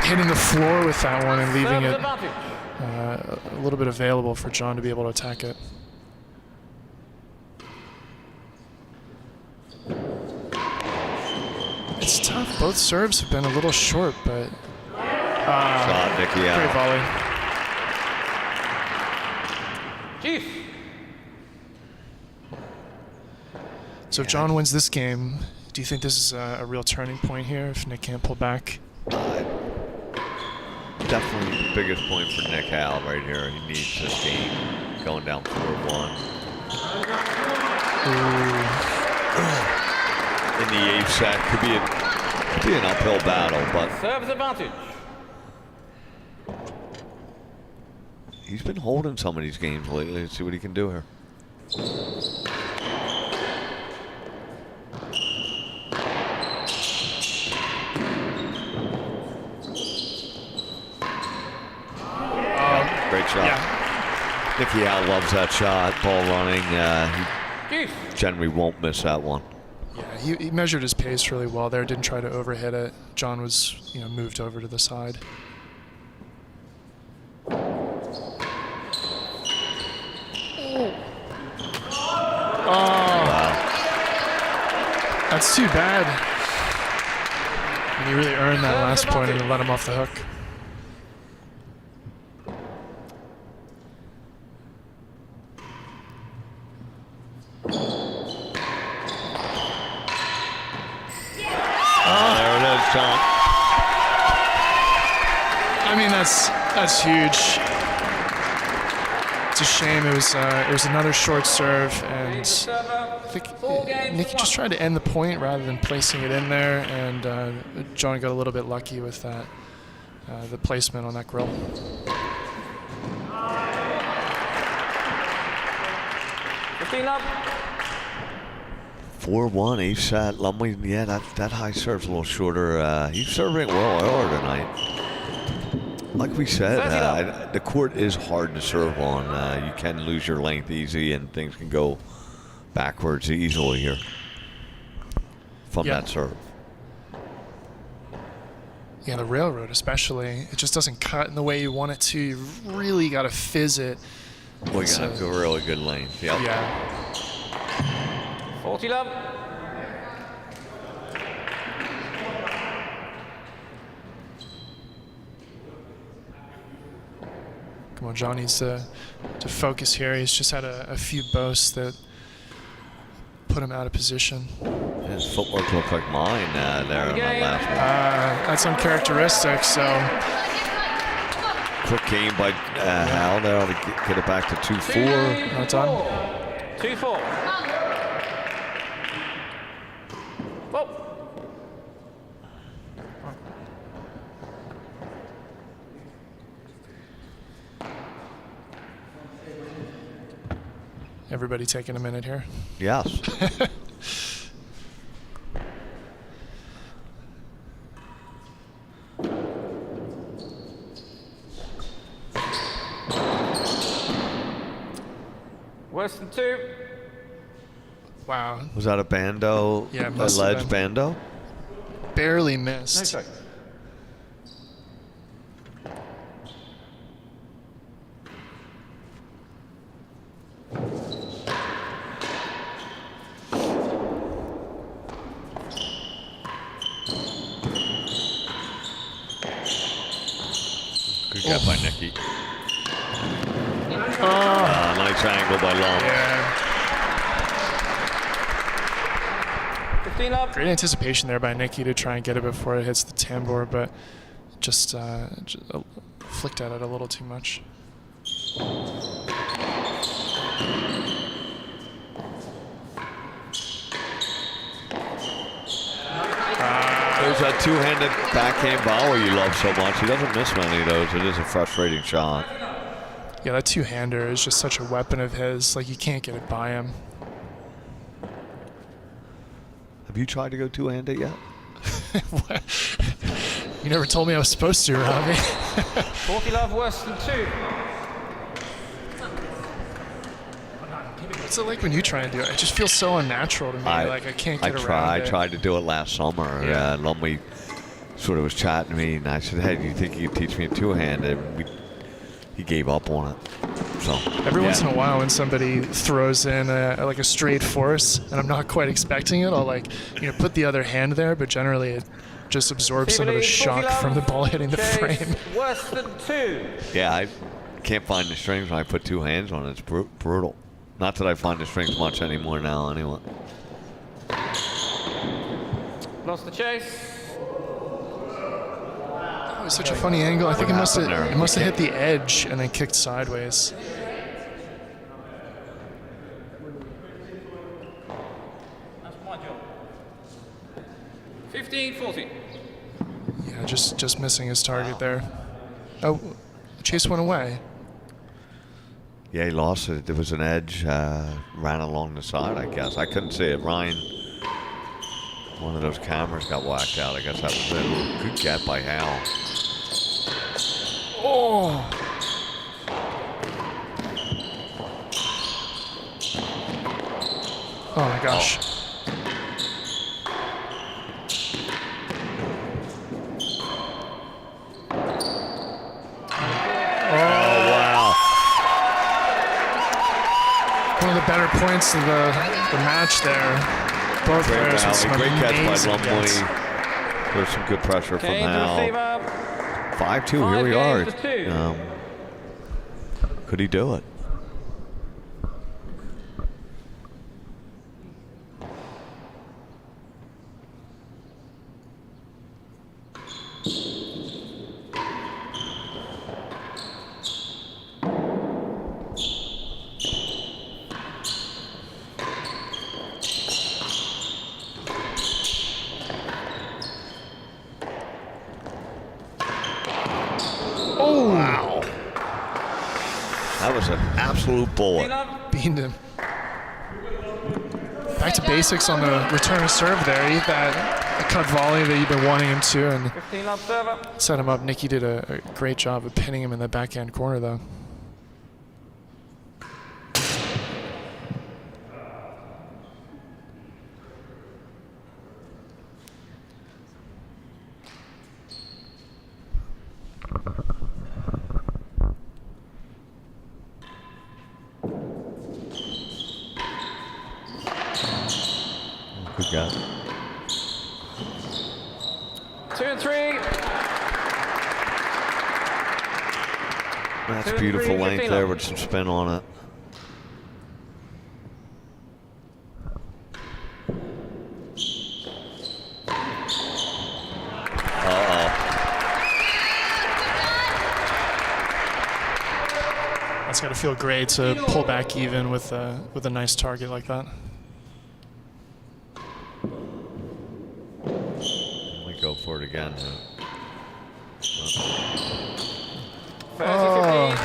hitting the floor with that one and leaving it a little bit available for John to be able to attack it. It's tough. Both serves have been a little short, but Shot Nicky out. great volley. Chief. Yeah. So if John wins this game, do you think this is a real turning point here if Nick can't pull back? Definitely the biggest point for Nick Howell right here. He needs this game going down 4-1. In the 8th set, could be an uphill battle, but Serves advantage. he's been holding some of these games lately. Let's see what he can do here. Great shot. Yeah. Nicky Howell loves that shot. Ball running. He generally won't miss that one. Yeah, he measured his pace really well there. Didn't try to overhit it. John was, moved over to the side. That's too bad. And he really earned that last point and let him off the hook. There it is, John. I mean, that's huge. It's a shame. It was another short serve, and I think Nicky just tried to end the point rather than placing it in there, and John got a little bit lucky with that, the placement on that grill. Up. 4-1, 8th set. Lumley, yeah, that high serve's a little shorter. He's serving well earlier tonight. Like we said, the court is hard to serve on. You can lose your length easy, and things can go backwards easily here from that serve. Yeah, the railroad especially, it just doesn't cut in the way you want it to. You really got to fizz it. Well, you got a really good length. Yep. Yeah. 40 love. Come on, John needs to focus here. He's just had a few boasts that put him out of position. His footwork looked like mine there on that last one. That's uncharacteristic, so. Quick game by Howell there to get it back to 2-4. Not done. 2-4. Whoa. Everybody taking a minute here. Yes. Worse than 2. Wow. Was that a bando? Yeah, it a must have ledge been. bando? Barely missed. Good catch by Nicky. Nice angle by Long. Yeah. 15 up. Great anticipation there by Nicky to try and get it before it hits the tambour, but just flicked at it a little too much. There's that two-handed backhand volley you love so much. He doesn't miss many of those. It is a frustrating shot. Yeah, that two-hander is just such a weapon of his. Like, you can't get it by him. Have you tried to go two-handed yet? You never told me I was supposed to, Robbie. 40 love, worse than 2. What's it like when you try and do it? It just feels so unnatural to me. I can't get around it. I tried to do it last summer. Yeah. Lumley sort of was chatting to me, and I said, "Hey, do you think you could teach me a two-handed?" He gave up on it. So Every once in a while, when somebody throws in like a straight force, and I'm not quite expecting it, I'll put the other hand there. But generally, it just absorbs some of the shock from the ball hitting the frame. Worse than 2. yeah, I can't find the strings when I put two hands on it. It's brutal. Not that I find the strings much anymore now, anyway. Lost the chase. It was such a funny angle. I think it must have hit the edge and then kicked sideways. That's my job. 15-40. Yeah, just missing his target there. Oh, the chase went away. Yeah, he lost it. There was an edge, ran along the side, I guess. I couldn't see it. Ryan, one of those cameras got whacked out. I guess that was it. Good get by Howell. Oh! Oh my gosh. One of the better points of the match there. Both players with some Great catch amazing by Lumley. gets. There's some good pressure from Kane to Howell. receiver. 5-2, here we are. 5 games to 2. Could he do it? Oh! Wow. That was an absolute bullet. Beamed him. Back to basics on the return of serve there. Eat that cut volley that you've been wanting him to, and 15 love server. set him up. Nicky did a great job of pinning him in the backhand corner, though. Good guy. 2 and 3. That's 2 beautiful 3, length 15 there love. with some spin on it. That's got to feel great to pull back even with a nice target like that. We go for it again. Oh.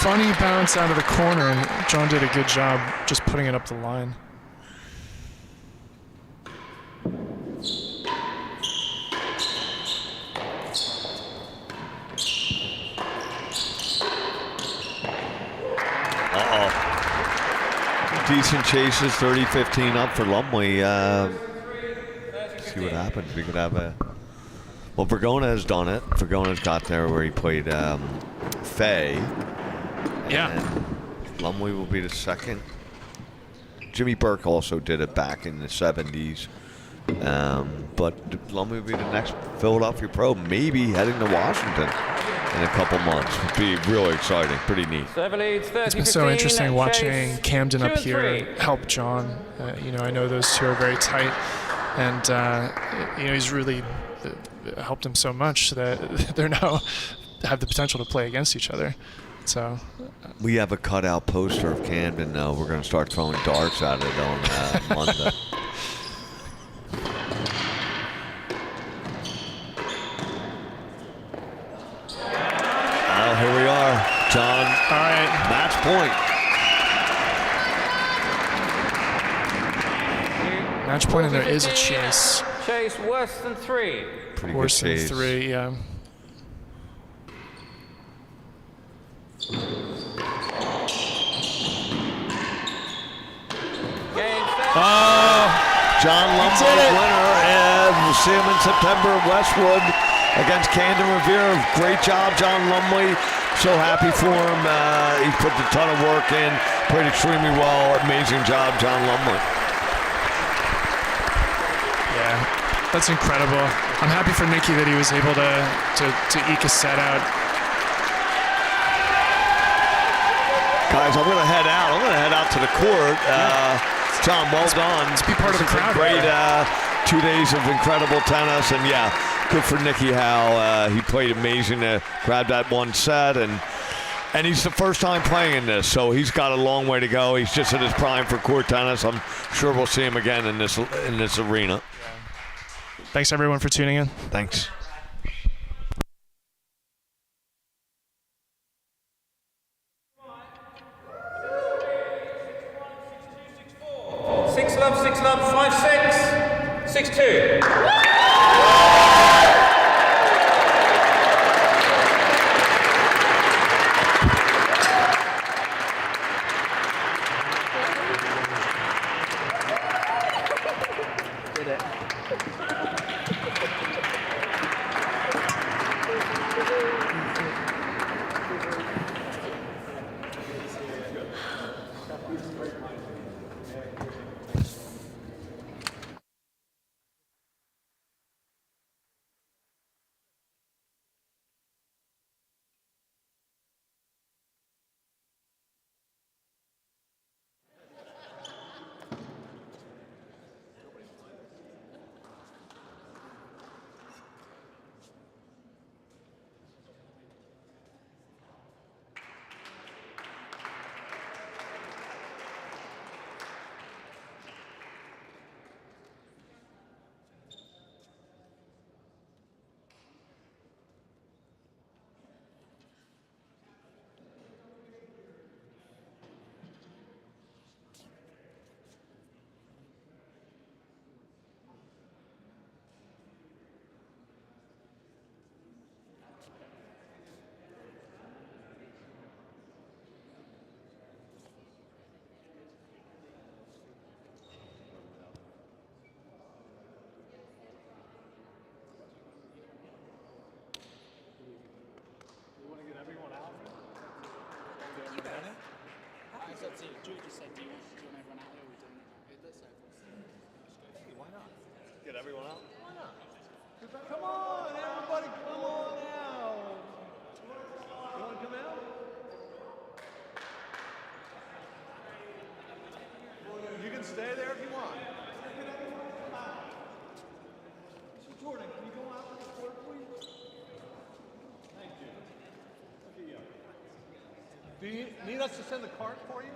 Funny bounce out of the corner, and John did a good job just putting it up the line. decent chases, 30-15 up for Lumley. See what happens. We could have a... Well, Vergona has done it. Vergona's got there where he played Fay. Yeah. And Lumley will be the second. Jimmy Burke also did it back in the 70s. But Lumley will be the next Philadelphia pro, maybe heading to Washington in a couple months. Would be really exciting. Pretty neat. It's been so interesting watching Camden up here help John. You know, I know those two are very tight, and you know, he's really helped him so much that they're now have the potential to play against each other. So we have a cutout poster of Camden. We're going to start throwing darts at it on Monday. Well, here we are, John. All right, match point. Match point, and there is a chase. Chase worse than 3. Pretty worse good than chase. 3, yeah. John Lumley, winner, and we'll see him in September at Westwood against Camden Revere. Great job, John Lumley. So happy for him. He put a ton of work in, played extremely well. Amazing job, John Lumley. Yeah, that's incredible. I'm happy for Nicky that he was able to eke a set out. Guys, I'm going to head out. I'm going to head out to the court. John, well done. Let's be part of the crowd. Great 2 days of incredible tennis, and yeah, good for Nicky Howell. He played amazing to grab that one set, and he's the first time playing in this, so he's got a long way to go. He's just at his prime for court tennis. I'm sure we'll see him again in this arena. Thanks everyone for tuning in. Thanks. Six love, 5-6, 6-2. Why not? Get everyone out? Why not? Come on, everybody, come on out. You want to come out? You can stay there if you want. So Jordan, can you go out to the court, please? Thank you. Okay, yeah. Do you need us to send the cart for you?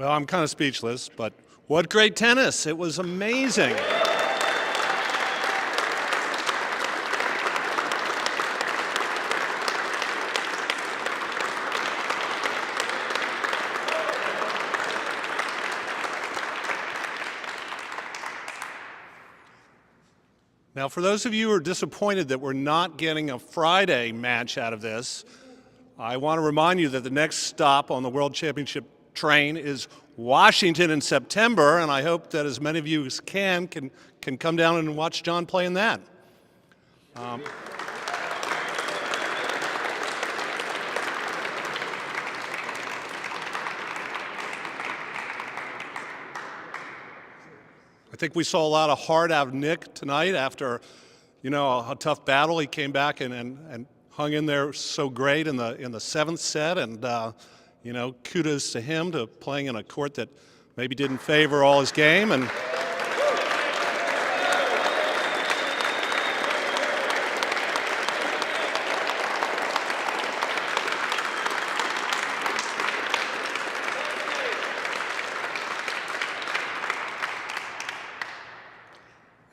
Well, I'm kind of speechless, but what great tennis. It was amazing. Now, for those of you who are disappointed that we're not getting a Friday match out of this, I want to remind you that the next stop on the World Championship train is Washington in September, and I hope that as many of you as can come down and watch John play in that. I think we saw a lot of heart out of Nick tonight after, a tough battle. He came back and hung in there so great in the seventh set, and kudos to him to playing in a court that maybe didn't favor all his game. And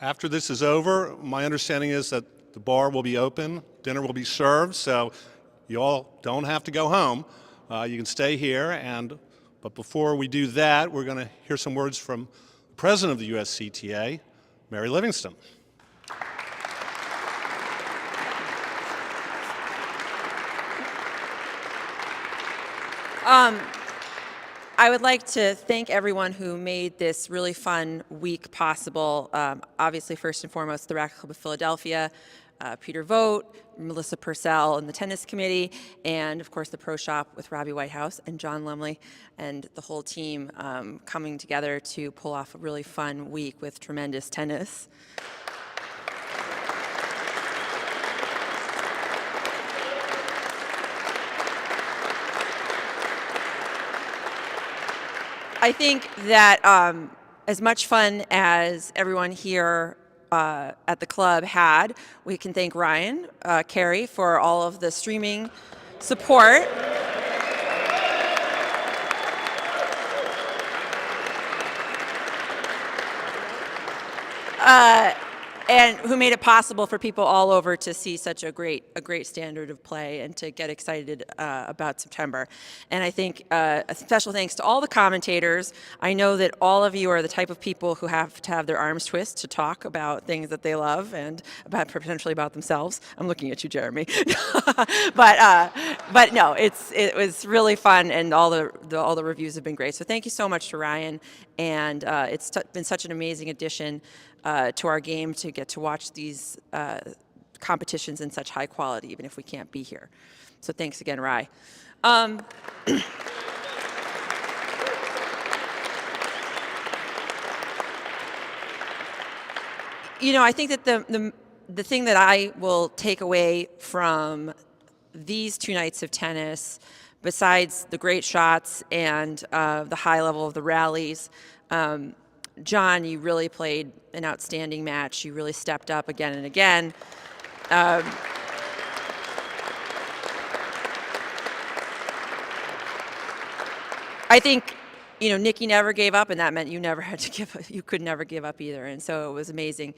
after this is over, my understanding is that the bar will be open, dinner will be served, so you all don't have to go home. You can stay here, but before we do that, we're going to hear some words from the president of the USCTA, Mary Livingston. I would like to thank everyone who made this really fun week possible. Obviously, first and foremost, the Racquet Club of Philadelphia, Peter Vogt, Melissa Purcell, and the tennis committee, and of course the Pro Shop with Robbie Whitehouse and John Lumley, and the whole team coming together to pull off a really fun week with tremendous tennis. I think that as much fun as everyone here at the club had, we can thank Ryan Carey for all of the streaming support. And who made it possible for people all over to see such a great standard of play and to get excited about September. And I think a special thanks to all the commentators. I know that all of you are the type of people who have to have their arms twist to talk about things that they love and potentially about themselves. I'm looking at you, Jeremy. but no, it was really fun, and all the reviews have been great. So thank you so much to Ryan, and it's been such an amazing addition to our game to get to watch these competitions in such high quality, even if we can't be here. So thanks again, Rye. I think that the thing that I will take away from these two nights of tennis, besides the great shots and the high level of the rallies, John, you really played an outstanding match. You really stepped up again and again. I think, Nikki never gave up, and that meant you never had to give up. You could never give up either, and so it was amazing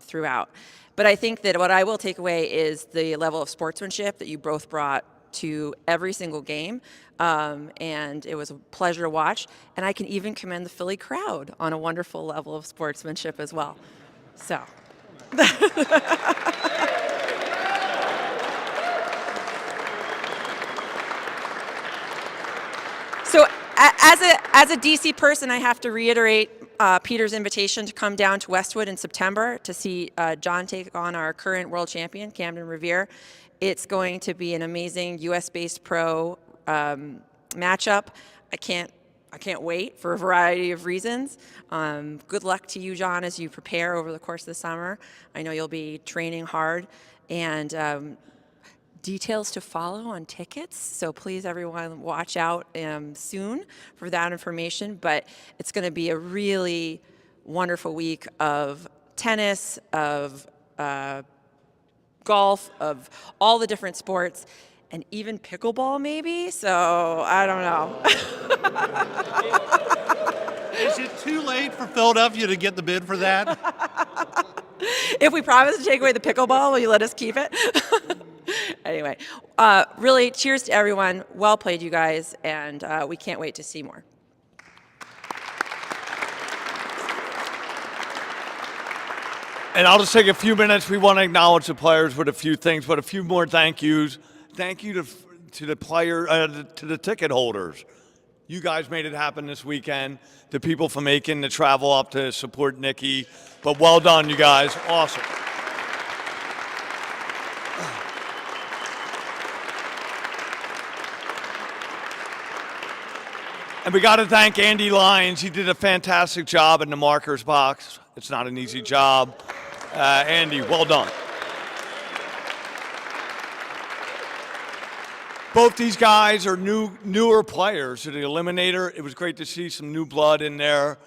throughout. But I think that what I will take away is the level of sportsmanship that you both brought to every single game, and it was a pleasure to watch. And I can even commend the Philly crowd on a wonderful level of sportsmanship as well. So. So as a DC person, I have to reiterate Peter's invitation to come down to Westwood in September to see John take on our current world champion, Camden Revere. It's going to be an amazing U.S.-based pro matchup. I can't wait for a variety of reasons. Good luck to you, John, as you prepare over the course of the summer. I know you'll be training hard, and details to follow on tickets. So please, everyone, watch out soon for that information. But it's going to be a really wonderful week of tennis, of golf, of all the different sports. and even pickleball maybe. So I don't know. Is it too late for Philadelphia to get the bid for that? If we promise to take away the pickleball, will you let us keep it? Anyway, really, cheers to everyone. Well played, you guys, and we can't wait to see more. And I'll just take a few minutes. We want to acknowledge the players with a few things, but a few more thank yous. Thank you to the to the ticket holders. You guys made it happen this weekend. The people from Aiken to travel up to support Nikki. But well done, you guys. Awesome. And we got to thank Andy Lyons. He did a fantastic job in the markers box. It's not an easy job. Andy, well done. Both these guys are newer players to the Eliminator. It was great to see some new blood in there.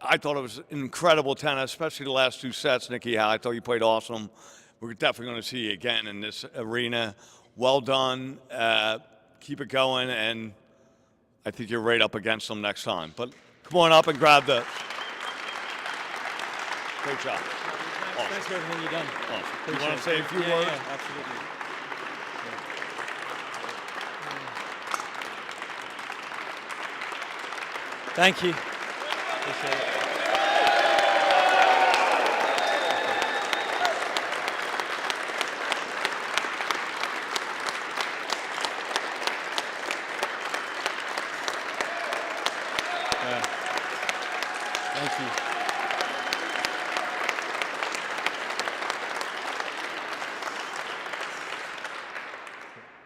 I thought it was incredible tennis, especially the last 2 sets, Nikki Howell. I thought you played awesome. We're definitely going to see you again in this arena. Well done. Keep it going, and I think you're right up against them next time. But come on up and grab the... Great job. Awesome. Thanks for everything you've done. Awesome. You want to say a few words? Yeah, absolutely. Thank you. Appreciate it. Thank you.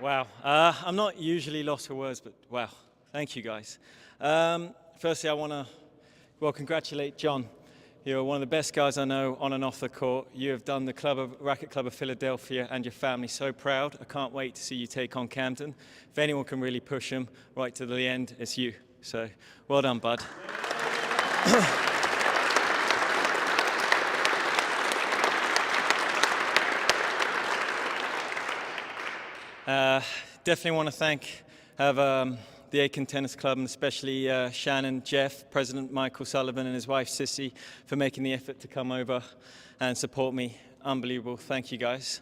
Wow. I'm not usually lost for words, but wow. Thank you, guys. Firstly, I want to, congratulate John. You're one of the best guys I know on and off the court. You have done the Racquet Club of Philadelphia and your family so proud. I can't wait to see you take on Camden. If anyone can really push them right to the end, it's you. So, well done, bud. Definitely want to have the Aiken Tennis Club, and especially Shannon, Jeff, President Michael Sullivan and his wife Sissy for making the effort to come over and support me. Unbelievable. Thank you, guys.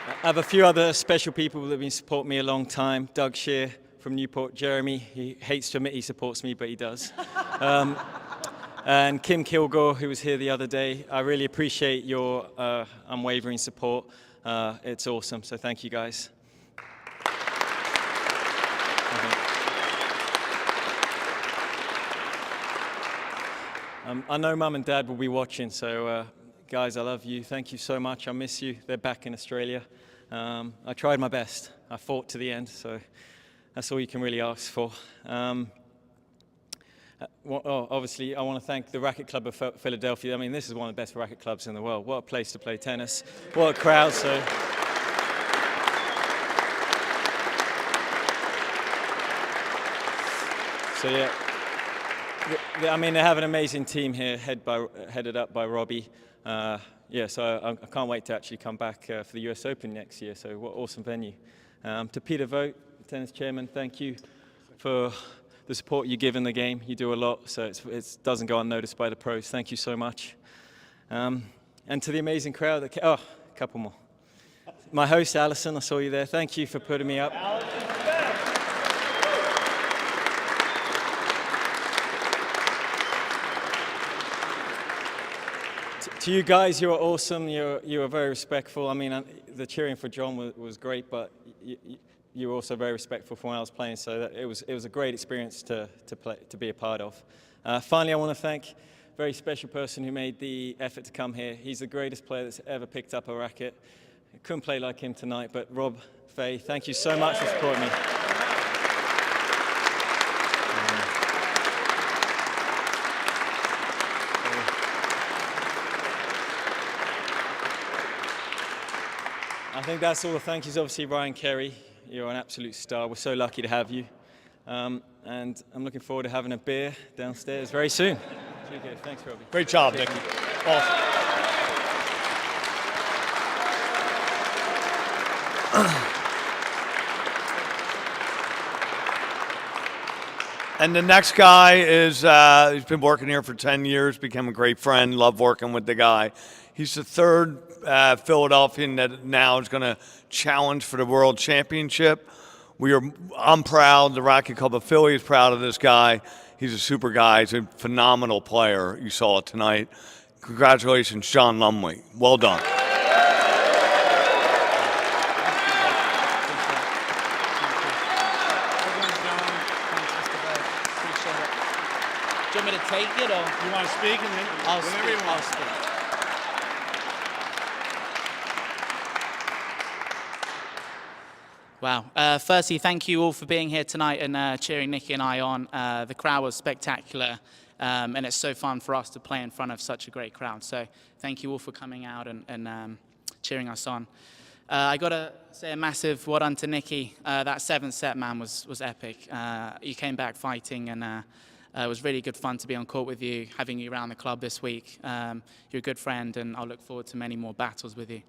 I have a few other special people that have been supporting me a long time. Doug Shear from Newport, Jeremy. He hates to admit he supports me, but he does. And Kim Kilgore, who was here the other day. I really appreciate your unwavering support. It's awesome, so thank you, guys. I know Mum and Dad will be watching, so guys, I love you. Thank you so much. I miss you. They're back in Australia. I tried my best. I fought to the end, so that's all you can really ask for. Obviously, I want to thank the Racquet Club of Philadelphia. I mean, this is one of the best racquet clubs in the world. What a place to play tennis. What a crowd. So yeah. I mean, they have an amazing team here, headed up by Robbie. So I can't wait to actually come back for the US Open next year. So what an awesome venue. To Peter Vogt, tennis chairman, thank you for the support you give in the game. You do a lot, so it doesn't go unnoticed by the pros. Thank you so much. And to the amazing crowd a couple more. My host, Alison, I saw you there. Thank you for putting me up. To you guys, you are awesome. You are very respectful. I mean, the cheering for John was great, but you were also very respectful for when I was playing. So it was a great experience to be a part of. Finally, I want to thank a very special person who made the effort to come here. He's the greatest player that's ever picked up a racket. I couldn't play like him tonight, but Rob Fay, thank you so much for supporting me. I think that's all the thank yous. Obviously, Ryan Kerry, you're an absolute star. We're so lucky to have you. and I'm looking forward to having a beer downstairs very soon. Okay, thanks, Robbie. Great job, Nicky. Awesome. And the next guy is, he's been working here for 10 years, became a great friend, love working with the guy. He's the third Philadelphian that now is going to challenge for the World Championship. I'm proud, the Racquet Club of Philly is proud of this guy. He's a super guy, he's a phenomenal player. You saw it tonight. Congratulations, John Lumley. Well done. Do you want me to take it, or You want to speak, and then I'll whenever speak? you want. I'll speak. Wow. Firstly, thank you all for being here tonight and cheering Nicky and I on. The crowd was spectacular, and it's so fun for us to play in front of such a great crowd. So thank you all for coming out and cheering us on. I got to say a massive well done to Nicky. That seventh set, man, was epic. You came back fighting, and it was really good fun to be on court with you, having you around the club this week. You're a good friend, and I'll look forward to many more battles with you.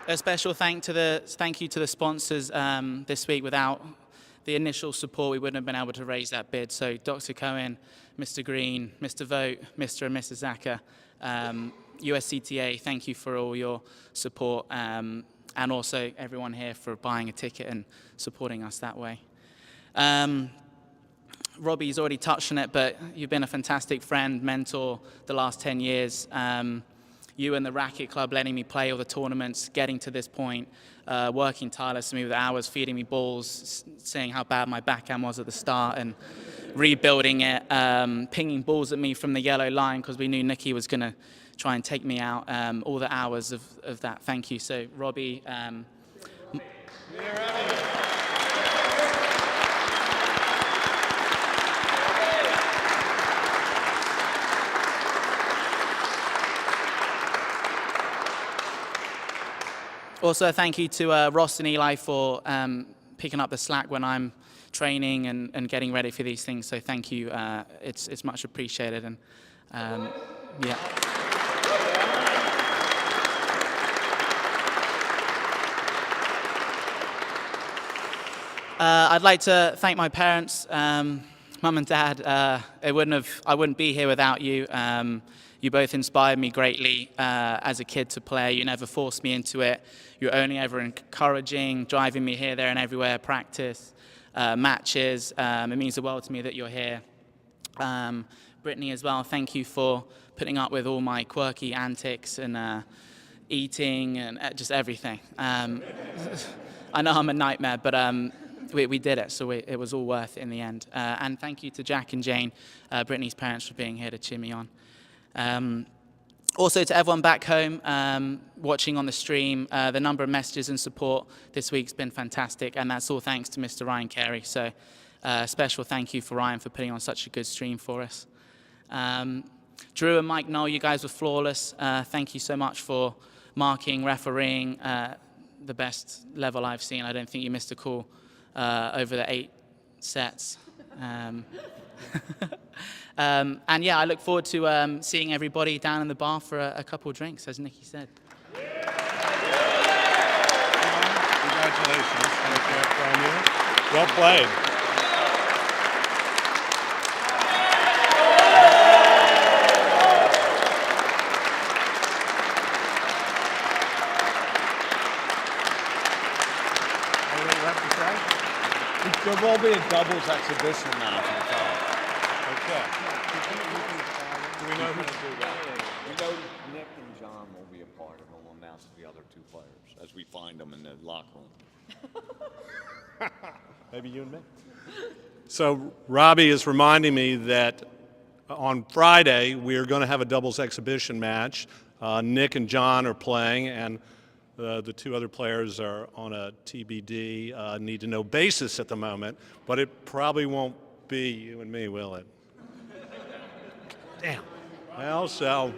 A special thank you to the sponsors this week. Without the initial support, we wouldn't have been able to raise that bid. So Dr. Cohen, Mr. Green, Mr. Vogt, Mr. and Mrs. Zaka, USCTA, thank you for all your support, and also everyone here for buying a ticket and supporting us that way. Robbie's already touched on it, but you've been a fantastic friend, mentor the last 10 years. You and the Racquet Club letting me play all the tournaments, getting to this point, working tirelessly with hours, feeding me balls, saying how bad my backhand was at the start, and rebuilding it, pinging balls at me from the yellow line because we knew Nicky was going to try and take me out. All the hours of that. Thank you. So, Robbie. Also, thank you to Ross and Eli for picking up the slack when I'm training and getting ready for these things. So thank you. It's much appreciated. And yeah. I'd like to thank my parents, Mum and Dad. I wouldn't be here without you. You both inspired me greatly as a kid to play. You never forced me into it. You're only ever encouraging, driving me here, there, and everywhere, practice, matches. It means the world to me that you're here. Brittany as well, thank you for putting up with all my quirky antics and eating and just everything. I know I'm a nightmare, but we did it, so it was all worth it in the end. And thank you to Jack and Jane, Brittany's parents, for being here to cheer me on. Also to everyone back home watching on the stream, the number of messages and support this week's been fantastic, and that's all thanks to Mr. Ryan Carey. So special thank you for Ryan for putting on such a good stream for us. Drew and Mike Knoll, you guys were flawless. Thank you so much for marking, refereeing, the best level I've seen. I don't think you missed a call over the 8 sets. And yeah, I look forward to seeing everybody down in the bar for a couple of drinks, as Nicky said. Congratulations. Well played. There will be a doubles exhibition match. Okay. Do we know who to do that? We know Nick and John will be a part, and we'll announce the other 2 players as we find them in the locker room. Maybe you and me. So Robbie is reminding me that on Friday we are going to have a doubles exhibition match. Nick and John are playing, and the 2 other players are on a TBD, need-to-know basis at the moment, but it probably won't be you and me, will it? Damn. Well, so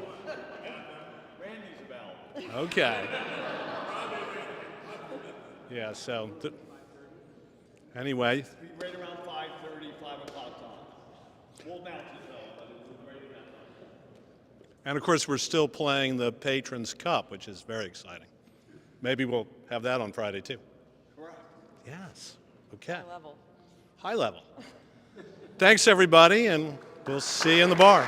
Okay. Yeah, so anyway. Right around 5:30, 5 o'clock time. We'll match it though, but it's right around. And of course, we're still playing the Patrons Cup, which is very exciting. Maybe we'll have that on Friday too. Correct. Yes. Okay. High level. High level. Thanks, everybody, and we'll see you in the bar.